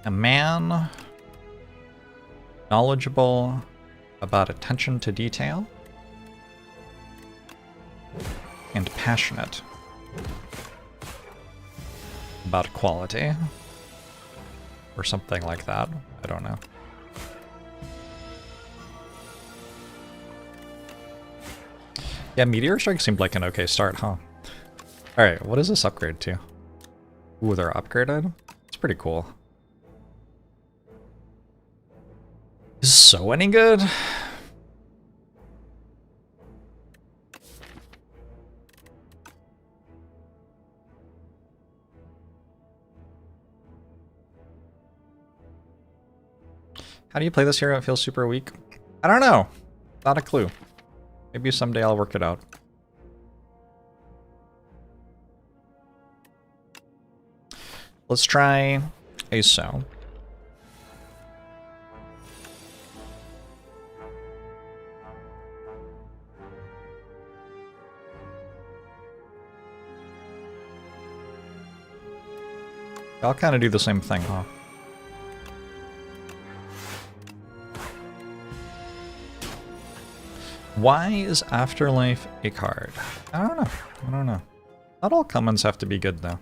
A man knowledgeable about attention to detail and passionate about quality or something like that. I don't know. Yeah, Meteor Strike seemed like an okay start, huh? Alright, what is this upgrade to? Ooh, they're upgraded? It's pretty cool. Is so any good? How do you play this hero? It feels super weak. I don't know. Not a clue. Maybe someday I'll work it out. Let's try ASO. I'll kind of do the same thing, huh? Why is Afterlife a card? I don't know. I don't know. Not all commons have to be good, though.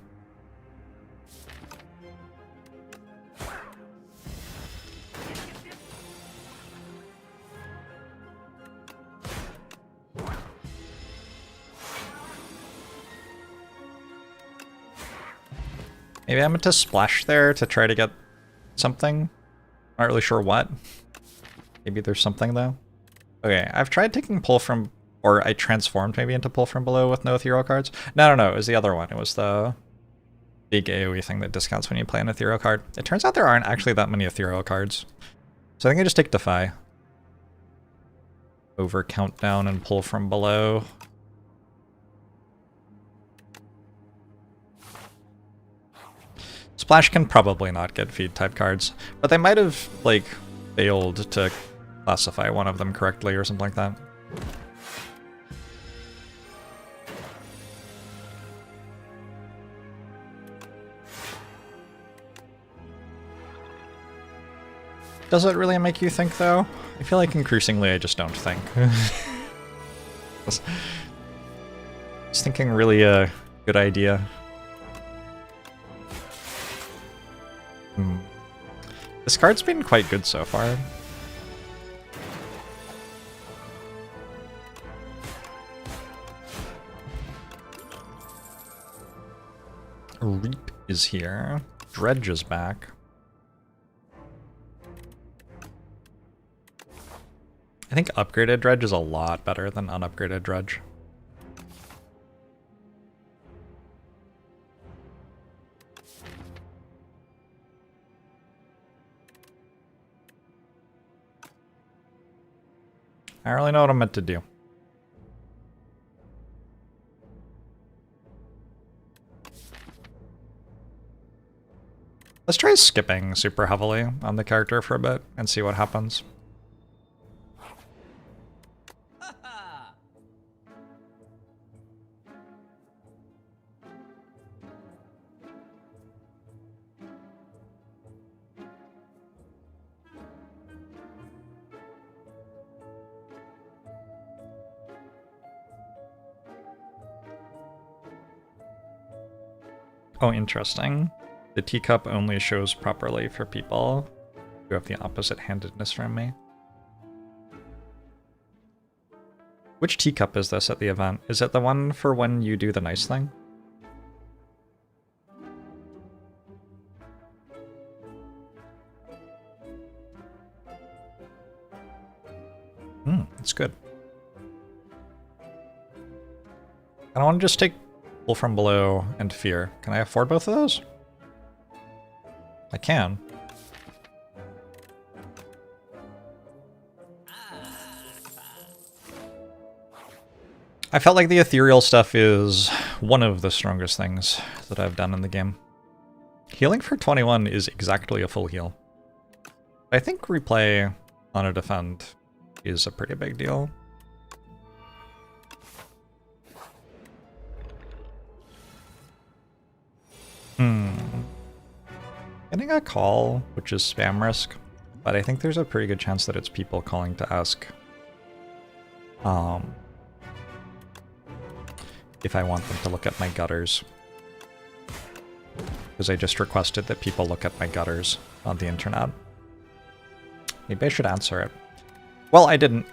Maybe I meant to splash there to try to get something. Not really sure what. Maybe there's something, though. Okay, I've tried taking pull from, or I transformed maybe into pull from below with no ethereal cards. No, it was the other one. It was the big AoE thing that discounts when you play an ethereal card. It turns out there aren't actually that many ethereal cards. So I think I just take Defy. Over countdown and pull from below. Splash can probably not get feed type cards, but they might have, like, failed to classify one of them correctly or something like that. Does it really make you think, though? I feel like increasingly I just don't think. Just thinking really a good idea. This card's been quite good so far. Reap is here. Dredge is back. I think upgraded Dredge is a lot better than unupgraded Dredge. I don't really know what I'm meant to do. Let's try skipping super heavily on the character for a bit and see what happens. Oh, interesting. The teacup only shows properly for people who have the opposite handedness from me. Which teacup is this at the event? Is it the one for when you do the nice thing? It's good. I don't want to just take Pull from Below and Fear. Can I afford both of those? I can. I felt like the ethereal stuff is one of the strongest things that I've done in the game. Healing for 21 is exactly a full heal. I think replay on a defend is a pretty big deal. Getting a call, which is spam risk, but I think there's a pretty good chance that it's people calling to ask if I want them to look at my gutters. Because I just requested that people look at my gutters on the internet. Maybe I should answer it. Well, I didn't.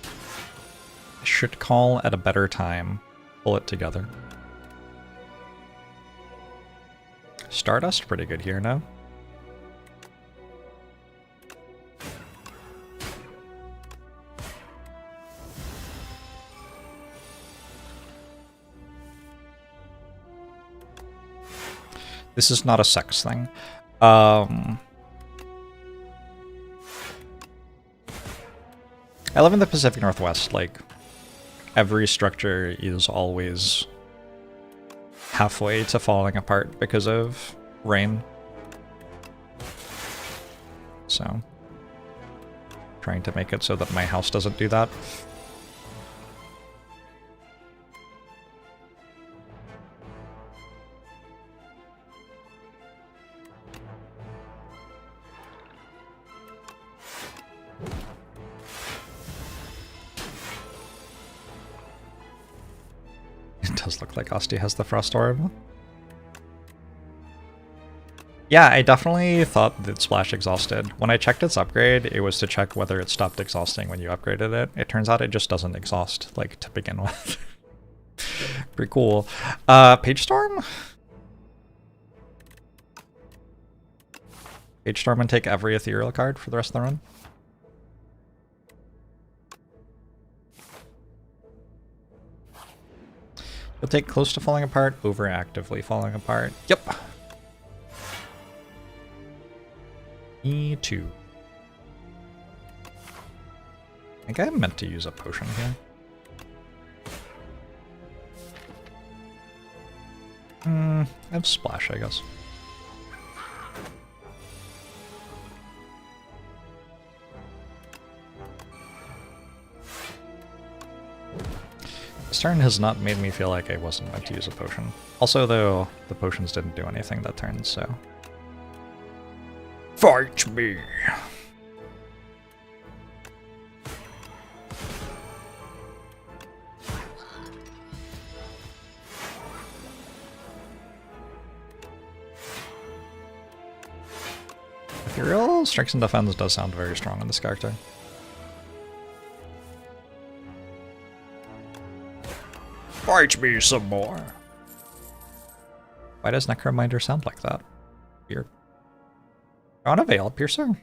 I should call at a better time. Pull it together. Stardust, pretty good here now. This is not a sex thing. I live in the Pacific Northwest. Like, every structure is always halfway to falling apart because of rain. So, trying to make it so that my house doesn't do that. It does look like Asti has the Frost Orb. Yeah, I definitely thought that Splash exhausted. When I checked its upgrade, it was to check whether it stopped exhausting when you upgraded it. It turns out it just doesn't exhaust, like, to begin with. Pretty cool. Page Storm? Page Storm and take every ethereal card for the rest of the run? You'll take close to falling apart over actively falling apart. Yep. E2. I think I meant to use a potion here. I have Splash, I guess. This turn has not made me feel like I wasn't meant to use a potion. Also, though, the potions didn't do anything that turn, so... Fight me! Ethereal Strikes and Defends does sound very strong on this character. Fight me some more! Why does Necrominder sound like that? Weird. I want a Veil Piercer.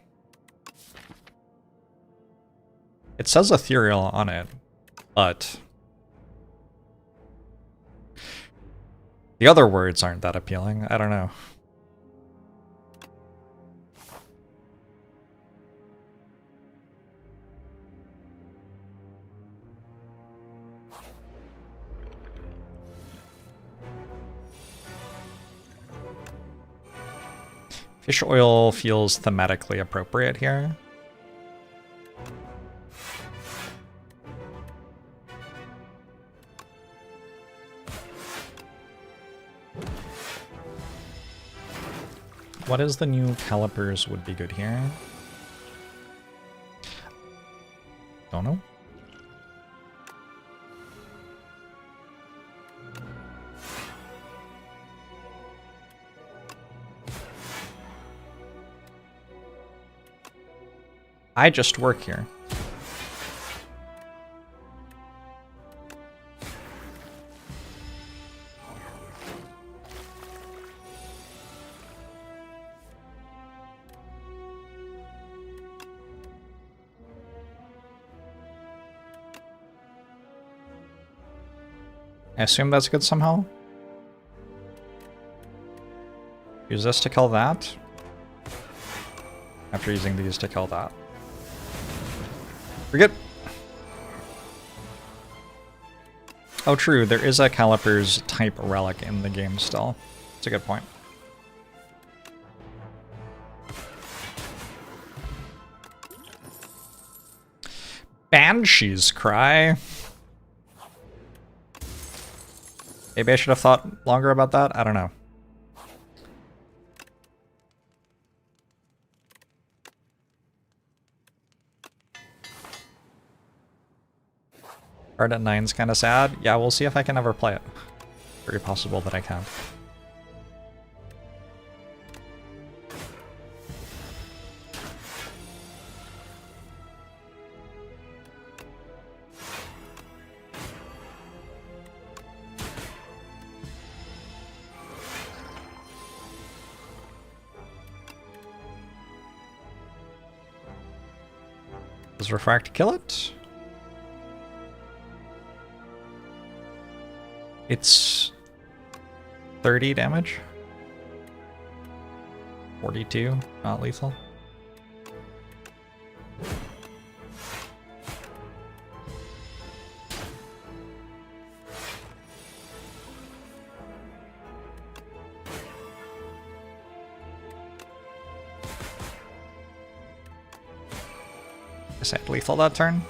It says Ethereal on it, but the other words aren't that appealing. I don't know. Fish oil feels thematically appropriate here. What is the new calipers would be good here? Don't know. I just work here. I assume that's good somehow. Use this to kill that. After using these to kill that. We're good. Oh, true. There is a calipers type relic in the game still. That's a good point. Banshee's Cry. Maybe I should have thought longer about that. I don't know. Card at 9's kind of sad. Yeah, we'll see if I can ever play it. Very possible that I can. Does Refract kill it? It's 30 damage. 42, not lethal. Guess I had lethal that turn.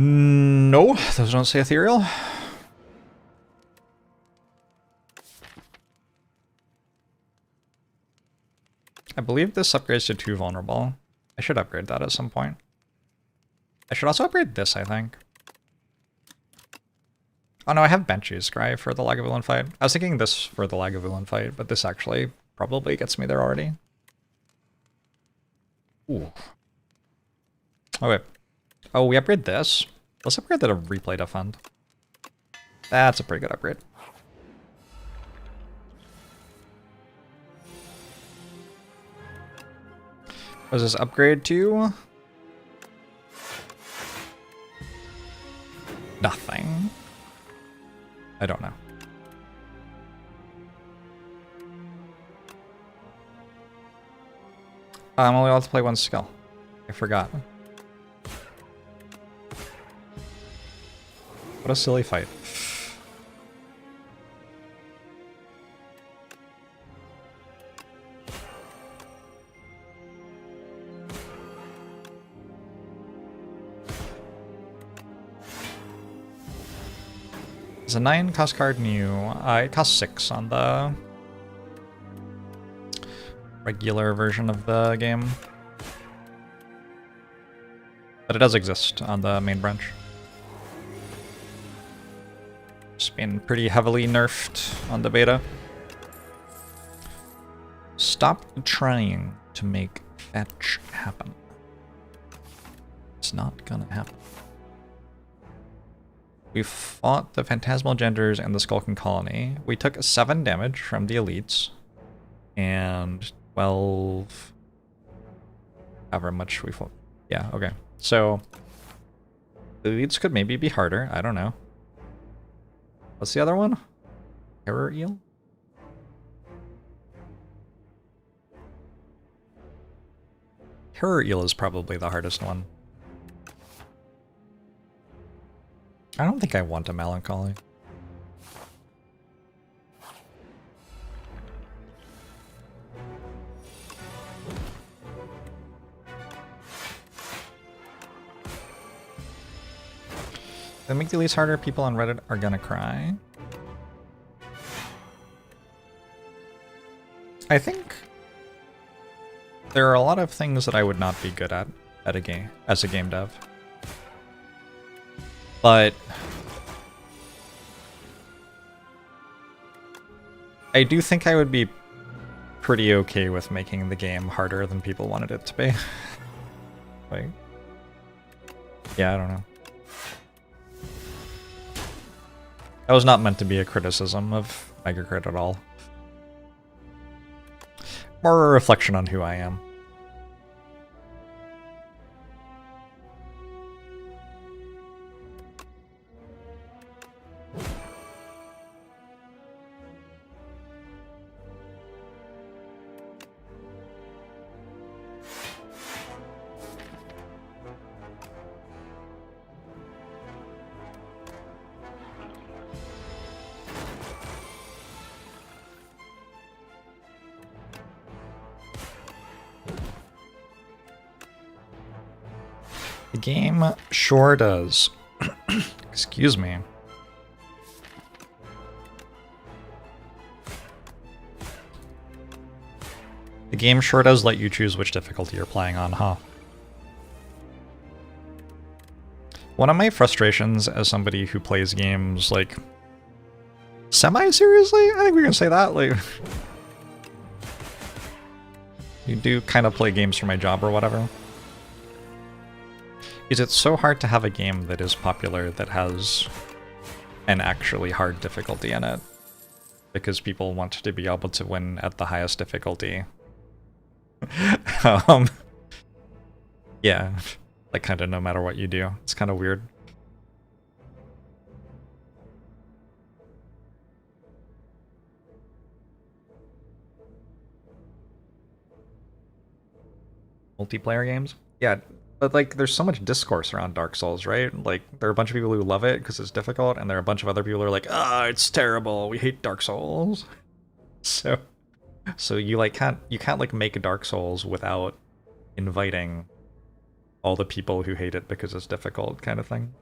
No, those don't say ethereal. I believe this upgrades to 2 vulnerable. I should upgrade that at some point. I should also upgrade this, I think. Oh no, I have Banshee's Cry for the Lagavulin fight. I was thinking this for the Lagavulin fight, but this actually probably gets me there already. Ooh. Oh wait. Oh, we upgrade this. Let's upgrade that to replay defend. That's a pretty good upgrade. What does this upgrade to? Nothing. I don't know. I'm only allowed to play one skill. I forgot. What a silly fight. It's a 9 cost card new. It costs 6 on the regular version of the game. But it does exist on the main branch. It's been pretty heavily nerfed on the beta. Stop trying to make fetch happen. It's not gonna happen. We fought the Phantasmal Genders and the Skulking Colony. We took 7 damage from the elites. And 12... however much we fought. Yeah, okay. So, the elites could maybe be harder. I don't know. What's the other one? Terror Eel? Terror Eel is probably the hardest one. I don't think I want a melancholy. If I make the elites harder, people on Reddit are gonna cry. I think there are a lot of things that I would not be good at a game as a game dev. But I do think I would be pretty okay with making the game harder than people wanted it to be. Like, yeah, I don't know. That was not meant to be a criticism of Megacrit at all. More a reflection on who I am. The game sure does. Excuse me. The game sure does let you choose which difficulty you're playing on, huh? One of my frustrations as somebody who plays games, like, semi-seriously? I think we can say that, like... You do kind of play games for my job or whatever. Is it's so hard to have a game that is popular that has an actually hard difficulty in it. Because people want to be able to win at the highest difficulty. Yeah, like kind of no matter what you do. It's kind of weird. Multiplayer games? Yeah. But, like, there's so much discourse around Dark Souls, right? Like, there are a bunch of people who love it because it's difficult, and there are a bunch of other people who are like, ah, it's terrible, we hate Dark Souls. So you, like, can't like, make Dark Souls without inviting all the people who hate it because it's difficult, kind of thing.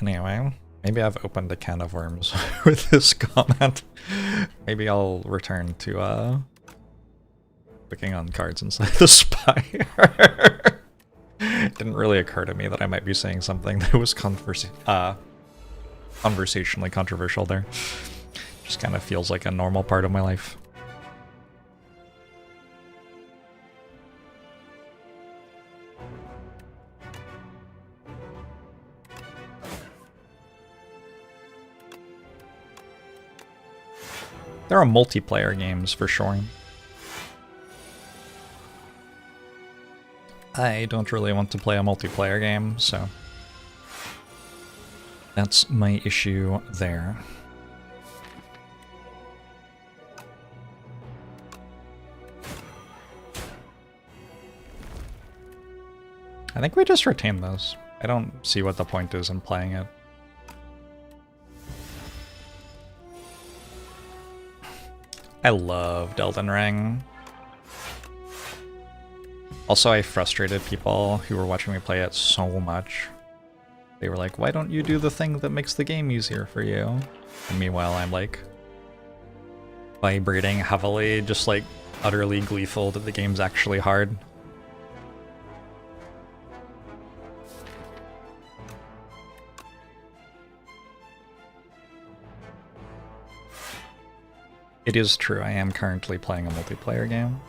Anyway, maybe I've opened a can of worms with this comment. Maybe I'll return to clicking on cards in Slay the Spire. It didn't really occur to me that I might be saying something that was conversationally controversial there. Just kind of feels like a normal part of my life. There are multiplayer games for sure. I don't really want to play a multiplayer game, so that's my issue there. I think we just retain those. I don't see what the point is in playing it. I loved Elden Ring. Also, I frustrated people who were watching me play it so much. They were like, why don't you do the thing that makes the game easier for you? And meanwhile, I'm like, vibrating heavily, just like utterly gleeful that the game's actually hard. It is true, I am currently playing a multiplayer game.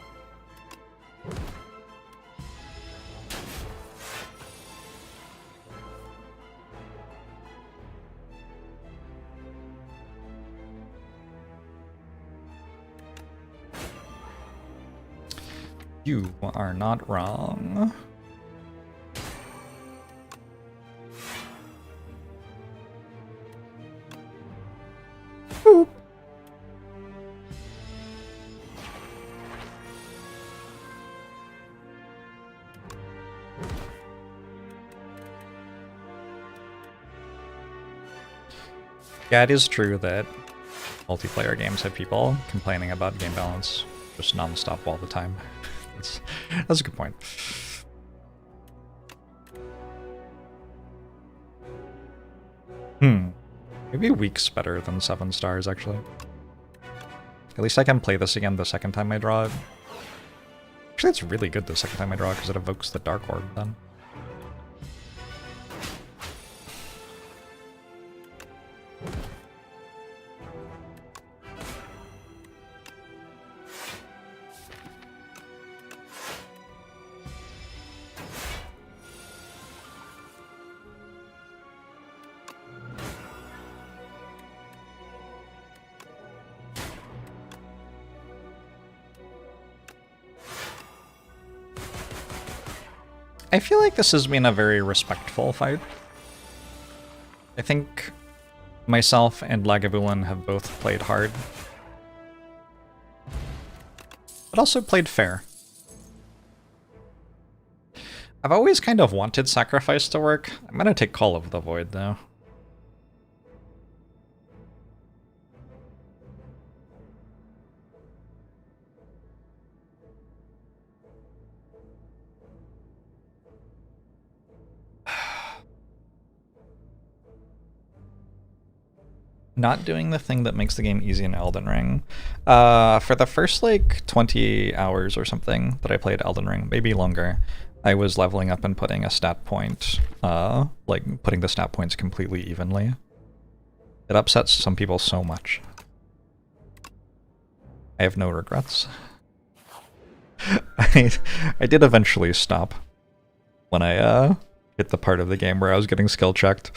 You are not wrong. Boop. Yeah, it is true that multiplayer games have people complaining about game balance just non-stop all the time. That's a good point. Maybe week's better than 7 stars, actually. At least I can play this again the second time I draw it. Actually, it's really good the second time I draw it because it evokes the Dark Orb then. I feel like this has been a very respectful fight. I think myself and Lagavulin have both played hard, but also played fair. I've always kind of wanted Sacrifice to work. I'm gonna take Call of the Void, though. Not doing the thing that makes the game easy in Elden Ring. For the first, like, 20 hours or something that I played Elden Ring, maybe longer, I was leveling up and putting a stat point, like, putting the stat points completely evenly. It upsets some people so much. I have no regrets. I did eventually stop when I, hit the part of the game where I was getting skill checked.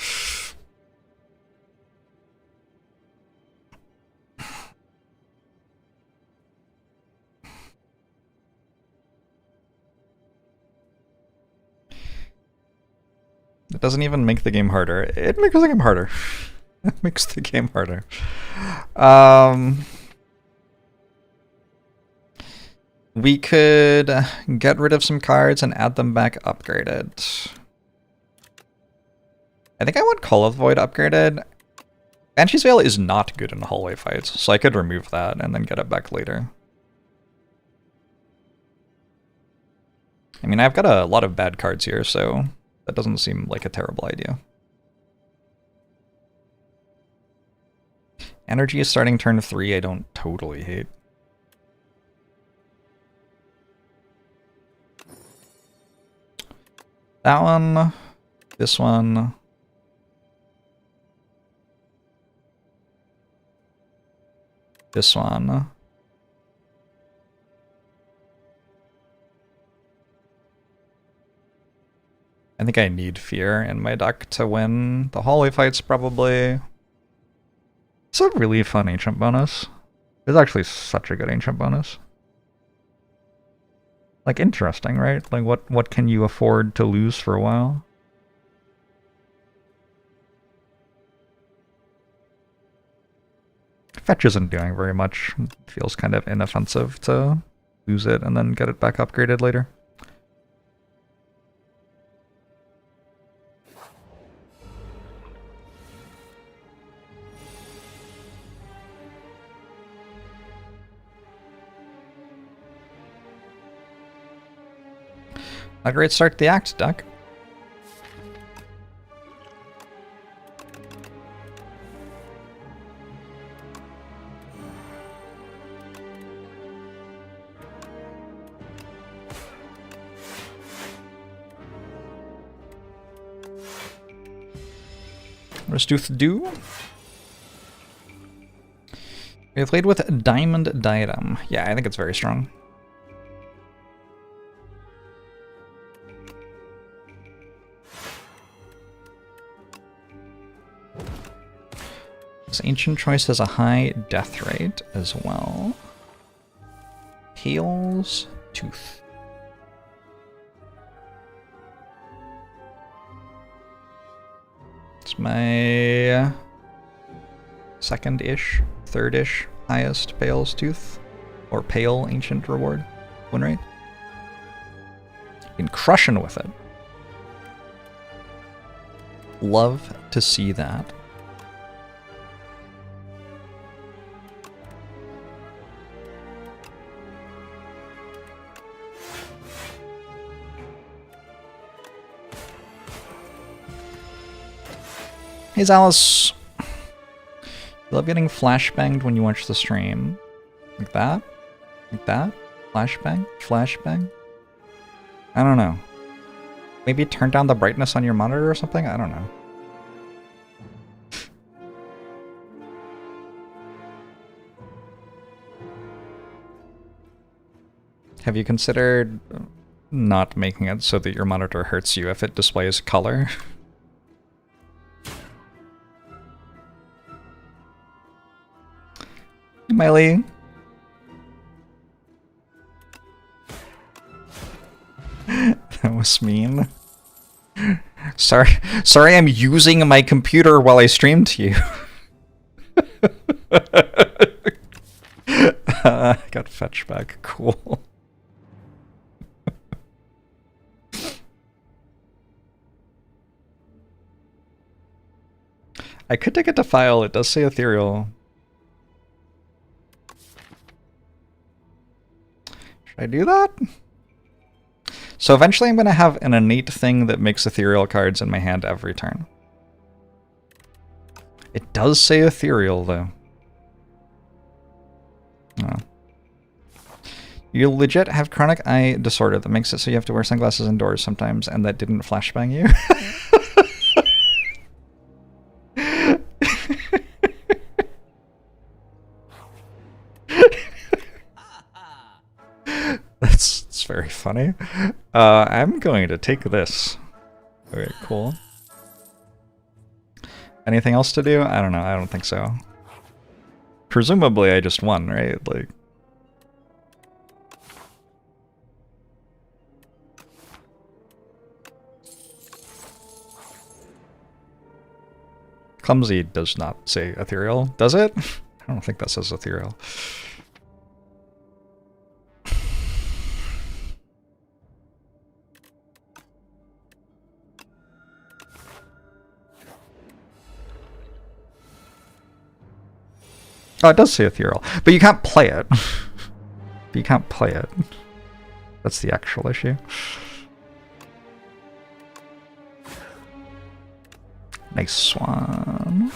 It doesn't even make the game harder. It makes the game harder. It makes the game harder. We could get rid of some cards and add them back upgraded. I think I want Call of the Void upgraded. Banshee's Veil is not good in hallway fights, so I could remove that and then get it back later. I mean, I've got a lot of bad cards here, so that doesn't seem like a terrible idea. Energy is starting turn 3, I don't totally hate. That one, this one. This one. I think I need Fear in my deck to win the hallway fights, probably. It's a really fun ancient bonus. It's actually such a good ancient bonus. Like, interesting, right? Like, what can you afford to lose for a while? Fetch isn't doing very much. It feels kind of inoffensive to lose it and then get it back upgraded later. A great start to the act, Duck. What does Tooth do? We played with Diamond Diadem. Yeah, I think it's very strong. This Ancient Choice has a high death rate as well. Tails, Tooth. It's my second-ish, third-ish highest Pale's Tooth. Or Pale Ancient Reward win rate. Been crushing with it. Love to see that. Hey Alice. You love getting flashbanged when you watch the stream. Like that? Like that? Flashbang? Flashbang? I don't know. Maybe turn down the brightness on your monitor or something? I don't know. Have you considered not making it so that your monitor hurts you if it displays color? Miley. That was mean. Sorry, I'm using my computer while I stream to you. Got fetch back. Cool. I could take it to file. It does say ethereal. Should I do that? So eventually I'm going to have an innate thing that makes ethereal cards in my hand every turn. It does say ethereal, though. Oh. You legit have chronic eye disorder that makes it so you have to wear sunglasses indoors sometimes, and that didn't flashbang you? That's very funny. I'm going to take this. Okay, cool. Anything else to do? I don't know. I don't think so. Presumably I just won, right? Like... Clumsy does not say ethereal, does it? I don't think that says ethereal. Oh, it does say ethereal, but you can't play it. You can't play it. That's the actual issue. Nice one.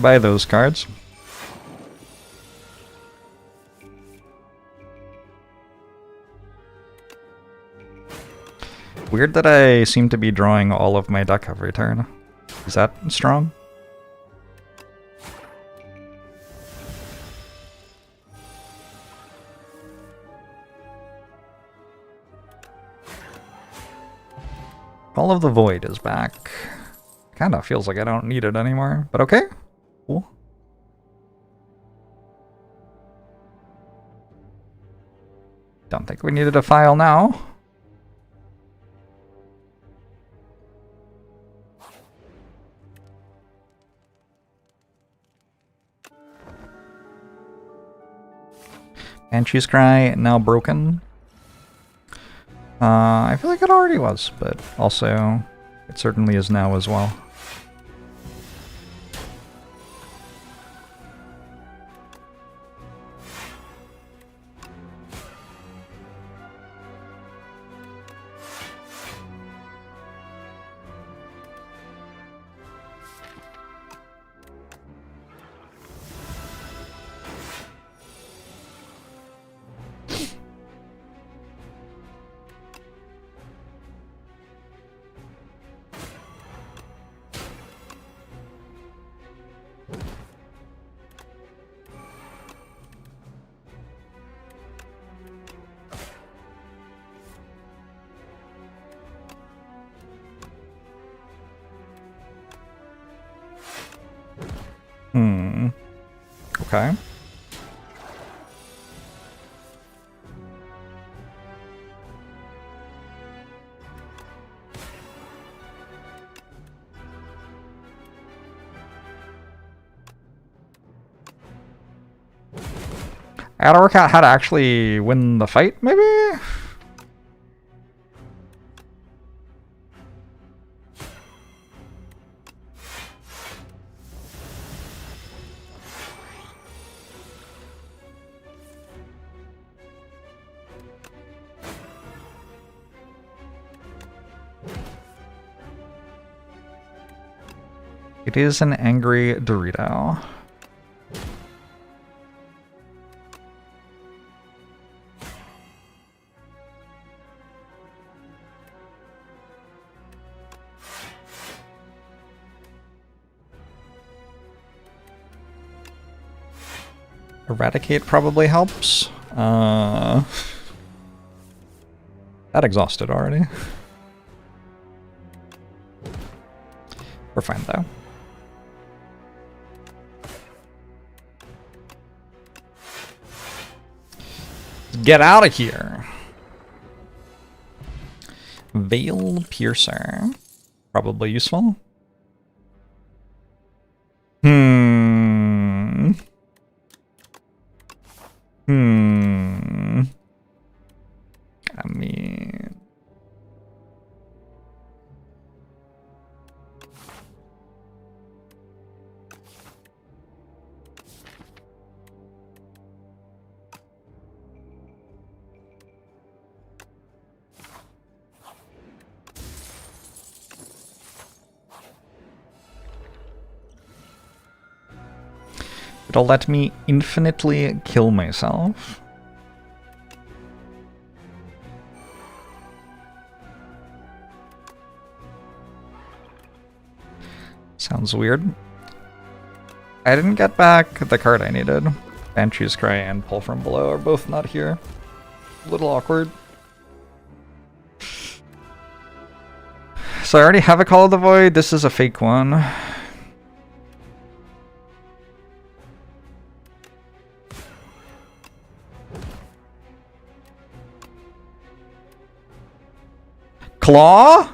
Buy those cards. Weird that I seem to be drawing all of my deck every turn. Is that strong? Call of the Void is back. Kinda feels like I don't need it anymore, but okay. Cool. Don't think we needed a file now. Banshee's Cry, now broken. I feel like it already was, but also it certainly is now as well. Okay. I gotta work out how to actually win the fight, maybe? It is an angry Dorito. Eradicate probably helps. That exhausted already. We're fine though. Get out of here. Veil Piercer. Probably useful. I mean... It'll let me infinitely kill myself. Sounds weird. I didn't get back the card I needed. Banshee's Cry and Pull from Below are both not here. A little awkward. So I already have a Call of the Void. This is a fake one. Claw?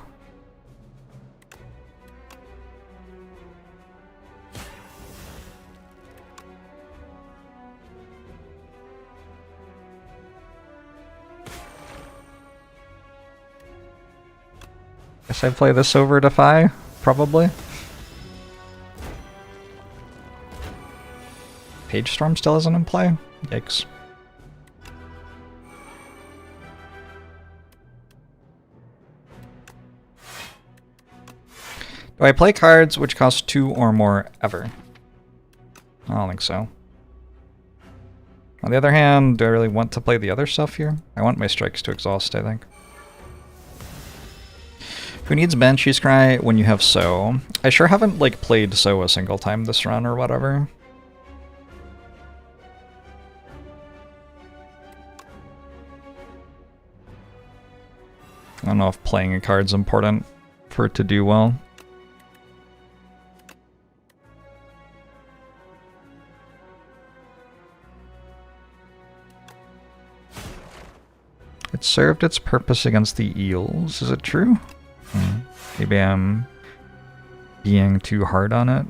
Guess I play this over Defy, probably. Page Storm still isn't in play? Yikes. Do I play cards which cost 2 or more ever? I don't think so. On the other hand, do I really want to play the other stuff here? I want my strikes to exhaust, I think. Who needs Banshee's Cry when you have So? I sure haven't, like, played So a single time this run or whatever. I don't know if playing a card's important for it to do well. It served its purpose against the eels. Is it true? Maybe I'm being too hard on it.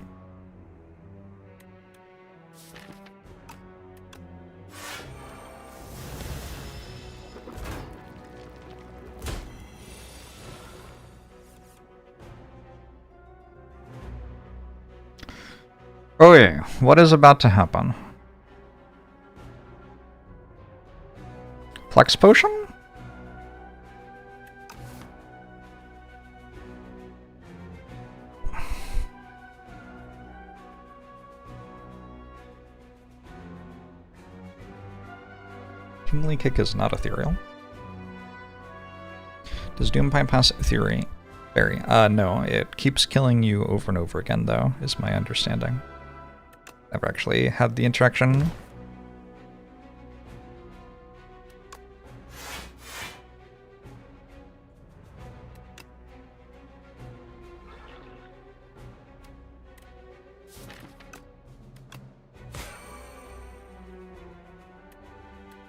Okay, what is about to happen? Flex Potion? Kingly Kick is not ethereal. Does Doompipe pass Theory? Berry? No, it keeps killing you over and over again, though, is my understanding. Never actually had the interaction.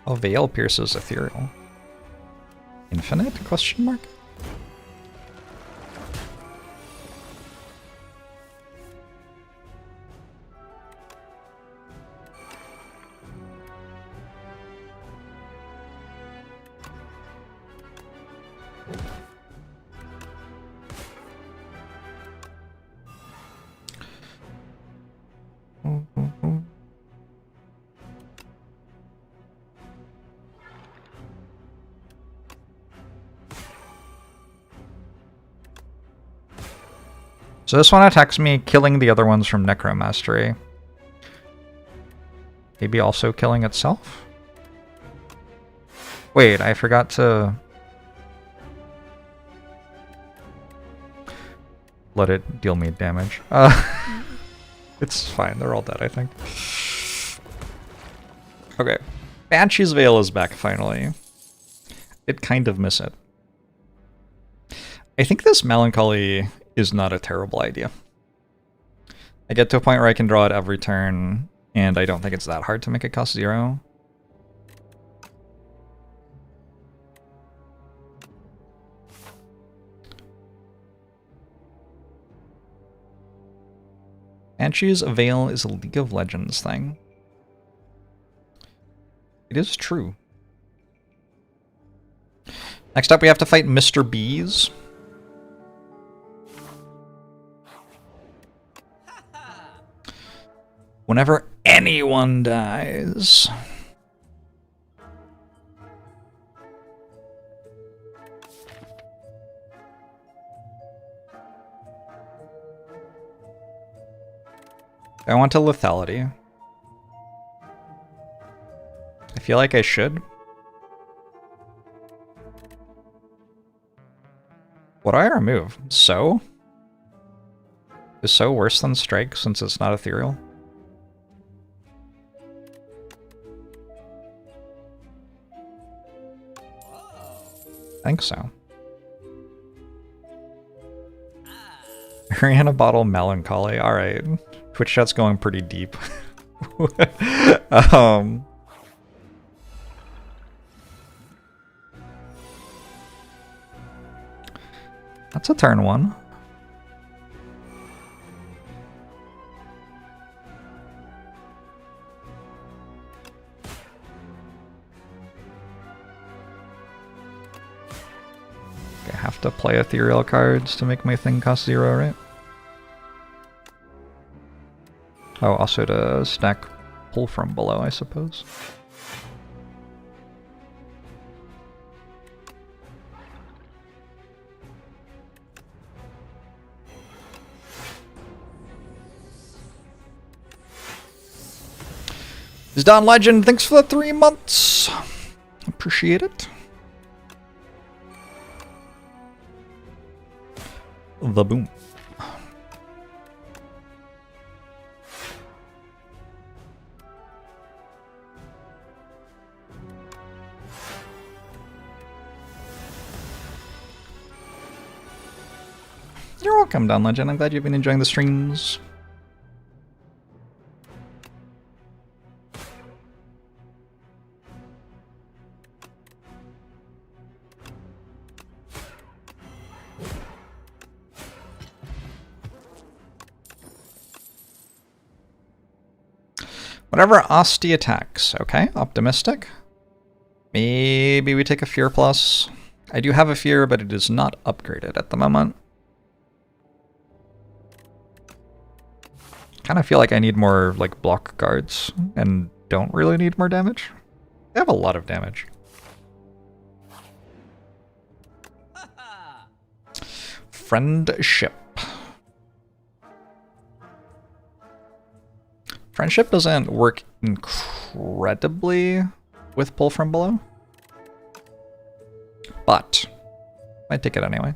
Oh, Veil pierces ethereal. Infinite? Question mark? So this one attacks me, killing the other ones from Necromastery. Maybe also killing itself? Wait, I forgot to... let it deal me damage. It's fine, they're all dead, I think. Okay. Banshee's Veil is back, finally. Did kind of miss it. I think this Melancholy is not a terrible idea. I get to a point where I can draw it every turn, and I don't think it's that hard to make it cost 0. Banshee's Veil is a League of Legends thing. It is true. Next up, we have to fight Mr. Bees. Whenever anyone dies... I want a lethality. I feel like I should. What do I remove? So? Is So worse than Strike since it's not ethereal? I think so. Ariana Bottle Melancholy. Alright. Twitch chat's going pretty deep. That's a turn 1. I have to play ethereal cards to make my thing cost 0, right? Oh, also to stack pull from below, I suppose. It's Don Legend, thanks for the 3 months. Appreciate it. The boom. You're welcome, Don Legend. I'm glad you've been enjoying the streams. Whatever Osti attacks. Okay, optimistic. Maybe we take a Fear Plus. I do have a Fear, but it is not upgraded at the moment. Kind of feel like I need more like block guards and don't really need more damage. They have a lot of damage. Friendship. Friendship doesn't work incredibly with pull from below, but I'd take it anyway.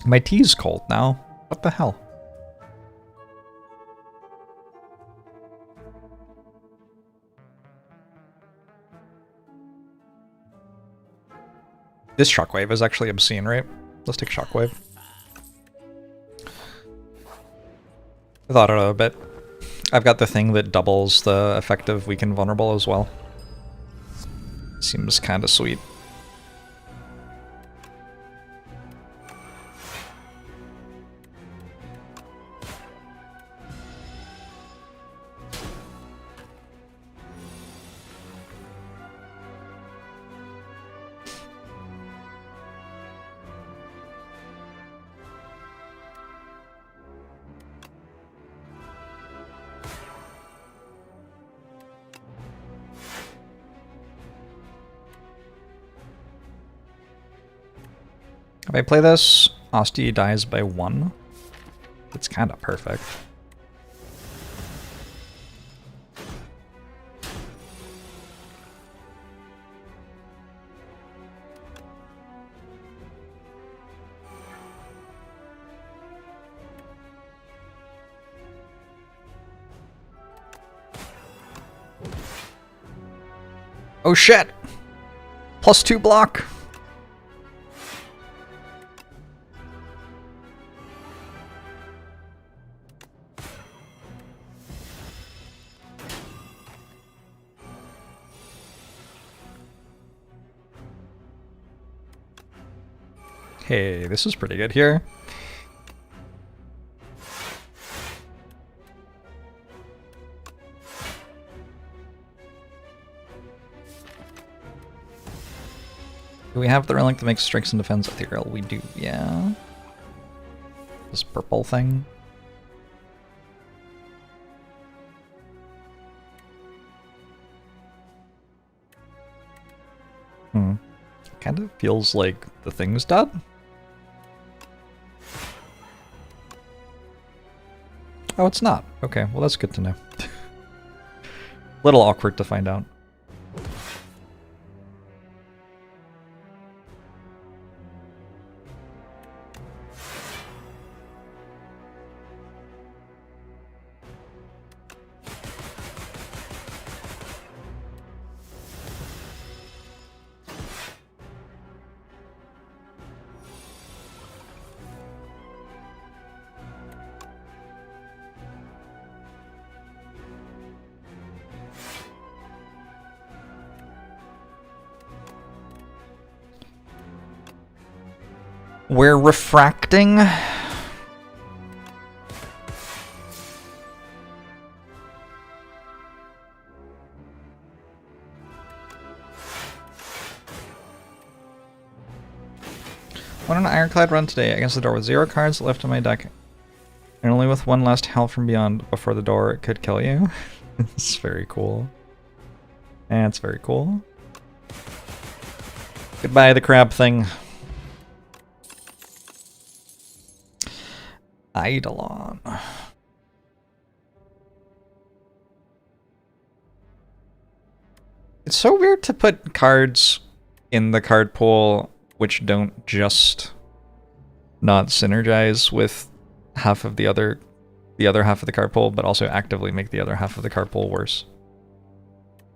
My tea's cold now. What the hell? This shockwave is actually obscene, right? Let's take shockwave. I thought about it a bit. I've got the thing that doubles the effective weaken vulnerable as well. Seems kinda sweet. If I play this, Asti dies by 1. It's kind of perfect. Oh shit! +2 block! Hey, this is pretty good here. Do we have the relic that makes strikes and defense ethereal? We do, yeah. This purple thing. Kind of feels like the thing's dead. Oh, it's not. Okay, well that's good to know. Little awkward to find out. We're refracting. Won an Ironclad run today against the door with 0 cards left in my deck. And only with 1 last Hell from Beyond before the door it could kill you. It's very cool. That's very cool. Goodbye, the crab thing. Eidolon. It's so weird to put cards in the card pool which don't just not synergize with half of the other half of the card pool, but also actively make the other half of the card pool worse.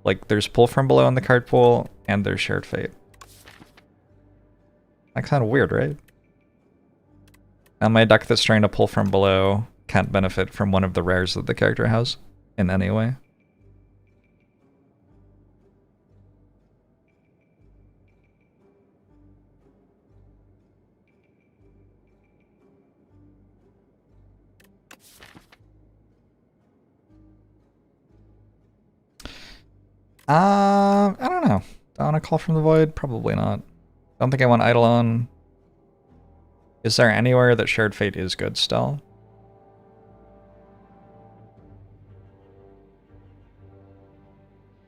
Like, there's pull from below in the card pool, and there's shared fate. That's kind of weird, right? And my deck that's trying to pull from below can't benefit from one of the rares that the character has in any way. I don't know. Do I want to Call from the Void? Probably not. I don't think I want Eidolon. Is there anywhere that Shared Fate is good still?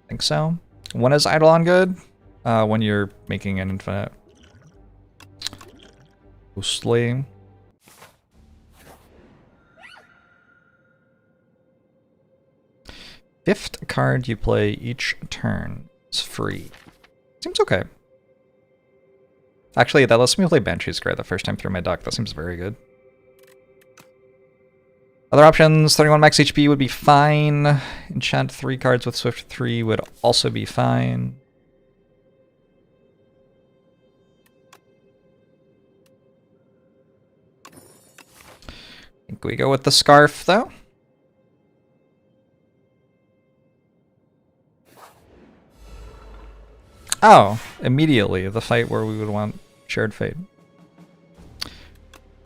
I think so. When is Eidolon good? When you're making an infinite. Slay. Fifth card you play each turn is free. Seems okay. Actually, that lets me play Banshee's Grey the first time through my deck. That seems very good. Other options, 31 max HP would be fine. Enchant 3 cards with Swift 3 would also be fine. I think we go with the Scarf, though. Oh, immediately, the fight where we would want Shared Fate.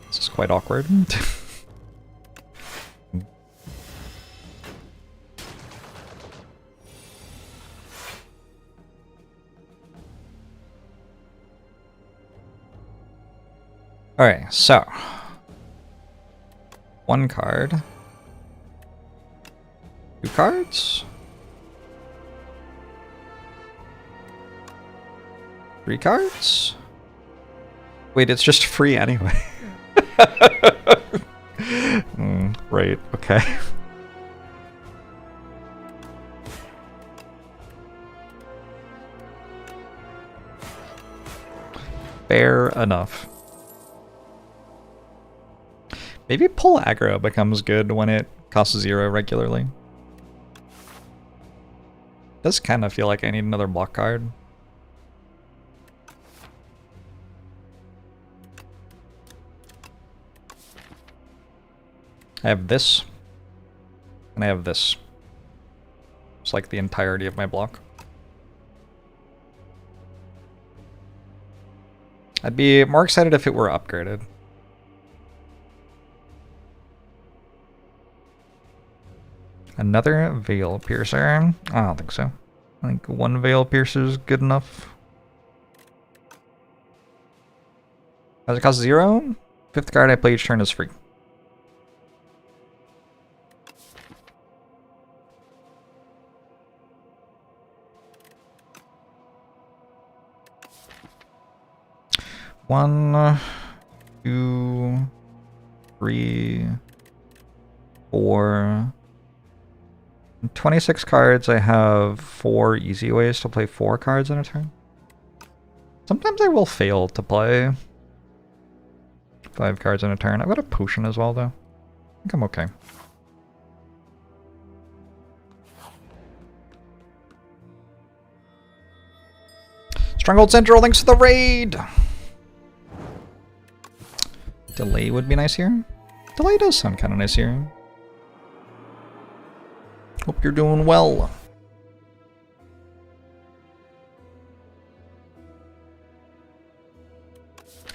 This is quite awkward. Alright, so. 1 card. 2 cards. 3 cards. Wait, it's just free anyway. Right, okay. Fair enough. Maybe pull aggro becomes good when it costs 0 regularly. Does kind of feel like I need another block card. I have this, and I have this. It's like the entirety of my block. I'd be more excited if it were upgraded. Another Veil Piercer? I don't think so. I think one Veil Piercer is good enough. Does it cost 0? 5th card I play each turn is free. One, 2, 3, 4. 26 cards, I have 4 easy ways to play 4 cards in a turn. Sometimes I will fail to play 5 cards in a turn. I've got a potion as well, though. I think I'm okay. Stronghold Central, thanks for the raid! Delay would be nice here. Delay does sound kind of nice here. Hope you're doing well.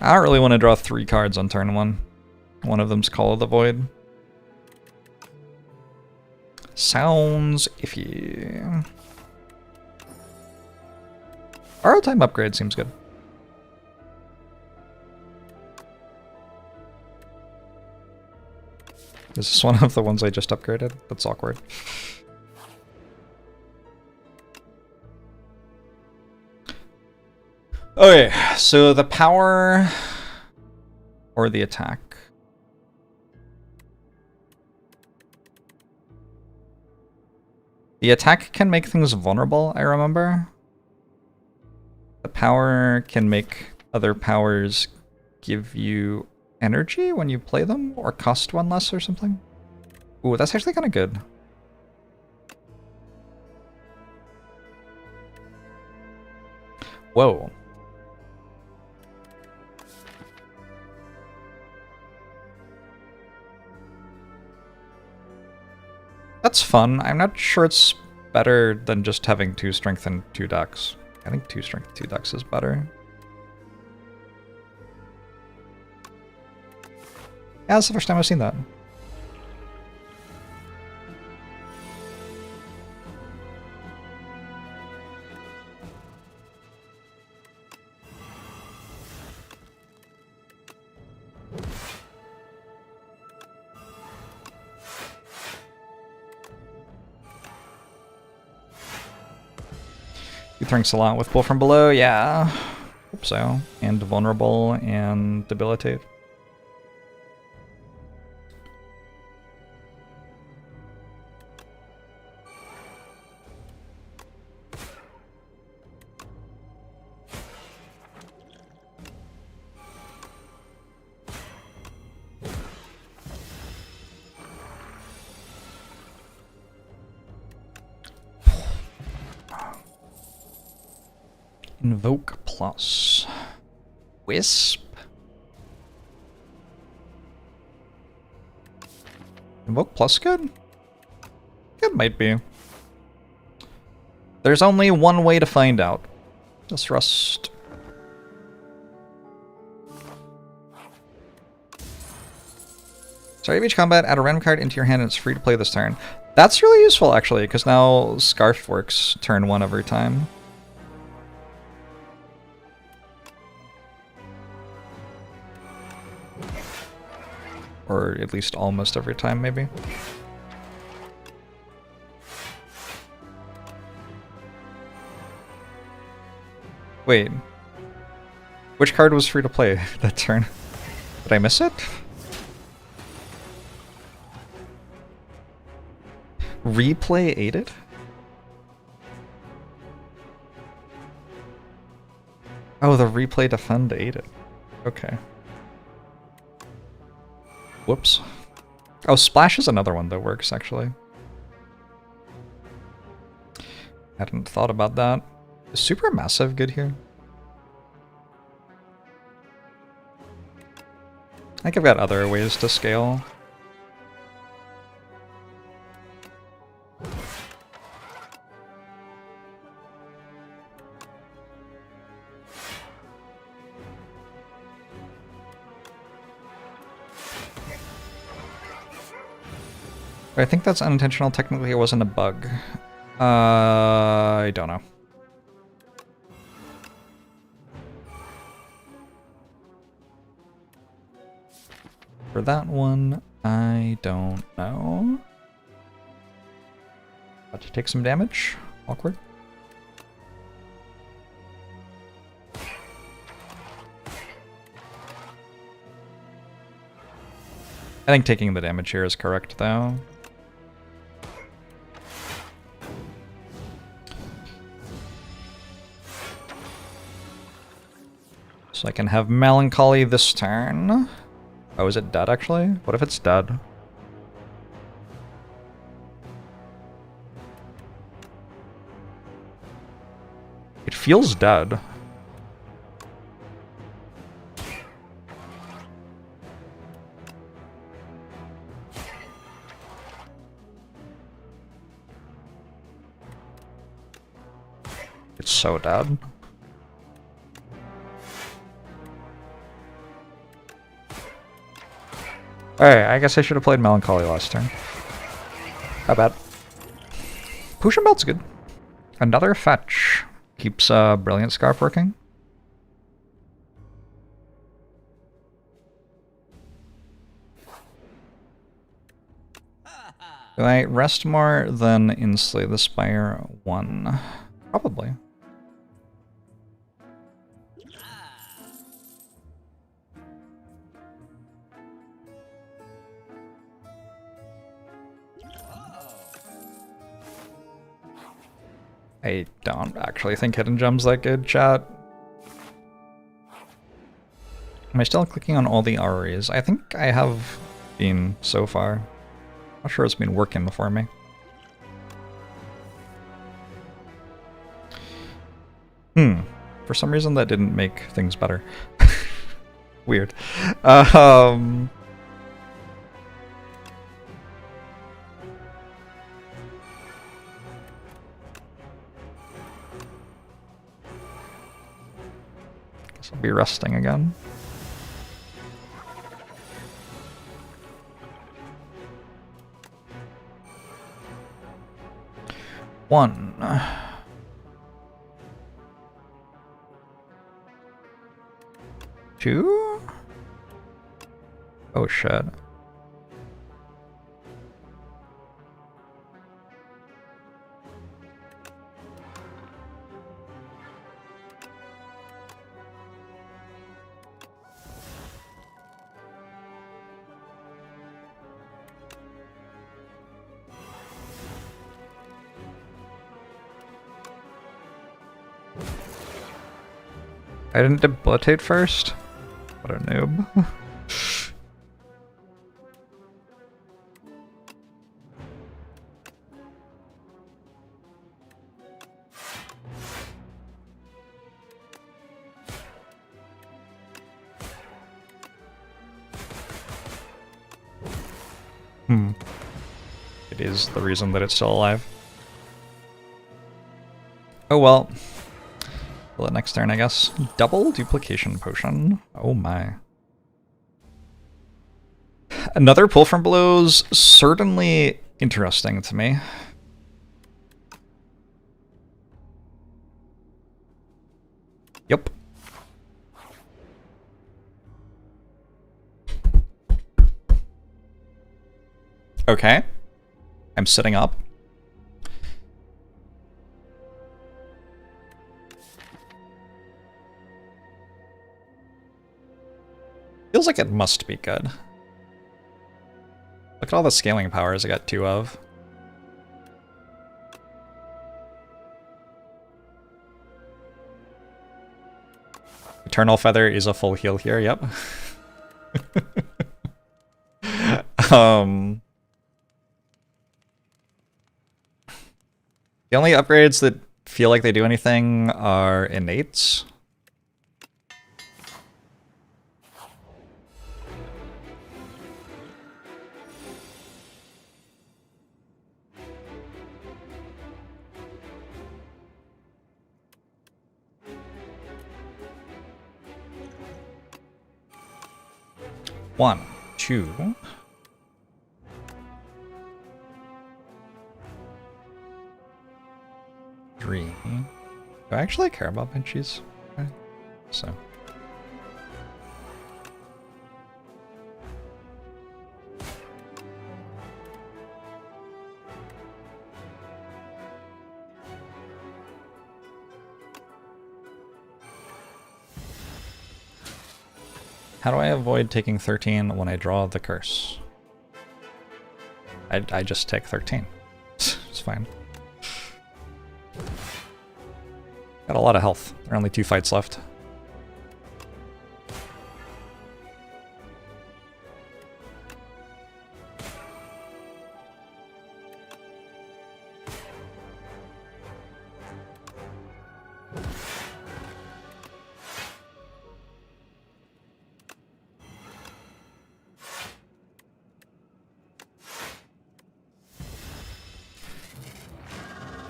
I don't really want to draw 3 cards on turn 1. One of them's Call of the Void. Sounds iffy. Borrow Time upgrade seems good. This is one of the ones I just upgraded. That's awkward. Okay, so the power or the attack. The attack can make things vulnerable, I remember. The power can make other powers give you energy when you play them, or cost 1 less or something. Ooh, that's actually kind of good. Whoa. That's fun. I'm not sure it's better than just having 2 strength and 2 dex. I think 2 strength, 2 dex is better. Yeah, that's the first time I've seen that. He thinks a lot with Pull from Below, yeah. Hope so. And Vulnerable and Debilitate. Invoke plus. Wisp. Invoke plus good? It might be. There's only one way to find out. Just rust. Start of each combat, add a random card into your hand and it's free to play this turn. That's really useful actually, because now Scarf works turn 1 every time. Or at least almost every time, maybe. Wait. Which card was free to play that turn? Did I miss it? Replay aided? Oh, the replay defend aided. Okay. Whoops. Oh, splash is another one that works, actually. Hadn't thought about that. Is Supermassive good here? I think I've got other ways to scale. I think that's unintentional. Technically, it wasn't a bug. I don't know. For that one, I don't know. About to take some damage. Awkward. I think taking the damage here is correct, though. So I can have Melancholy this turn. Oh, is it dead, actually? What if it's dead? It feels dead. It's so dead. Alright, I guess I should have played Melancholy last turn. How bad. Potion Belt's good. Another fetch. Keeps Brilliant Scarf working. Do I rest more than in Slay the Spire 1? Probably. I don't actually think Hidden Gem's that good, chat. Am I still clicking on all the REs? I think I have been so far. Not sure it's been working for me. For some reason that didn't make things better. Weird. Guess I'll be resting again. One. Two? Oh shit. I didn't debilitate first? What a noob. It is the reason that it's still alive. Oh well. Well, the next turn, I guess. Double duplication potion. Oh my. Another pull from below's certainly interesting to me. Yep. Okay. I'm sitting up. Feels like it must be good. Look at all the scaling powers I got 2 of. Eternal Feather is a full heal here, yep. The only upgrades that feel like they do anything are innates. One, two. 3. Do I actually care about Banshees? Okay. So. How do I avoid taking 13 when I draw the curse? I just take 13. It's fine. Got a lot of health. There are only 2 fights left.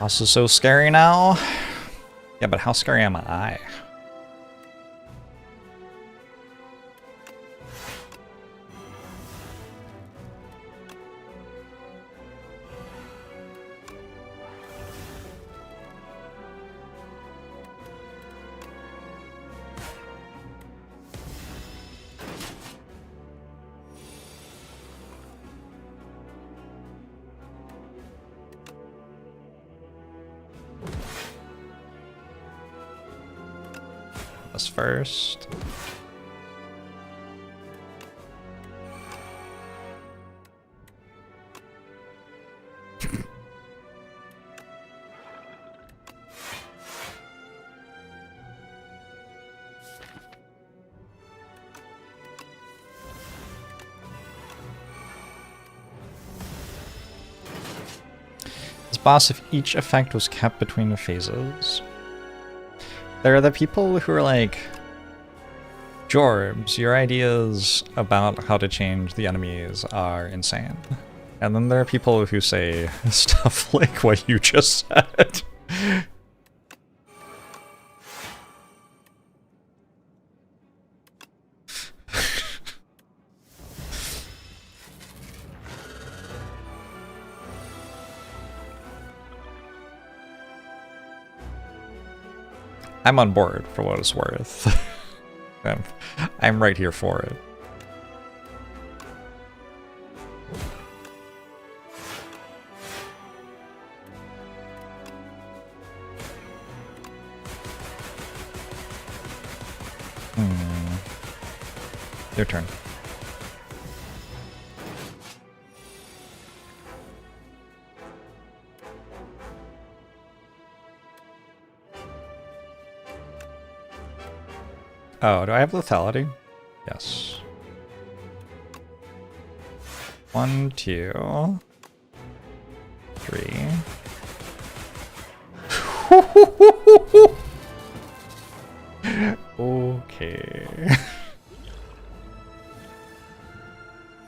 Boss is so scary now. Yeah, but how scary am I? First. This boss, if each effect was kept between the phases. There are the people who are like, Jorbs, your ideas about how to change the enemies are insane. And then there are people who say stuff like what you just said. I'm on board for what it's worth. I'm right here for it. Your turn. Oh, do I have lethality? Yes. 1, 2, 3. Okay.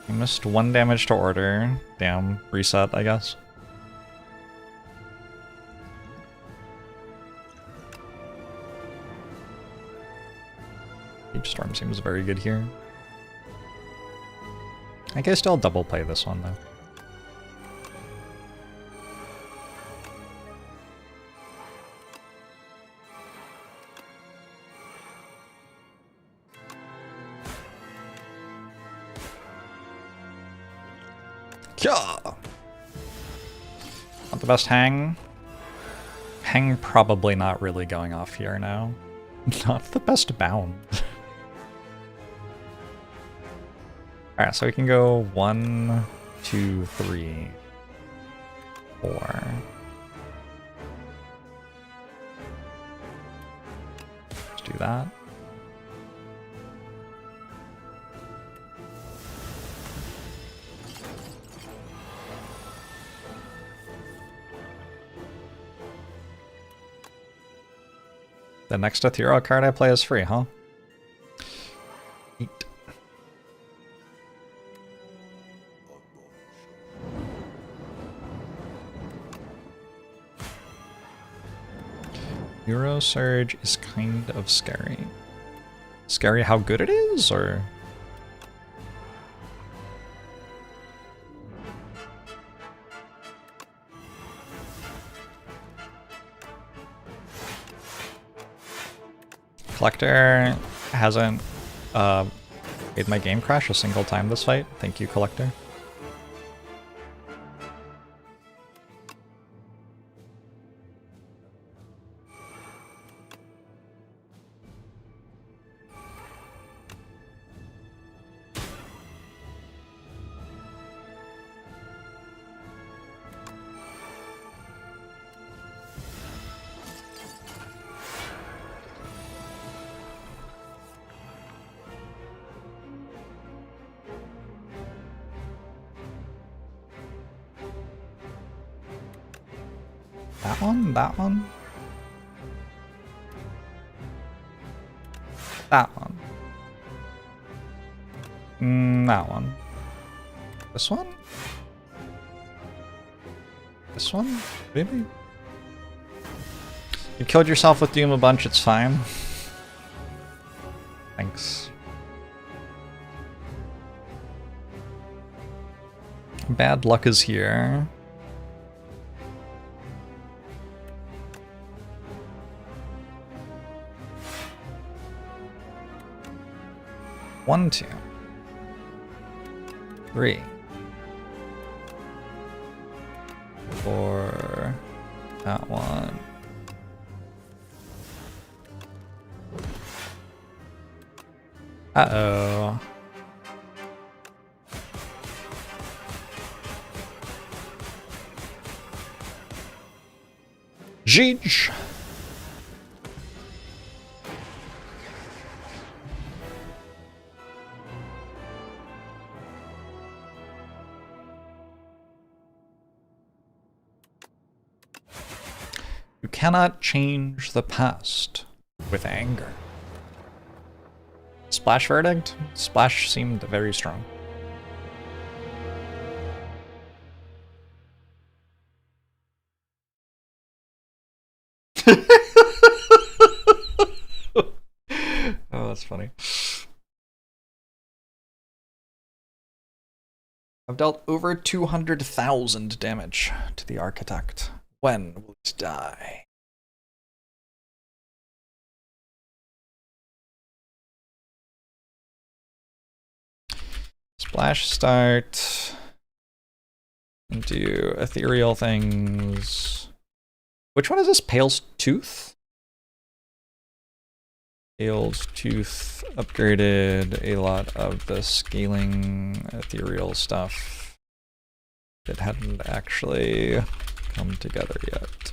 I missed 1 damage to order. Damn, reset, I guess. Storm seems very good here. I guess I'll double play this one though. Yeah. Not the best hang. Hang probably not really going off here now. Not the best bound. Alright, so we can go 1, 2, 3, 4. Let's do that. The next ethereal card I play is free, huh? Neat. Euro Surge is kind of scary. Scary how good it is, or? Collector hasn't made my game crash a single time this fight. Thank you, Collector. That one? That one? That one. That one. This one? This one? Maybe? You killed yourself with Doom a bunch, it's fine. Thanks. Bad luck is here. One, 2, 3, 4. That one. Uh-oh. Jeej. You cannot change the past with anger. Splash verdict? Splash seemed very strong. Oh, that's funny. I've dealt over 200,000 damage to the architect. When will it die? Splash start. And do ethereal things. Which one is this? Pale's Tooth? Pale's Tooth upgraded a lot of the scaling ethereal stuff that hadn't actually come together yet.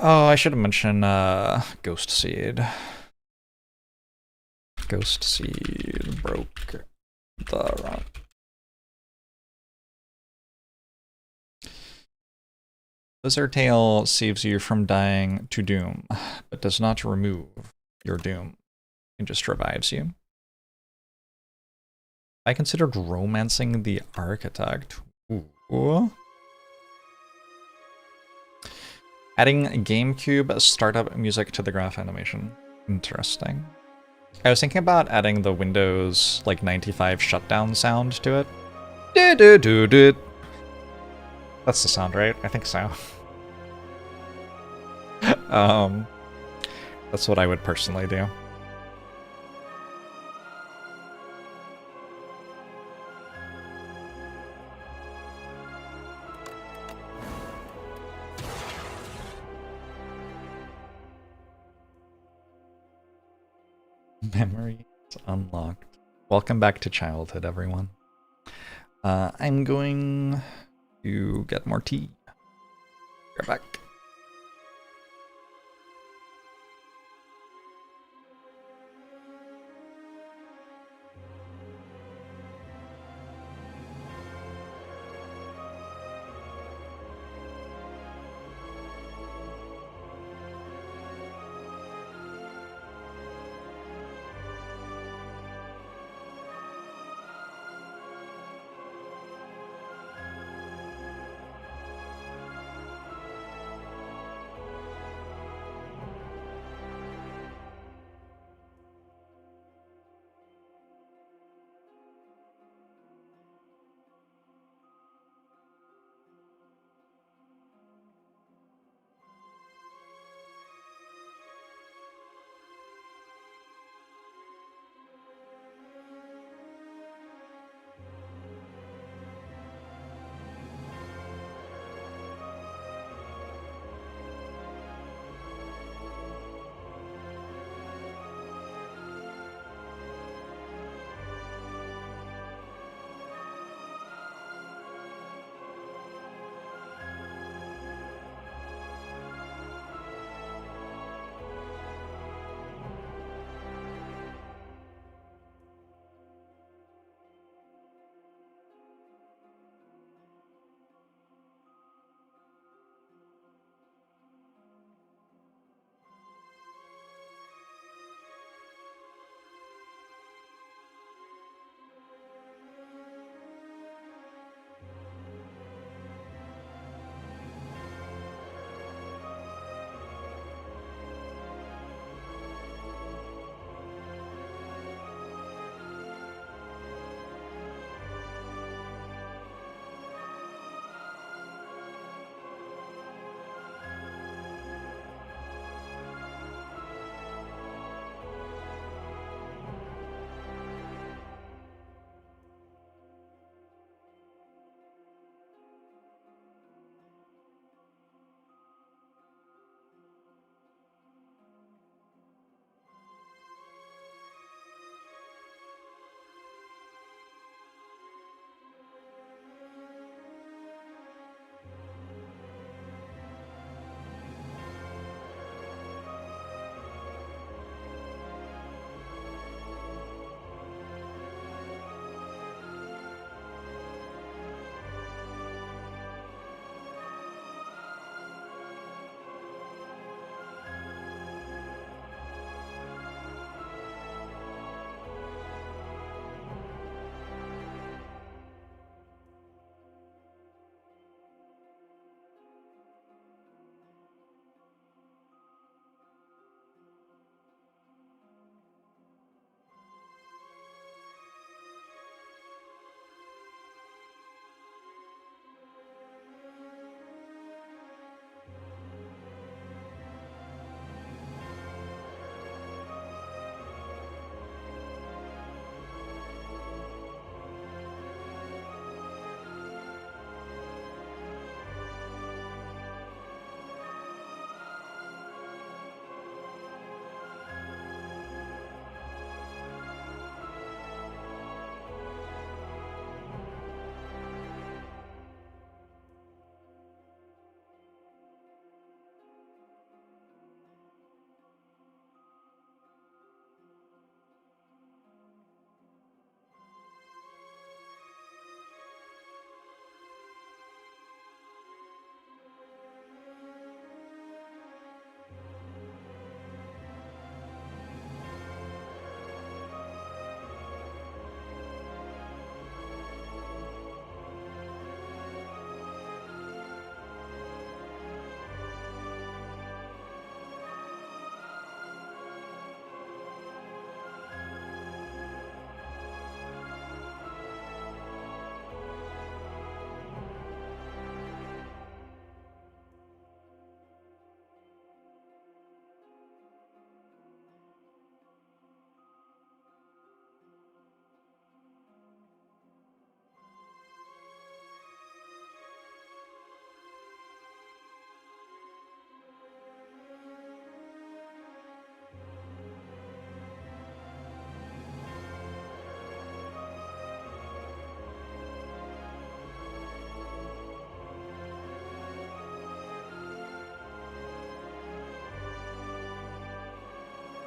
Oh, I should have mentioned Ghost Seed. Ghost Seed broke the run. Lizard Tail saves you from dying to doom, but does not remove your doom. It just revives you. I considered romancing the architect. Ooh. Adding GameCube startup music to the graph animation. Interesting. I was thinking about adding the Windows like 95 shutdown sound to it. Do-do-do-do. That's the sound, right? I think so. That's what I would personally do. Memory is unlocked. Welcome back to childhood, everyone. I'm going to get more tea. Get back.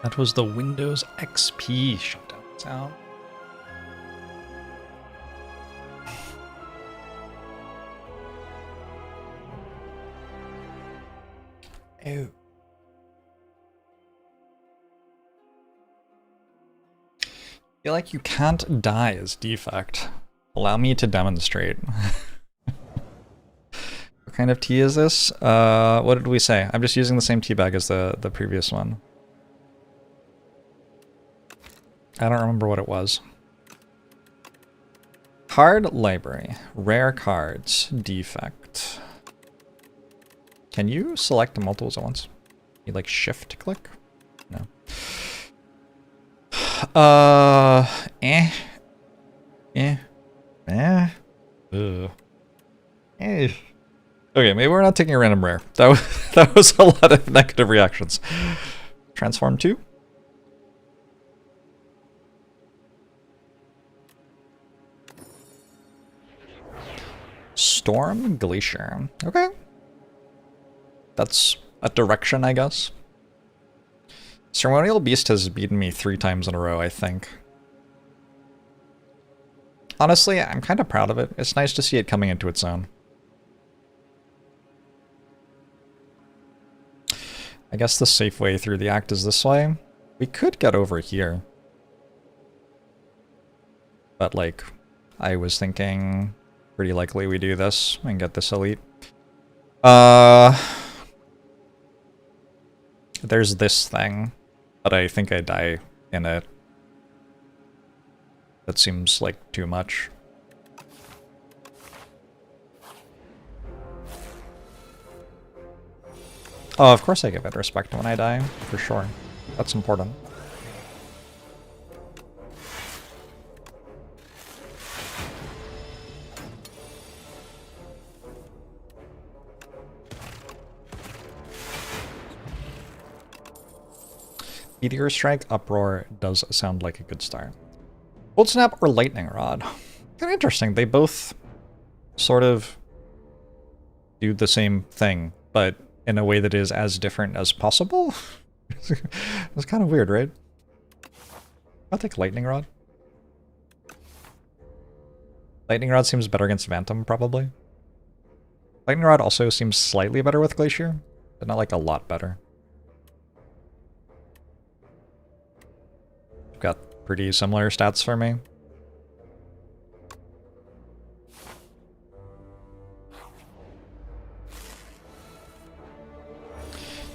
That was the Windows XP shutdown sound. Ew. Feel like you can't die as defect. Allow me to demonstrate. What kind of tea is this? What did we say? I'm just using the same tea bag as the previous one. I don't remember what it was. Card library. Rare cards. Defect. Can you select multiples at once? You like shift click? No. Eh. Ugh. Eh. Okay, maybe we're not taking a random rare. That was a lot of negative reactions. Transform 2. Storm Glacier. Okay. That's a direction, I guess. Ceremonial Beast has beaten me 3 times in a row, I think. Honestly, I'm kind of proud of it. It's nice to see it coming into its own. I guess the safe way through the act is this way. We could get over here. But, like, I was thinking pretty likely we do this and get this elite. There's this thing, but I think I die in it. That seems like too much. Oh, of course I give it respect when I die, for sure. That's important. Meteor Strike, Uproar does sound like a good start. Cold Snap or Lightning Rod? Kind of interesting. They both sort of do the same thing, but in a way that is as different as possible. It's kind of weird, right? I'll take Lightning Rod. Lightning Rod seems better against Phantom, probably. Lightning Rod also seems slightly better with Glacier, but not like a lot better. Got pretty similar stats for me.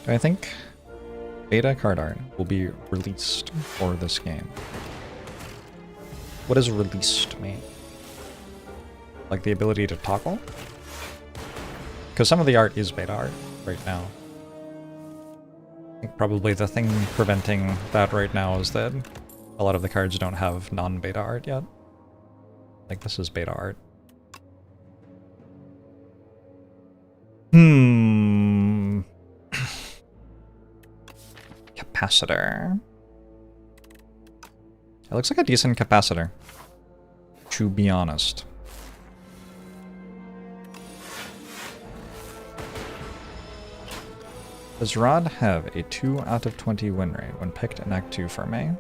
I think beta card art will be released for this game. What does released mean? Like the ability to toggle? Because some of the art is beta art right now. I think probably the thing preventing that right now is that a lot of the cards don't have non-beta art yet. Like this is beta art. Capacitor. It looks like a decent capacitor, to be honest. Does Rod have a 2 out of 20 win rate when picked in Act 2 for me?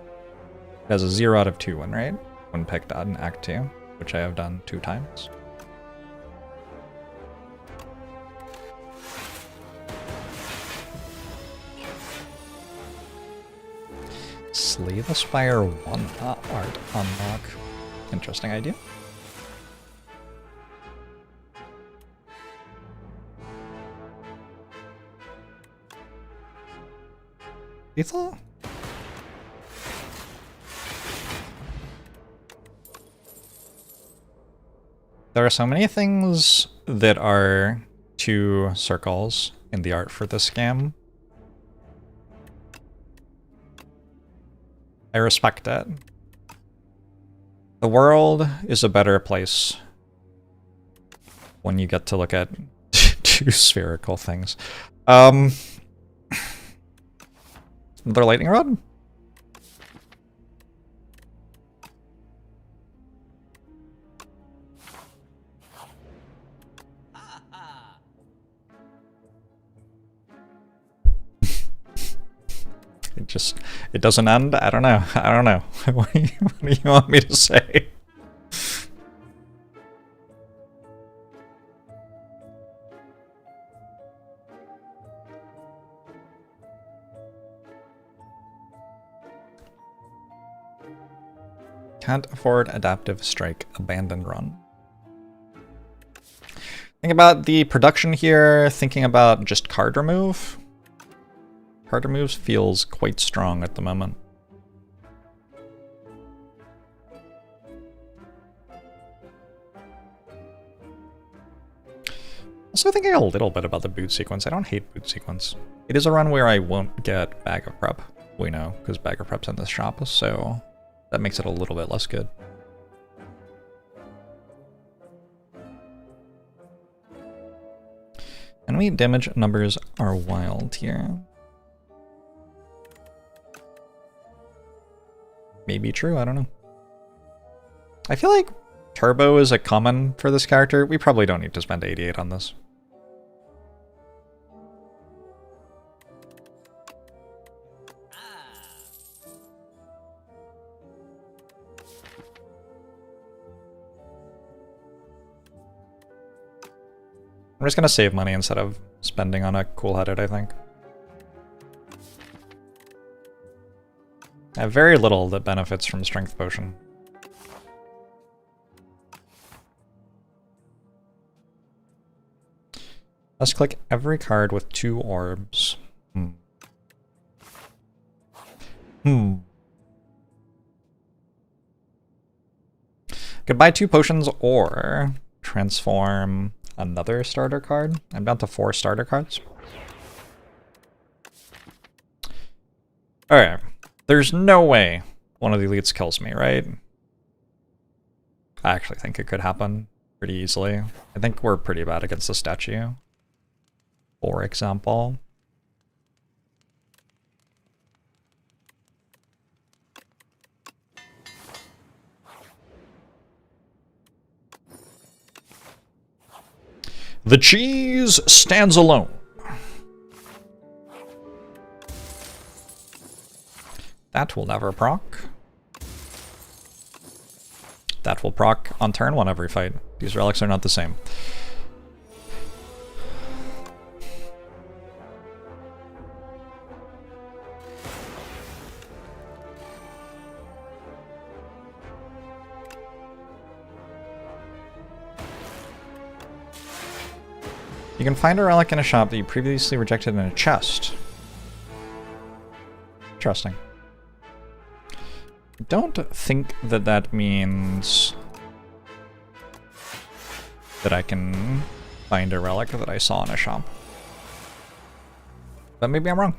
It has a 0 out of 2 win rate when picked in Act 2, which I have done 2 times. Slay the Spire 1 art unlock. Interesting idea. Lethal? There are so many things that are 2 circles in the art for this game. I respect it. The world is a better place when you get to look at 2 spherical things. Another lightning rod? it doesn't end? I don't know. I don't know. What do you want me to say? Can't afford adaptive strike, abandoned run. Think about the production here, thinking about just card remove. Card removes feels quite strong at the moment. Also thinking a little bit about the boot sequence. I don't hate boot sequence. It is a run where I won't get Bag of Prep. We know, because Bag of Prep's in this shop, so that makes it a little bit less good. Enemy damage numbers are wild here. Maybe true, I don't know. I feel like Turbo is a common for this character. We probably don't need to spend 88 on this. I'm just gonna save money instead of spending on a cool-headed, I think. I have very little that benefits from Strength Potion. Let's click every card with 2 orbs. Could buy 2 potions or transform another starter card. I'm down to 4 starter cards. Alright. There's no way one of the elites kills me, right? I actually think it could happen pretty easily. I think we're pretty bad against the statue, for example. The cheese stands alone. That will never proc. That will proc on turn 1 every fight. These relics are not the same. You can find a relic in a shop that you previously rejected in a chest. Interesting. I don't think that that means that I can find a relic that I saw in a shop. But maybe I'm wrong.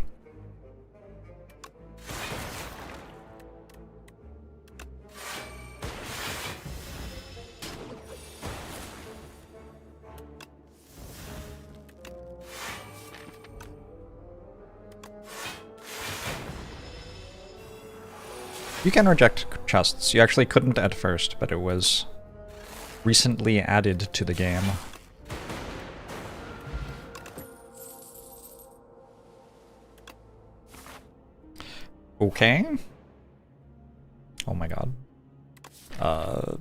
You can reject chests. You actually couldn't at first, but it was recently added to the game. Okay. Oh my god. I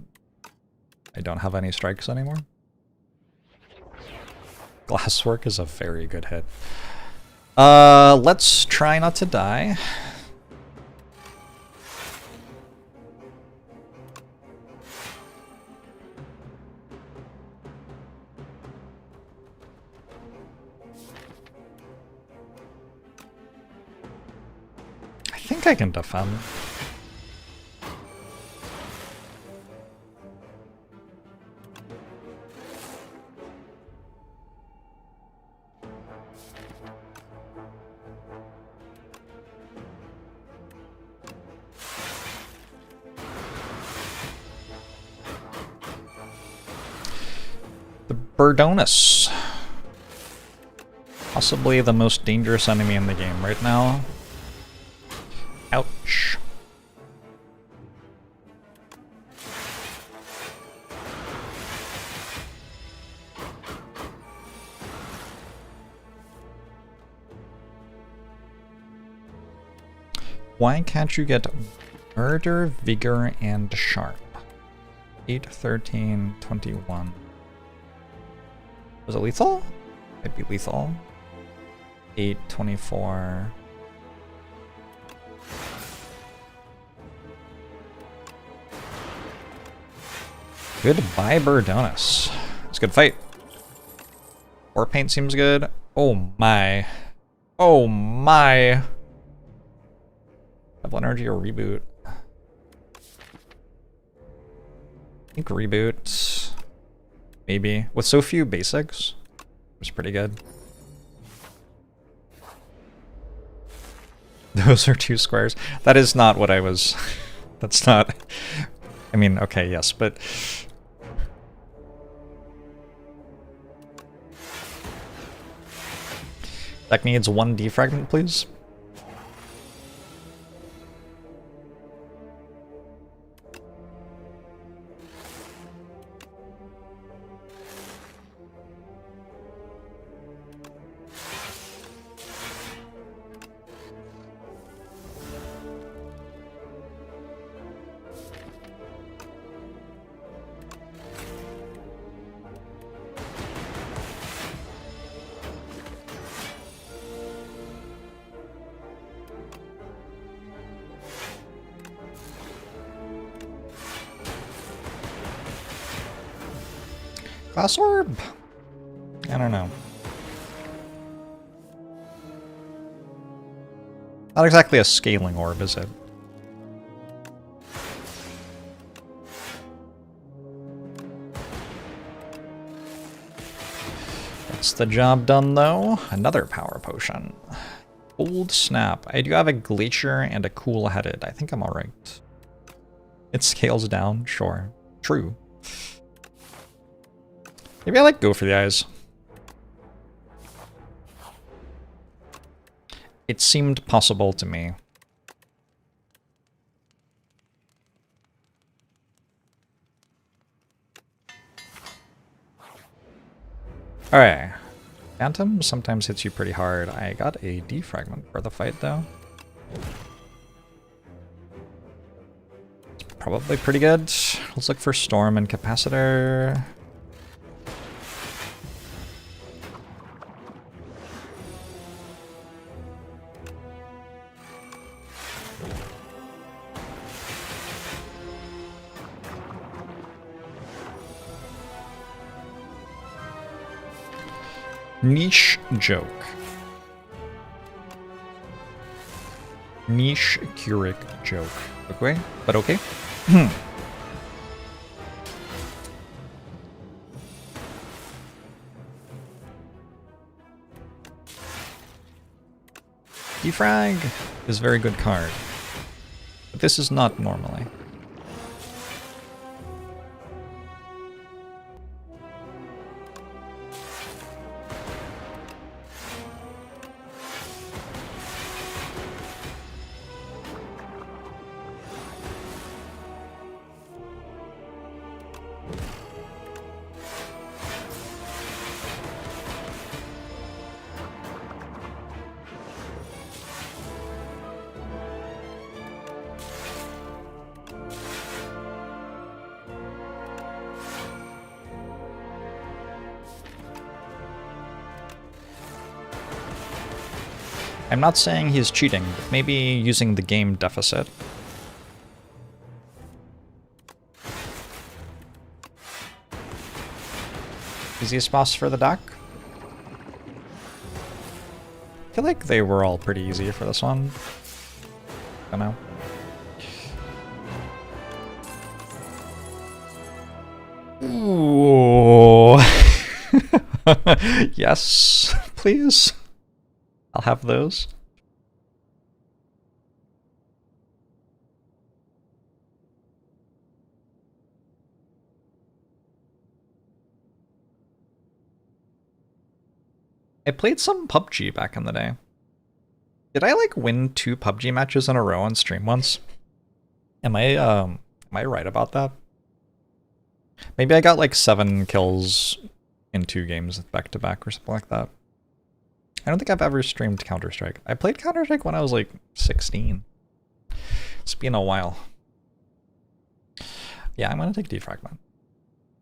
don't have any strikes anymore. Glasswork is a very good hit. Let's try not to die. I think I can defend. The Birdonus. Possibly the most dangerous enemy in the game right now. Ouch. Why can't you get Murder, Vigor, and Sharp? 8, 13, 21. Was it lethal? Might be lethal. 8, 24. Goodbye, Burdonus. It's a good fight. War Paint seems good. Oh my. Oh my. Double Energy or Reboot? I think Reboot. Maybe. With so few basics, it was pretty good. Those are 2 squares. That is not what I was... That's not... I mean, okay, yes, but... Deck needs 1 defragment, please. Glass orb? I don't know. Not exactly a scaling orb, is it? Gets the job done, though. Another power potion. Old snap. I do have a glacier and a cool-headed. I think I'm alright. It scales down? Sure. True. Maybe I go for the eyes. It seemed possible to me. Alright. Phantom sometimes hits you pretty hard. I got a defragment for the fight, though. It's probably pretty good. Let's look for Storm and Capacitor. Niche joke. Niche curic joke. Okay, but okay. Defrag is a very good card, but this is not normally. I'm not saying he's cheating, but maybe using the game deficit. Easiest boss for the deck? I feel like they were all pretty easy for this one. I don't know. Ooh. Yes, please. I'll have those. I played some PUBG back in the day. Did I win 2 PUBG matches in a row on stream once? Am I right about that? Maybe I got 7 kills in 2 games back to back or something like that. I don't think I've ever streamed Counter-Strike. I played Counter-Strike when I was 16. It's been a while. Yeah, I'm gonna take defragment.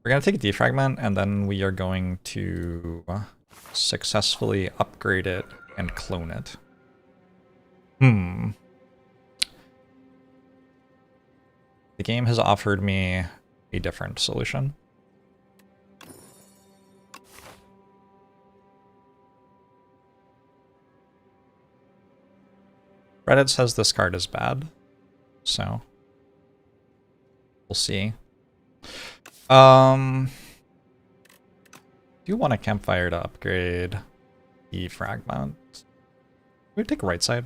We're gonna take a defragment, and then we are going to successfully upgrade it and clone it. The game has offered me a different solution. Reddit says this card is bad, so we'll see. Do you want a campfire to upgrade the fragment? We take right side.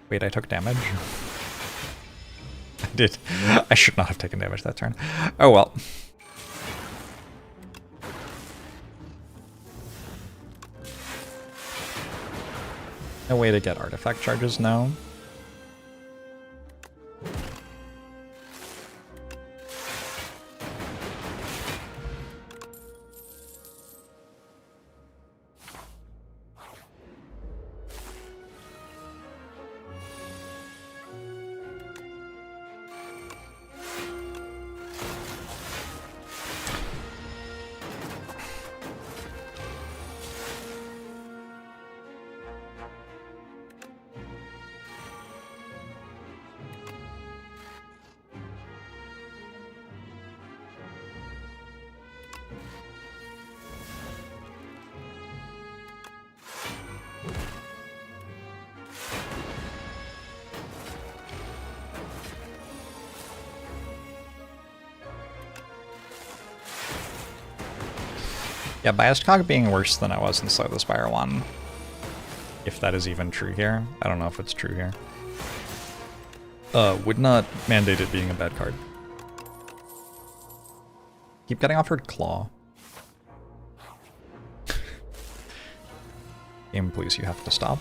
Wait, I took damage. I did. I should not have taken damage that turn. Oh well. No way to get artifact charges now. Yeah, biased cog being worse than I was in Slay the Spire 1. If that is even true here. I don't know if it's true here. Would not mandate it being a bad card. Keep getting offered Claw. Game, please, you have to stop.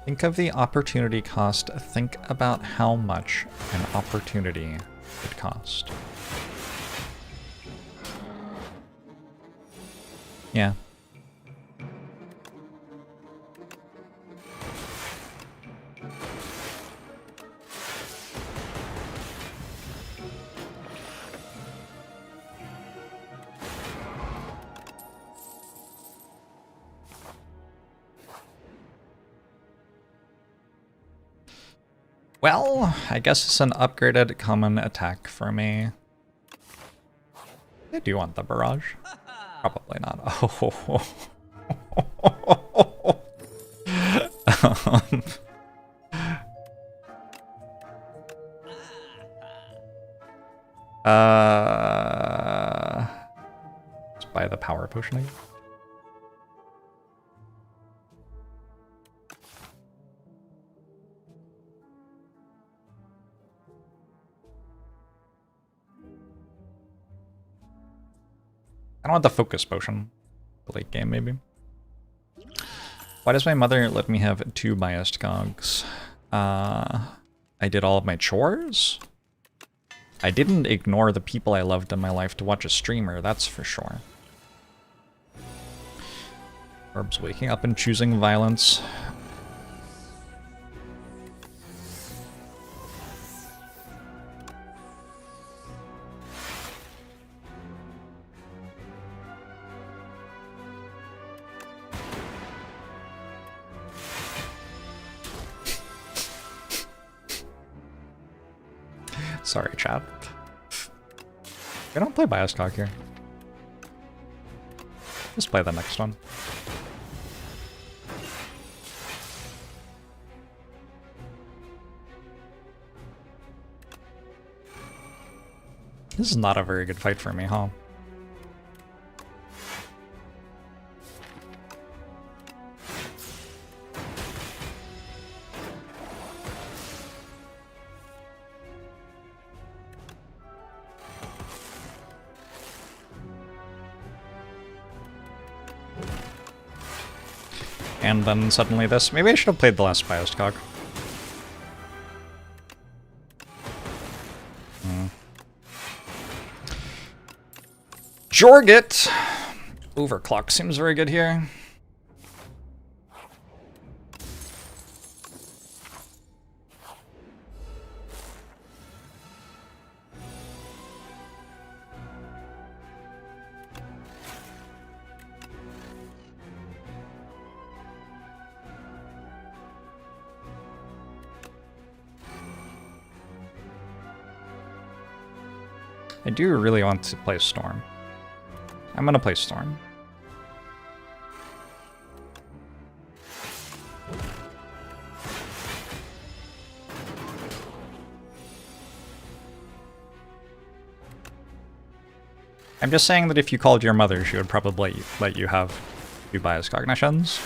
Think of the opportunity cost. Think about how much an opportunity would cost. Yeah. Well, I guess it's an upgraded common attack for me. I do want the barrage. Probably not. Let's buy the power potion again. I don't want the focus potion. Late game, maybe. Why does my mother let me have 2 biased cogs? I did all of my chores? I didn't ignore the people I loved in my life to watch a streamer, that's for sure. Jorbs waking up and choosing violence. Sorry, chat. I don't play bias cog here. Let's play the next one. This is not a very good fight for me, huh? and then suddenly this. Maybe I should have played the last Biosed Cog. Jorget! Overclock seems very good here. I do really want to play Storm. I'm gonna play Storm. I'm just saying that if you called your mother, she would probably let you have 2 bias cognitions.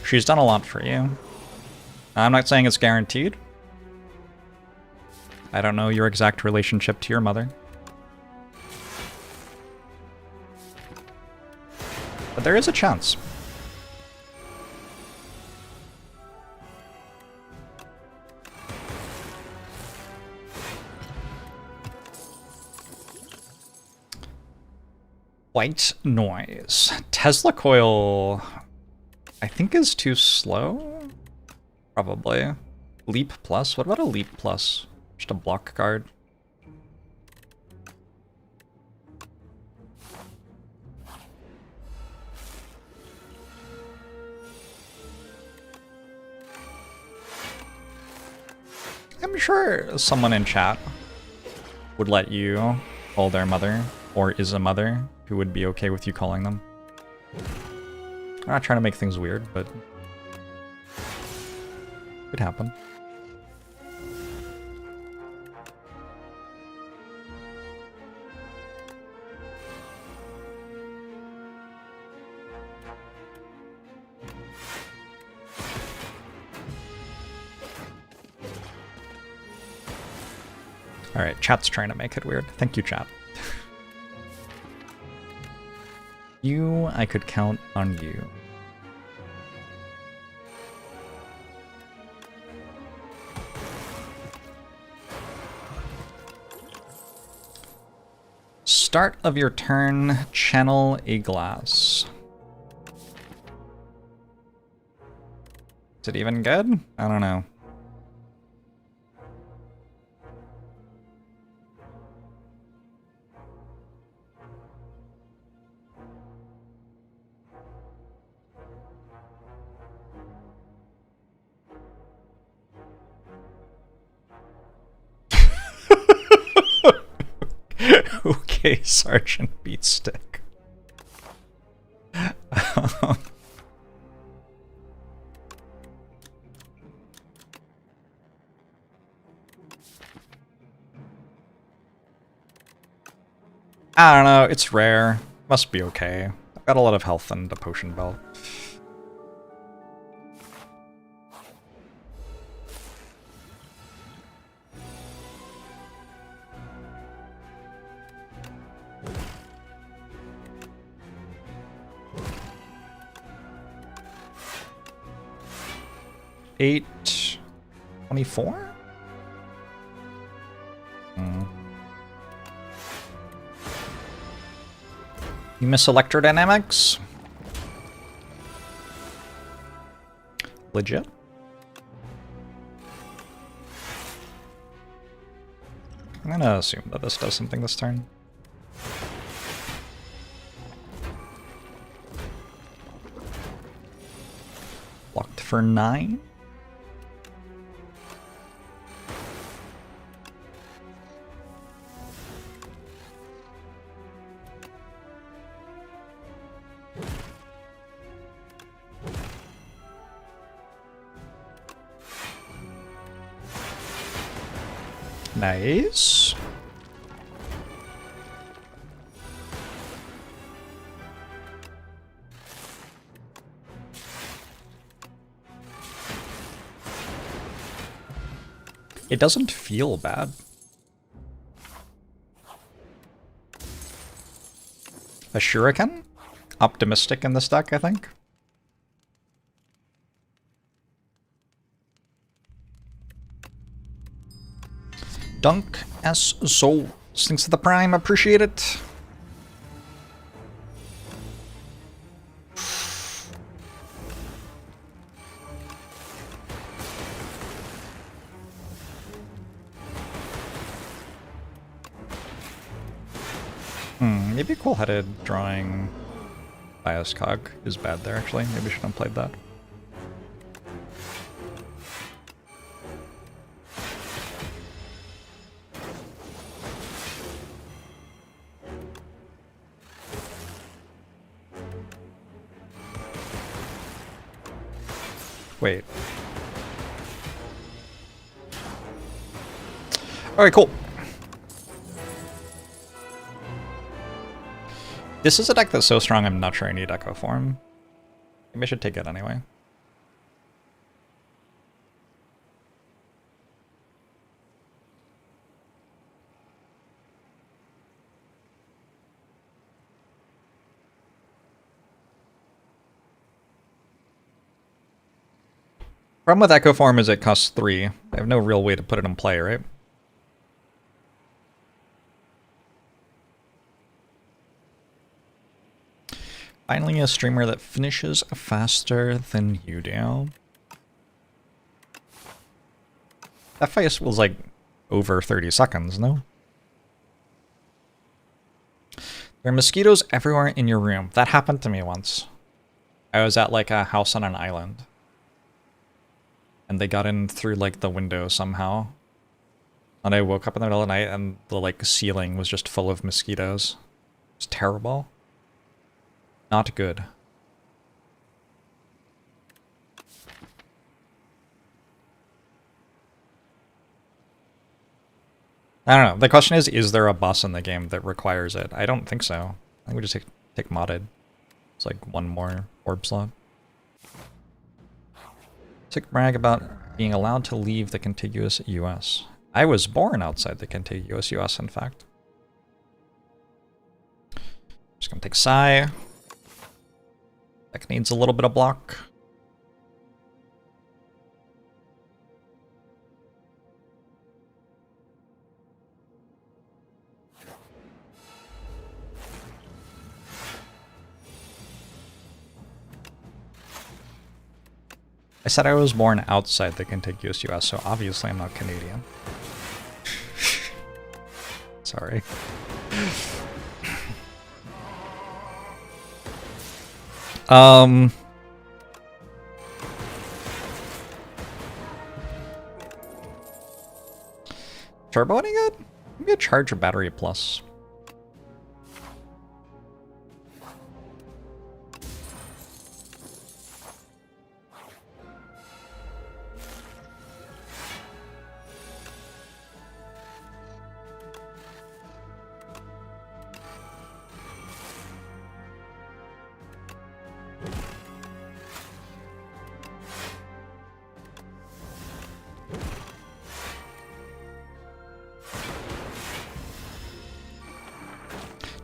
She's done a lot for you. I'm not saying it's guaranteed. I don't know your exact relationship to your mother. But there is a chance. White noise. Tesla coil, I think, is too slow. Probably. Leap plus? What about a leap plus? Just a block card. I'm sure someone in chat would let you call their mother, or is a mother, who would be okay with you calling them. I'm not trying to make things weird, but it could happen. Alright, chat's trying to make it weird. Thank you, chat. I could count on you. Start of your turn, channel a glass. Is it even good? I don't know. Okay, Sergeant Beatstick. I don't know, it's rare. Must be okay. I've got a lot of health and a potion belt. $8.24? You miss electrodynamics? Legit? I'm gonna assume that this does something this turn. Locked for 9? Nice. It doesn't feel bad. A shuriken? Optimistic in this deck, I think. Dunk S Soul. Thanks to the Prime, appreciate it. Maybe cool-headed drawing bias cog is bad there, actually. Maybe I shouldn't have played that. Wait. Alright, cool. This is a deck that's so strong I'm not sure I need Echo Form. Maybe I should take it anyway. Problem with Echo Form is it costs 3. I have no real way to put it in play, right? Finally a streamer that finishes faster than you do. That fight was like over 30 seconds, no? There are mosquitoes everywhere in your room. That happened to me once. I was at like a house on an island. And they got in through like the window somehow. And I woke up in the middle of the night and the like ceiling was just full of mosquitoes. It's terrible. Not good. I don't know. The question is there a boss in the game that requires it? I don't think so. I think we just take modded. It's like one more orb slot. Sick brag about being allowed to leave the contiguous US. I was born outside the contiguous US, in fact. Just gonna take Psy. Deck needs a little bit of block. I said I was born outside the contiguous US, so obviously I'm not Canadian. Sorry. Turbo any good? Maybe a charge or battery plus.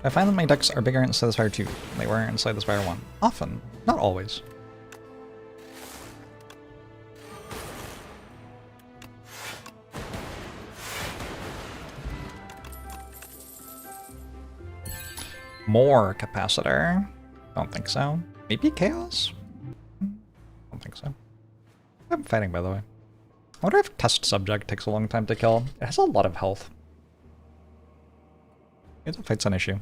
I find that my decks are bigger in Slay the Spire 2 than they were in Slay the Spire 1. Often. Not always. More capacitor. Don't think so. Maybe chaos? Don't think so. I'm fighting, by the way. I wonder if test subject takes a long time to kill. It has a lot of health. Maybe the fight's an issue.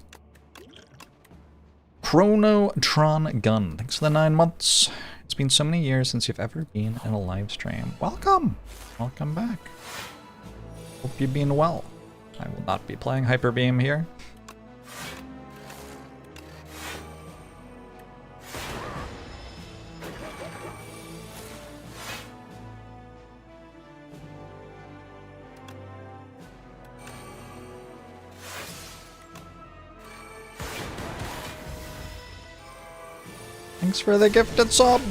Chronotron Gun. Thanks for the 9 months. It's been so many years since you've ever been in a live stream. Welcome! Welcome back. Hope you've been well. I will not be playing Hyper Beam here. Thanks for the gifted sub.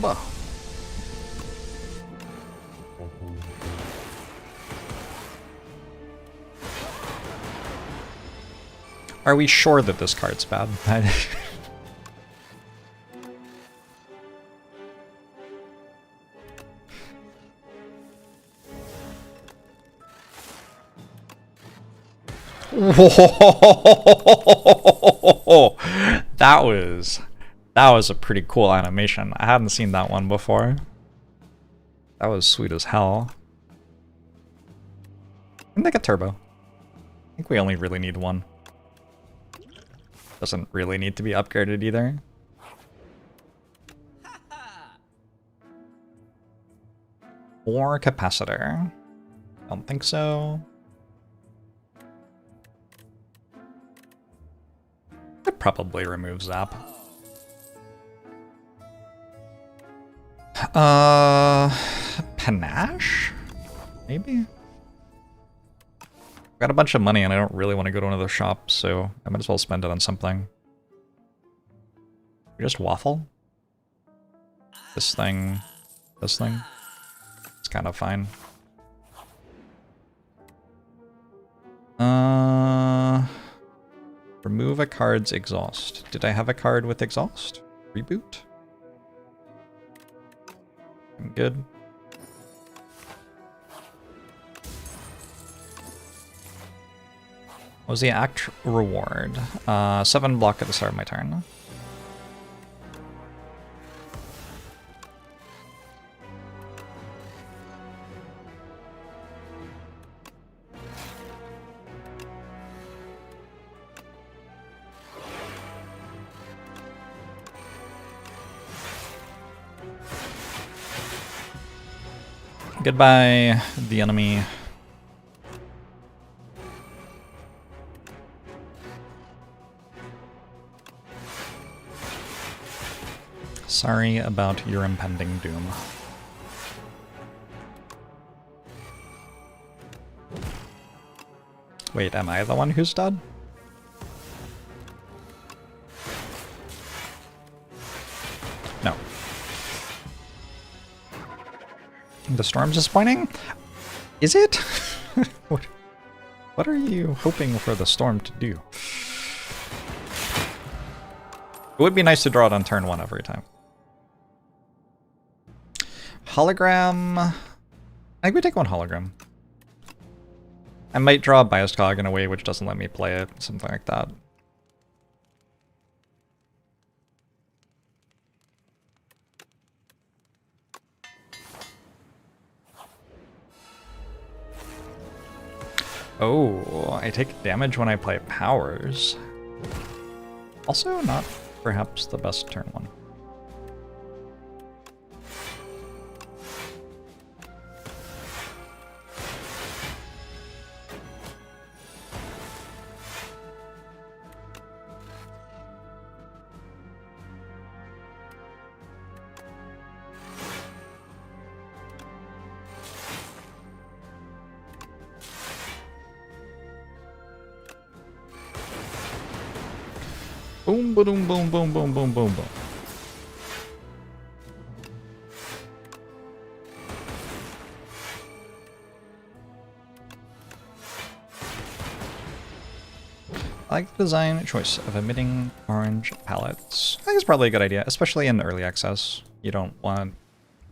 Are we sure that this card's bad? Whoa! That was a pretty cool animation. I hadn't seen that one before. That was sweet as hell. And they get turbo. I think we only really need one. Doesn't really need to be upgraded either. More capacitor. Don't think so. Could probably remove zap. Panache? Maybe? I've got a bunch of money and I don't really want to go to another shop, so I might as well spend it on something. We just waffle? This thing. This thing? It's kind of fine. Remove a card's exhaust. Did I have a card with exhaust? Reboot? I'm good. What was the act reward? 7 block at the start of my turn. Goodbye, the enemy. Sorry about your impending doom. Wait, am I the one who's dead? No. The storm's disappointing? Is it? What are you hoping for the storm to do? It would be nice to draw it on turn 1 every time. Hologram. I think we take 1 hologram. I might draw a biased cog in a way which doesn't let me play it, something like that. Oh, I take damage when I play powers. Also not perhaps the best turn 1. Boom, boom, boom, boom, boom, boom, boom, boom. I like the design choice of emitting orange palettes. I think it's probably a good idea, especially in early access. You don't want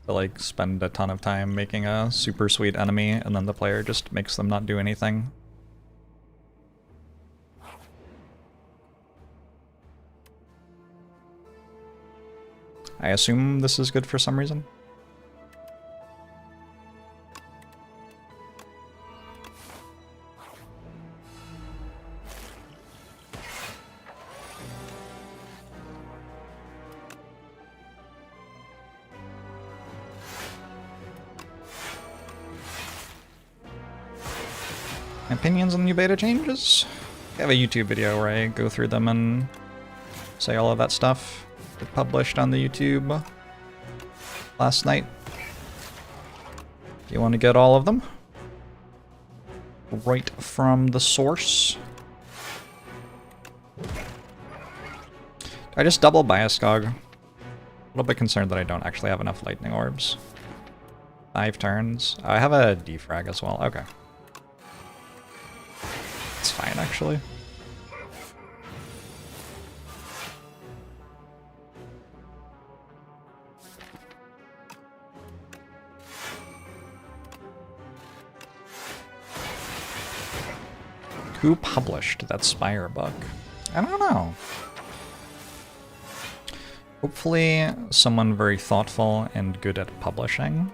to like spend a ton of time making a super sweet enemy and then the player just makes them not do anything. I assume this is good for some reason. Opinions on new beta changes? I have a YouTube video where I go through them and say all of that stuff. It published on the YouTube last night. If you want to get all of them right from the source. Do I just double bias Skog? A little bit concerned that I don't actually have enough lightning orbs. 5 turns. I have a defrag as well. Okay. It's fine actually. Who published that Spire book? I don't know. Hopefully someone very thoughtful and good at publishing.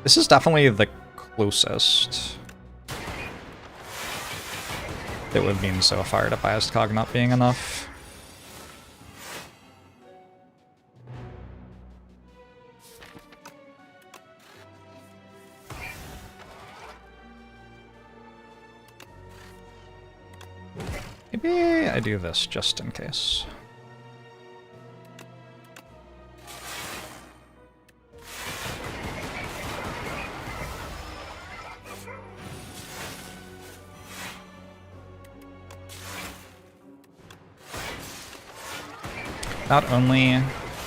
This is definitely the closest that would mean so far to biased cog not being enough. Maybe I do this just in case. Not only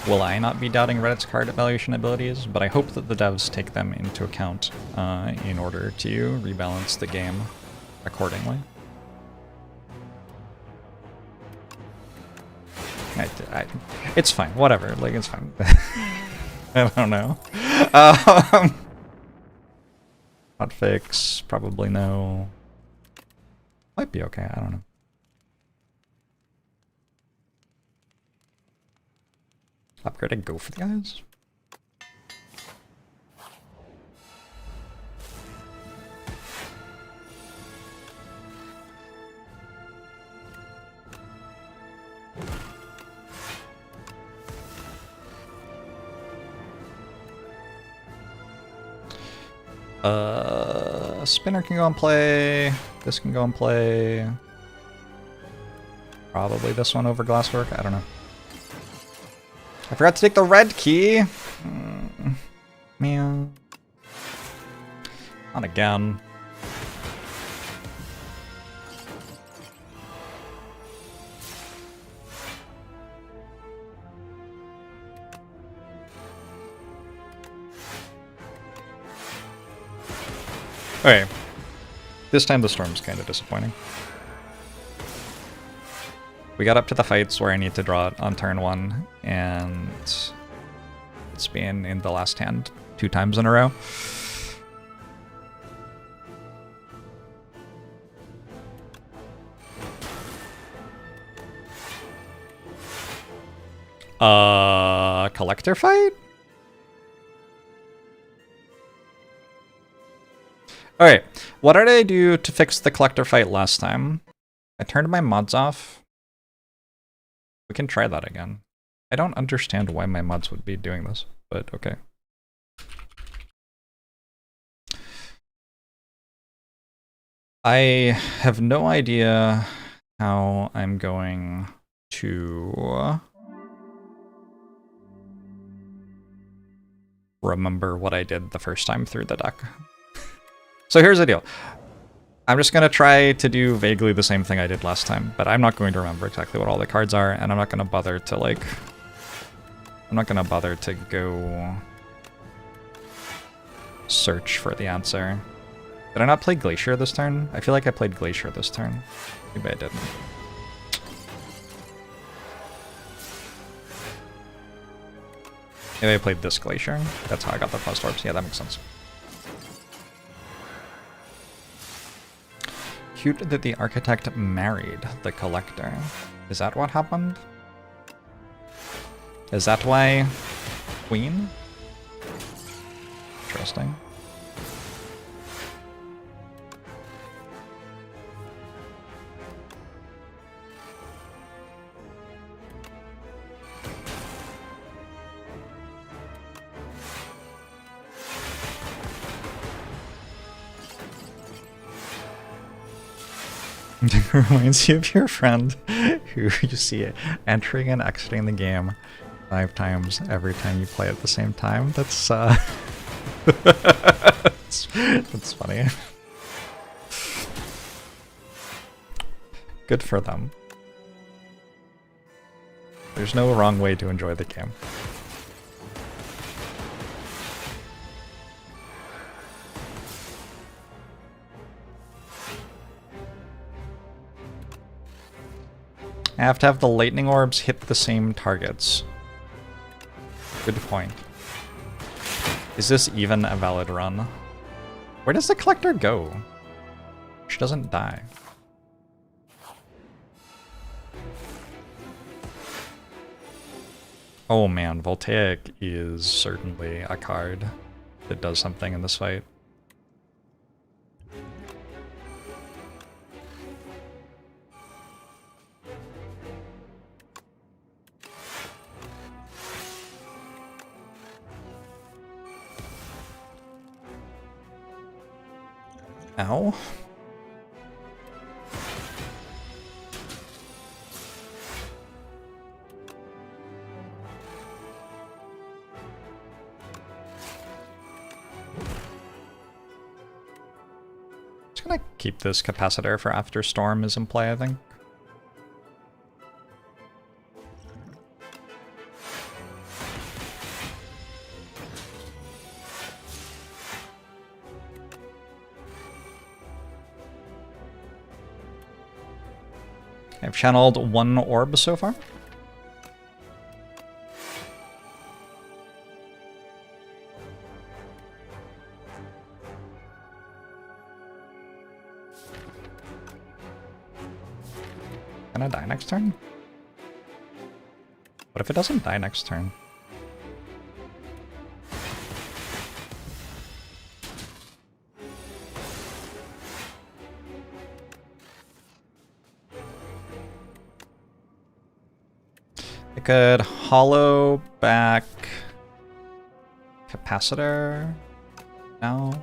will I not be doubting Reddit's card evaluation abilities, but I hope that the devs take them into account in order to rebalance the game accordingly. It's fine, whatever, like, it's fine. I don't know. Hotfix, probably no. Might be okay, I don't know. Upgrade and go for the guys. Spinner can go and play. This can go and play. Probably this one over Glasswork. I don't know. I forgot to take the red key. Man. Not again. Okay. This time the storm's kind of disappointing. We got up to the fights where I need to draw it on turn 1, and it's been in the last hand 2 times in a row. Collector fight? Alright, what did I do to fix the collector fight last time? I turned my mods off. We can try that again. I don't understand why my mods would be doing this, but okay. I have no idea how I'm going to remember what I did the first time through the deck. So here's the deal. I'm just going to try to do vaguely the same thing I did last time, but I'm not going to remember exactly what all the cards are, and I'm not going to bother to, like... I'm not going to bother to go search for the answer. Did I not play Glacier this turn? I feel like I played Glacier this turn. Maybe I didn't. Maybe I played this Glacier. That's how I got the post-orbs. Yeah, that makes sense. Cute that the architect married the collector. Is that what happened? Is that why Queen? Interesting. It reminds you of your friend who you see entering and exiting the game 5 times every time you play at the same time. That's that's funny. Good for them. There's no wrong way to enjoy the game. I have to have the lightning orbs hit the same targets. Good point. Is this even a valid run? Where does the collector go? She doesn't die. Oh man, Voltaic is certainly a card that does something in this fight. Ow. Just gonna keep this capacitor for after Storm is in play, I think. I've channeled 1 orb so far. Gonna die next turn? What if it doesn't die next turn? I could hollow back capacitor now.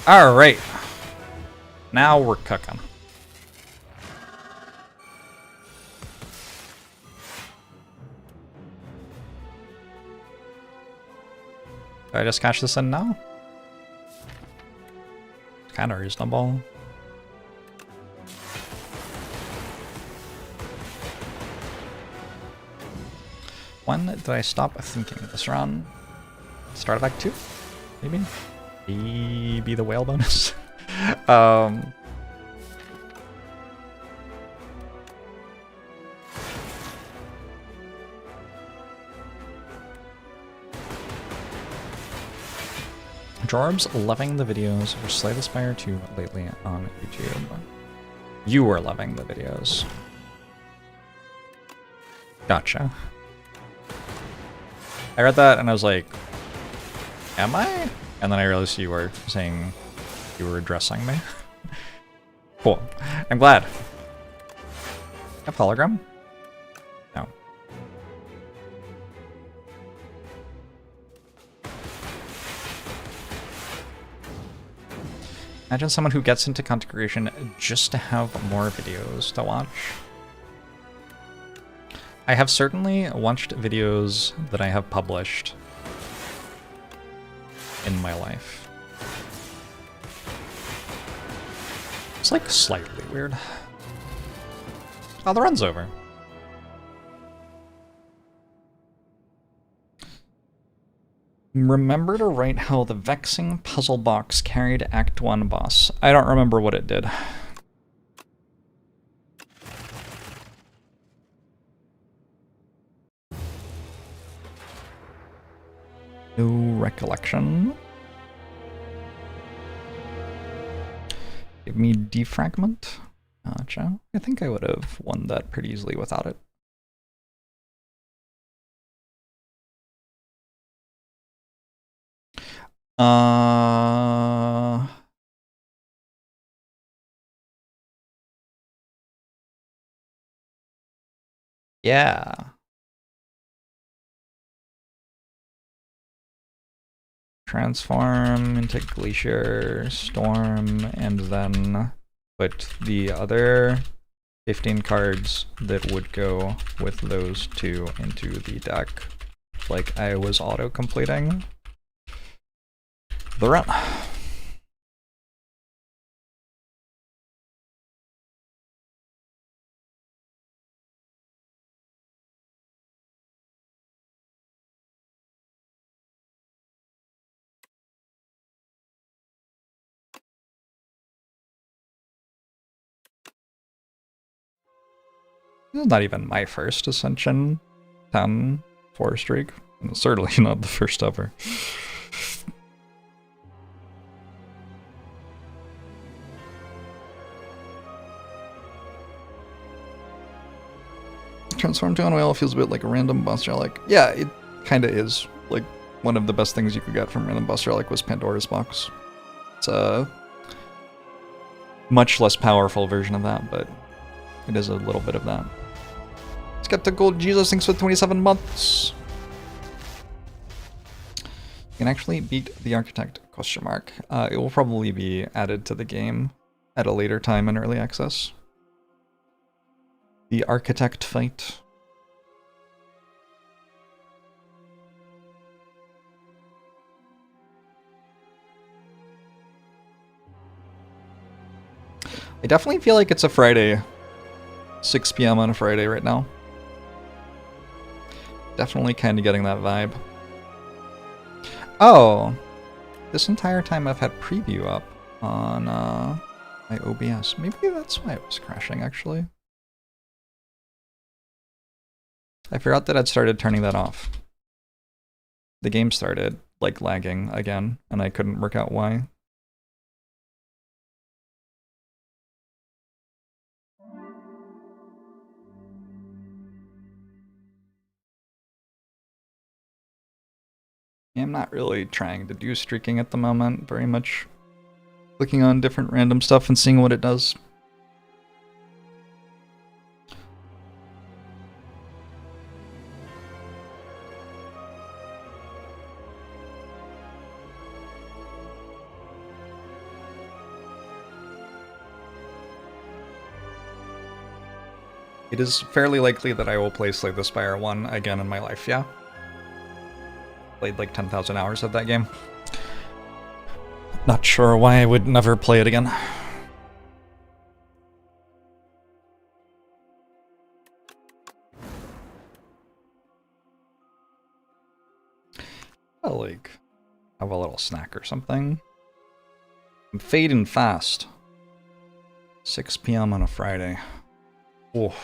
All right, now we're cooking. Do I just cash this in now? It's kind of reasonable. When did I stop thinking this run? Start of Act 2? Maybe? Maybe the whale bonus? Jorbs loving the videos for Slay the Spire 2 lately on YouTube. You were loving the videos. Gotcha. I read that and I was like, am I? And then I realized you were saying you were addressing me. Cool. I'm glad. Have hologram? No. Imagine someone who gets into content creation just to have more videos to watch. I have certainly watched videos that I have published in my life. It's like slightly weird. Oh, the run's over. Remember to write how the vexing puzzle box carried Act 1 boss. I don't remember what it did. No recollection. Give me defragment. Gotcha. I think I would have won that pretty easily without it. Yeah. Transform into Glacier, Storm, and then put the other 15 cards that would go with those two into the deck. Like I was auto-completing the run. This is not even my first Ascension 10 4 streak. And certainly not the first ever. Transform to Unwhale feels a bit like a random boss relic. Yeah, it kind of is. Like, one of the best things you could get from random boss relic was Pandora's Box. It's a much less powerful version of that, but it is a little bit of that. Skeptical Jesus thinks for 27 months. You can actually beat the Architect, question mark. It will probably be added to the game at a later time in early access. The Architect fight. I definitely feel like it's a Friday. 6 p.m. on a Friday right now. Definitely kind of getting that vibe. Oh! This entire time I've had preview up on my OBS. Maybe that's why it was crashing, actually. I forgot that I'd started turning that off. The game started, like, lagging again, and I couldn't work out why. I'm not really trying to do streaking at the moment, very much clicking on different random stuff and seeing what it does. It is fairly likely that I will play Slay the Spire 1 again in my life, yeah? Played like 10,000 hours of that game. Not sure why I would never play it again. I'll like have a little snack or something. I'm fading fast. 6 p.m. on a Friday. Oh.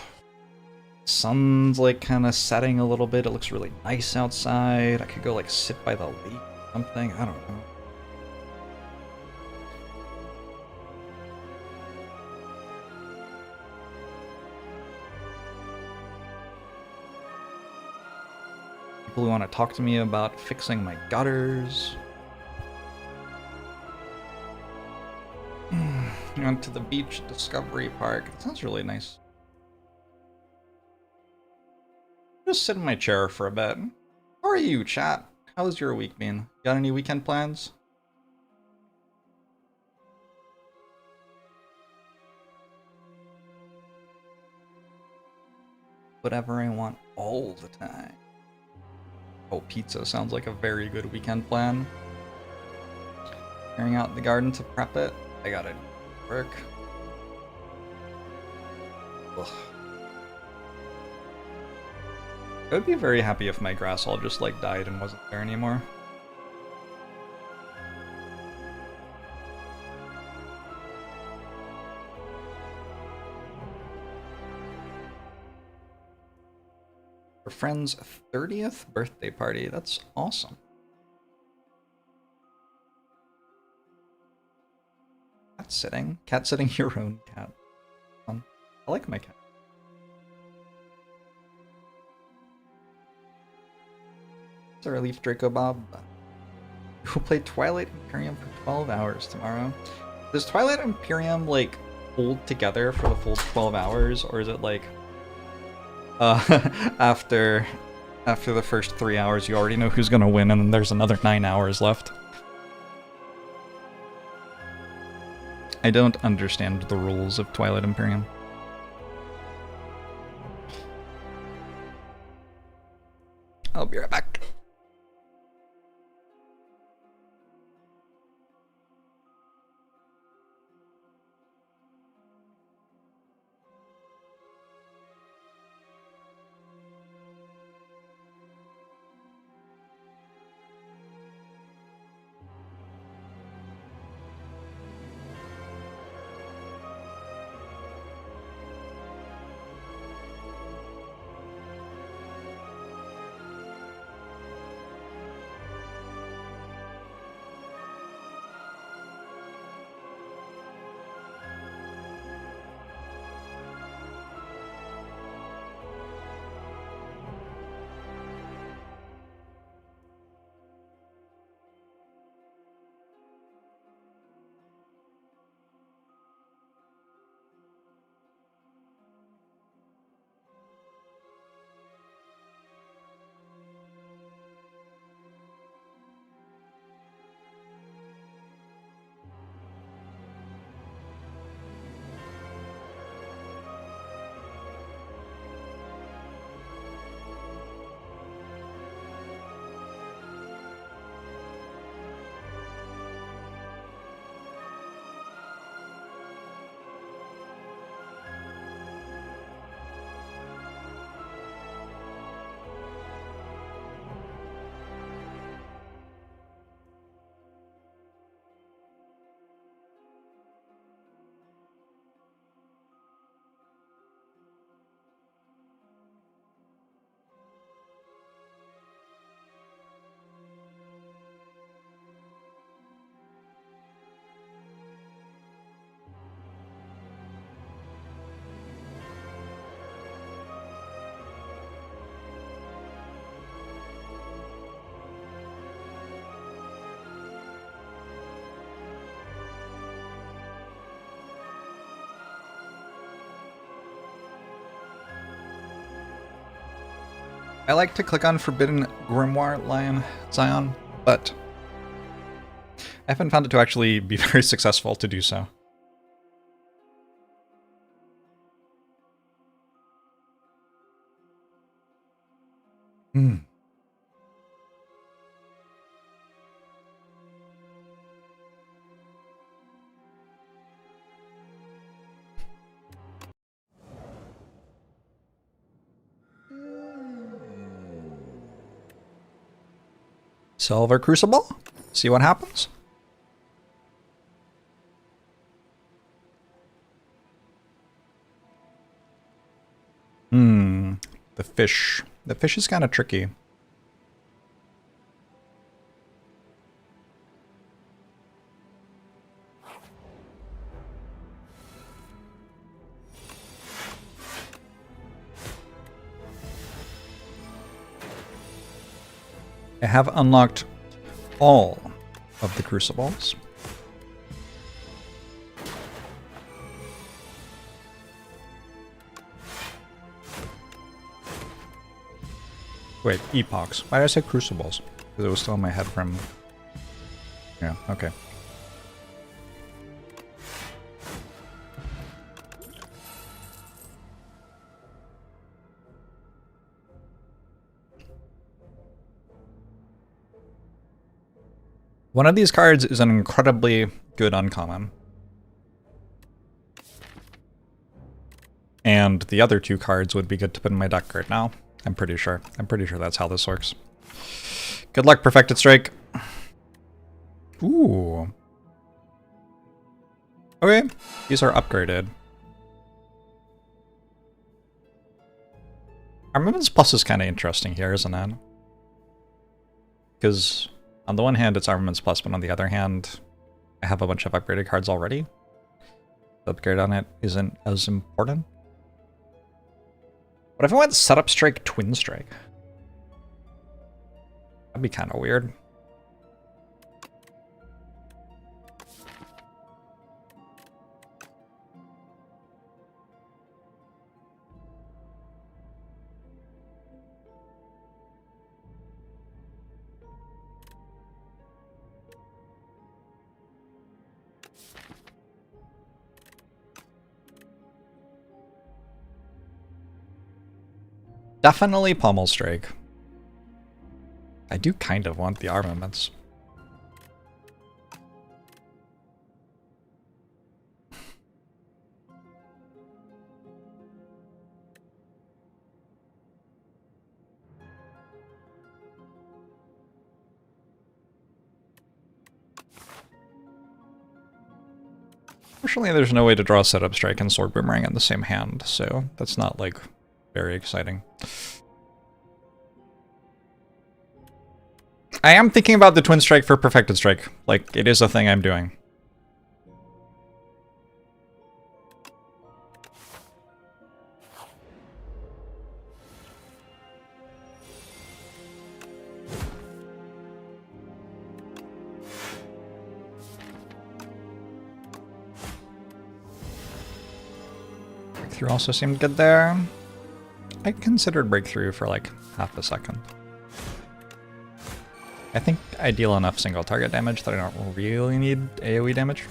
Sun's like kind of setting a little bit. It looks really nice outside. I could go like sit by the lake or something. I don't know. People who want to talk to me about fixing my gutters. Went to the beach at Discovery Park. It sounds really nice. Just sit in my chair for a bit. How are you, chat? How's your week been? Got any weekend plans? Whatever I want all the time. Oh, pizza sounds like a very good weekend plan. Clearing out the garden to prep it. I gotta work. Ugh. I would be very happy if my grass all just like died and wasn't there anymore. Her friend's 30th birthday party. That's awesome. Cat sitting? Cat sitting your own cat. Fun. I like my cat. It's a relief, Draco Bob. We'll play Twilight Imperium for 12 hours tomorrow. Does Twilight Imperium, like, hold together for the full 12 hours, or is it like, after the first 3 hours you already know who's gonna win and then there's another 9 hours left? I don't understand the rules of Twilight Imperium. I'll be right back. I like to click on Forbidden Grimoire Lion Zion, but I haven't found it to actually be very successful to do so. Silver Crucible? See what happens? The fish. The fish is kind of tricky. I have unlocked all of the crucibles. Wait, epochs. Why did I say crucibles? Because it was still in my head from... Yeah, okay. One of these cards is an incredibly good uncommon. And the other two cards would be good to put in my deck right now. I'm pretty sure. I'm pretty sure that's how this works. Good luck, Perfected Strike. Ooh. Okay, these are upgraded. Armaments Plus is kind of interesting here, isn't it? Because on the one hand, it's Armaments Plus, but on the other hand, I have a bunch of upgraded cards already. The upgrade on it isn't as important. What if I went Setup Strike, Twin Strike? That'd be kind of weird. Definitely Pommel Strike. I do kind of want the armaments. Fortunately, there's no way to draw Setup Strike and Sword Boomerang in the same hand, so that's not, like, very exciting. I am thinking about the Twin Strike for Perfected Strike. Like, it is a thing I'm doing. Breakthrough also seemed good there. I considered Breakthrough for like half a second. I think I deal enough single target damage that I don't really need AoE damage.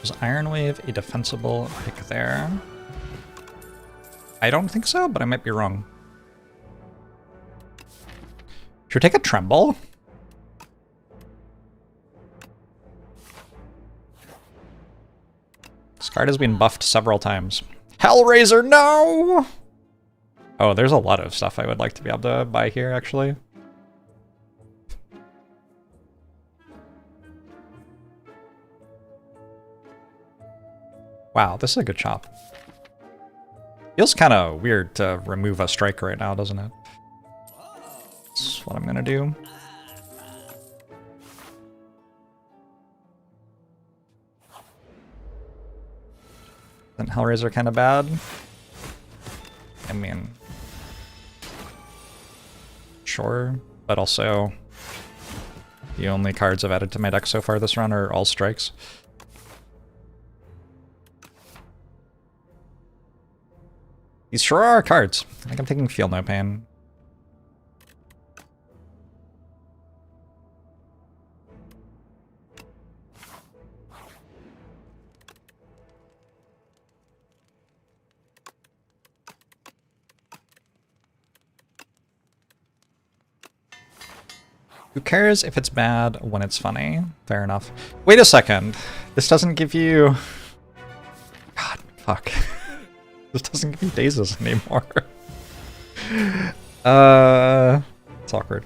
Is Iron Wave a defensible pick there? I don't think so, but I might be wrong. Should we take a Tremble? This card has been buffed several times. Hellraiser, no! Oh, there's a lot of stuff I would like to be able to buy here, actually. Wow, this is a good chop. Feels kind of weird to remove a strike right now, doesn't it? That's what I'm gonna do. Isn't Hellraiser kind of bad? I mean, sure, but also the only cards I've added to my deck so far this run are all strikes. These sure are cards. I think I'm taking Feel No Pain. Who cares if it's bad when it's funny? Fair enough. Wait a second. This doesn't give you... God, fuck. This doesn't give you dazes anymore. It's awkward.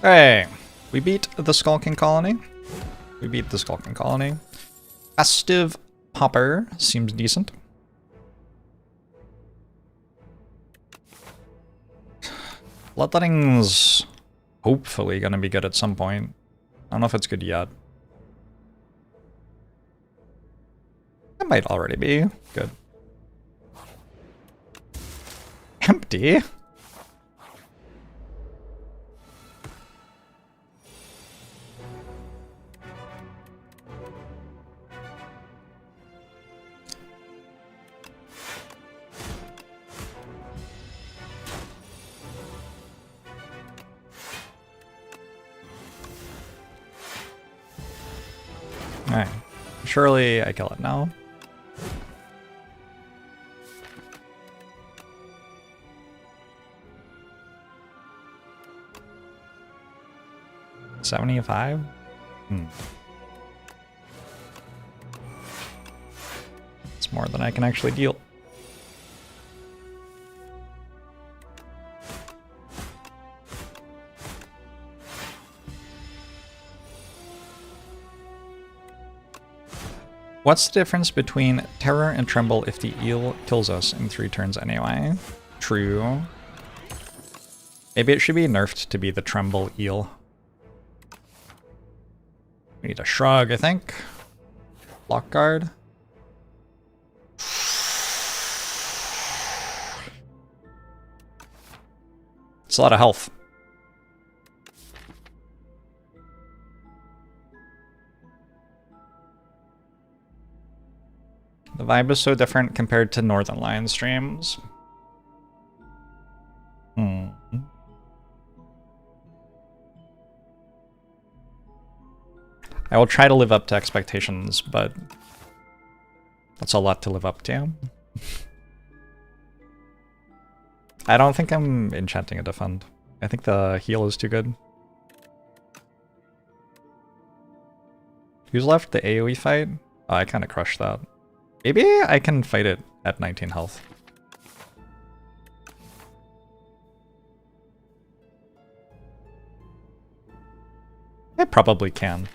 Hey, we beat the Skulking Colony. We beat the Skulking Colony. Festive Popper seems decent. Bloodletting's hopefully gonna be good at some point. I don't know if it's good yet. It might already be good. Empty? Alright. Surely I kill it now. $75? It's more than I can actually deal. What's the difference between Terror and Tremble if the eel kills us in 3 turns anyway? True. Maybe it should be nerfed to be the Tremble eel. We need a shrug, I think. Block guard. It's a lot of health. The vibe is so different compared to Northern Lion streams. I will try to live up to expectations, but that's a lot to live up to. I don't think I'm enchanting a defend. I think the heal is too good. Who's left? The AoE fight? Oh, I kind of crushed that. Maybe I can fight it at 19 health. I probably can.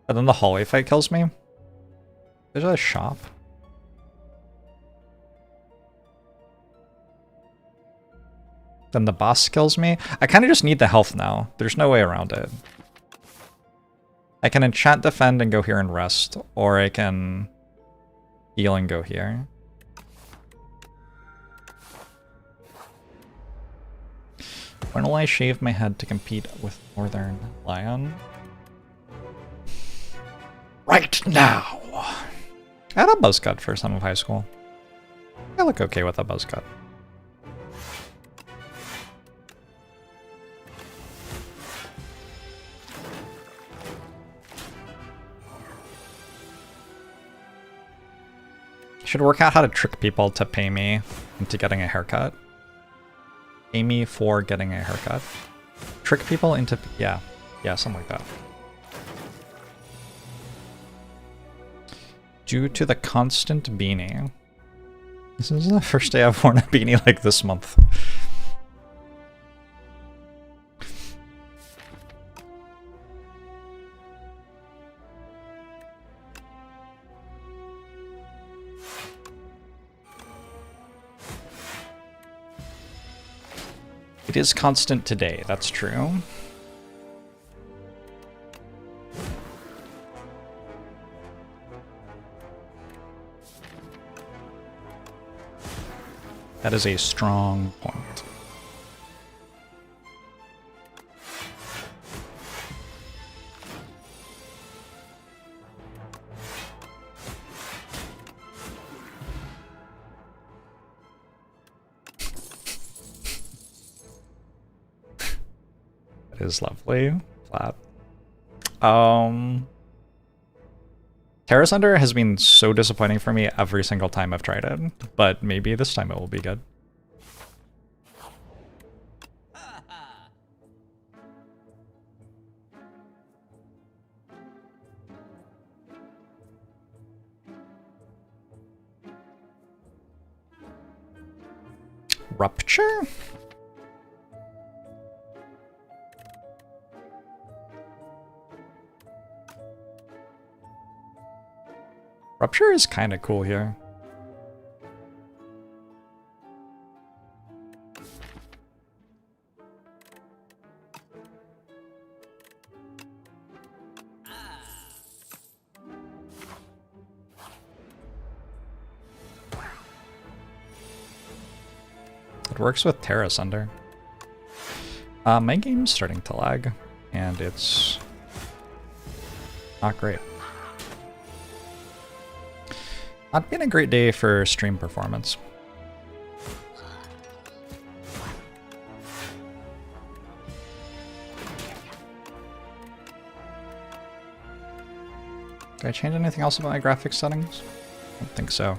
But then the hallway fight kills me. There's a shop. Then the boss kills me. I kind of just need the health now. There's no way around it. I can enchant, defend, and go here and rest. Or I can heal and go here. When will I shave my head to compete with Northern Lion? Right now! I had a buzz cut for some of high school. I look okay with a buzz cut. Should work out how to trick people to pay me into getting a haircut. Pay me for getting a haircut. Trick people into... Yeah, something like that. Due to the constant beanie. This is the first day I've worn a beanie like this month. It is constant today, that's true. That is a strong point. That is lovely. Flat. Terra Thunder has been so disappointing for me every single time I've tried it, but maybe this time it will be good. Rupture? Rupture is kind of cool here. It works with Terra Sunder. My game's starting to lag, and it's not great. Not been a great day for stream performance. Did I change anything else about my graphics settings? I don't think so.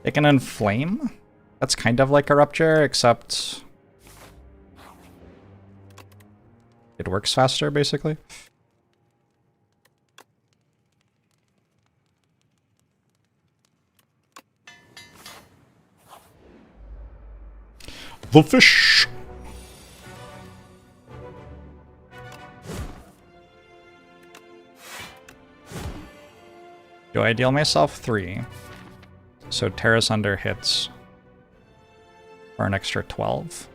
It can inflame? That's kind of like a rupture, except it works faster, basically. The fish! Do I deal myself 3? So Terra Sunder hits for an extra 12?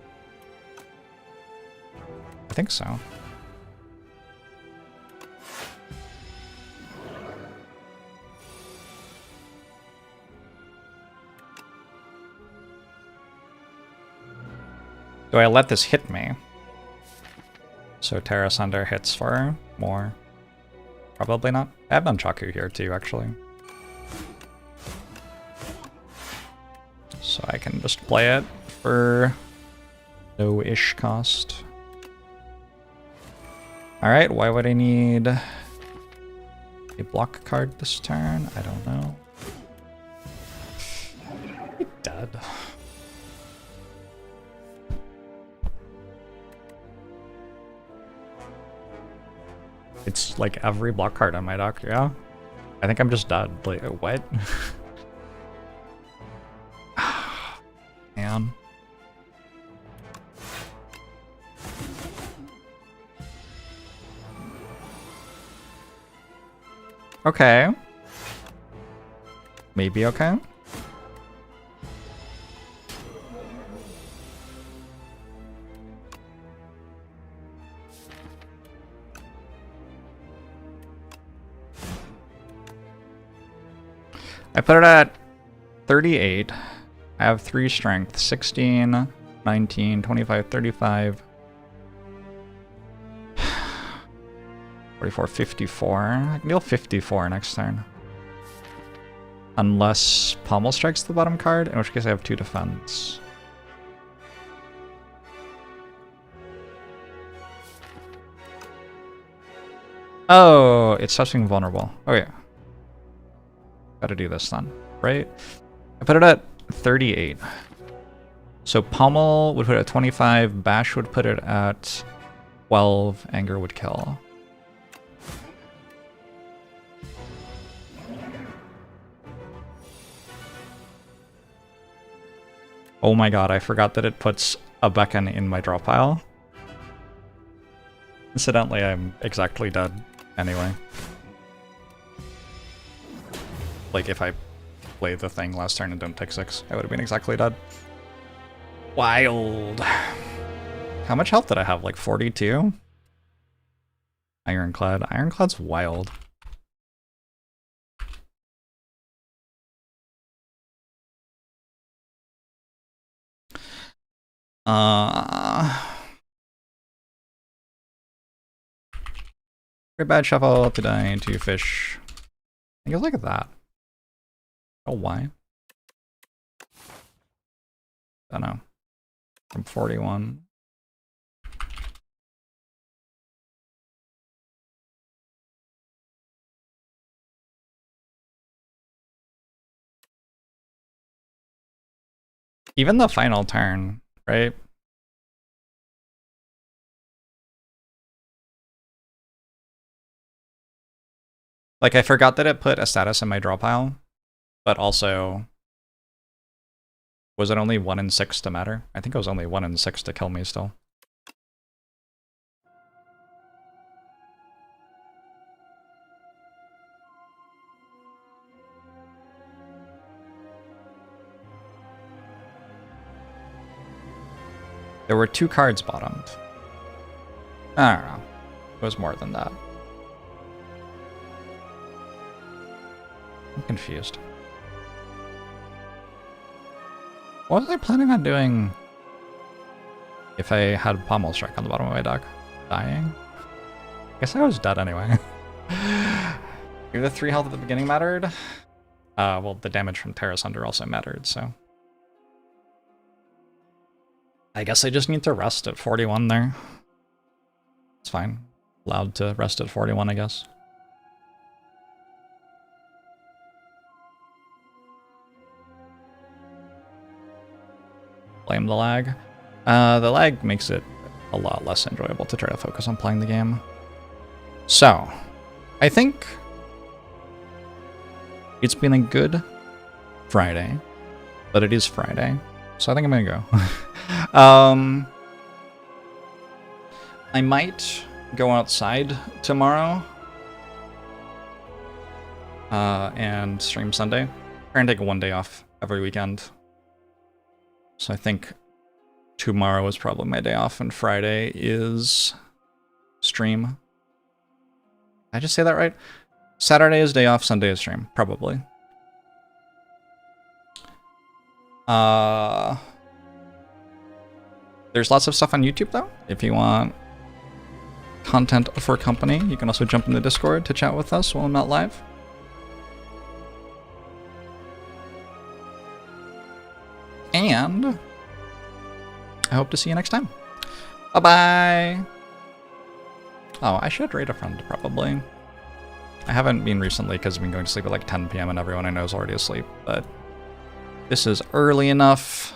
I think so. Do I let this hit me? So Terra Sunder hits for more. Probably not. I have Nunchaku here too, actually. So I can just play it for no-ish cost. Alright, why would I need a block card this turn? I don't know. I'm dead. It's like every block card on my deck, yeah? I think I'm just dead. Like, what? Man. Okay. Maybe okay. I put it at 38. I have 3 strength, 16, 19, 25, 35, 44, 54. I can deal 54 next turn. Unless Pommel strikes the bottom card, in which case I have 2 defense. Oh, it's touching vulnerable. Okay. Gotta do this then, right? I put it at 38. So Pommel would put it at 25, Bash would put it at 12, Anger would kill. Oh my god, I forgot that it puts a beacon in my draw pile. Incidentally, I'm exactly dead anyway. Like, if I played the thing last turn and don't take 6, I would have been exactly dead. Wild. How much health did I have? Like 42? Ironclad. Ironclad's wild. Very bad shuffle to die, 2 fish. I think it's like that. Oh, why? Don't know. From 41. Even the final turn, right? Like, I forgot that it put a status in my draw pile, but also, was it only 1 in 6 to matter? I think it was only 1 in 6 to kill me still. There were 2 cards bottomed. I don't know. It was more than that. I'm confused. What was I planning on doing if I had Pommel Strike on the bottom of my deck? Dying? I guess I was dead anyway. Maybe the 3 health at the beginning mattered? Well, the damage from Terra Sunder also mattered, so. I guess I just need to rest at 41 there. It's fine. Allowed to rest at 41, I guess. Blame the lag. The lag makes it a lot less enjoyable to try to focus on playing the game. So, I think it's been a good Friday, but it is Friday, so I think I'm gonna go. I might go outside tomorrow and stream Sunday. Try and take 1 day off every weekend. So I think tomorrow is probably my day off, and Friday is stream. Did I just say that right? Saturday is day off, Sunday is stream, probably. There's lots of stuff on YouTube though. If you want content for company, you can also jump in the Discord to chat with us while I'm not live. And I hope to see you next time. Bye-bye! Oh, I should raid a friend, probably. I haven't been recently because I've been going to sleep at like 10 p.m. and everyone I know is already asleep, but this is early enough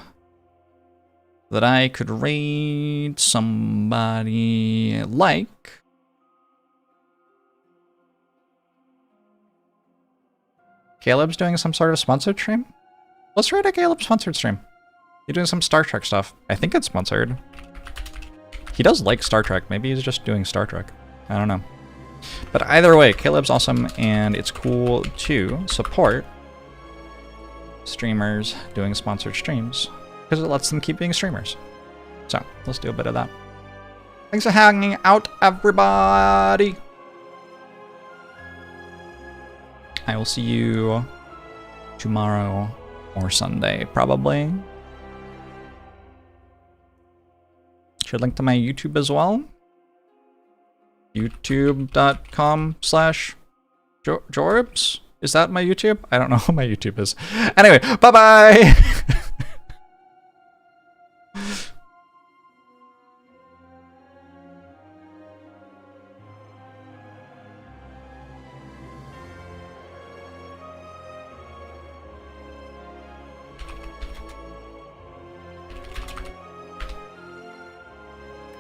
that I could raid somebody like... Caleb's doing some sort of sponsored stream? Let's raid a Caleb sponsored stream. He's doing some Star Trek stuff. I think it's sponsored. He does like Star Trek. Maybe he's just doing Star Trek. I don't know. But either way, Caleb's awesome, and it's cool to support streamers doing sponsored streams because it lets them keep being streamers. So let's do a bit of that. Thanks for hanging out, everybody. I will see you tomorrow or Sunday, probably. Should link to my YouTube as well. YouTube.com/Jorbs. Is that my YouTube? I don't know what my YouTube is. Anyway, bye-bye!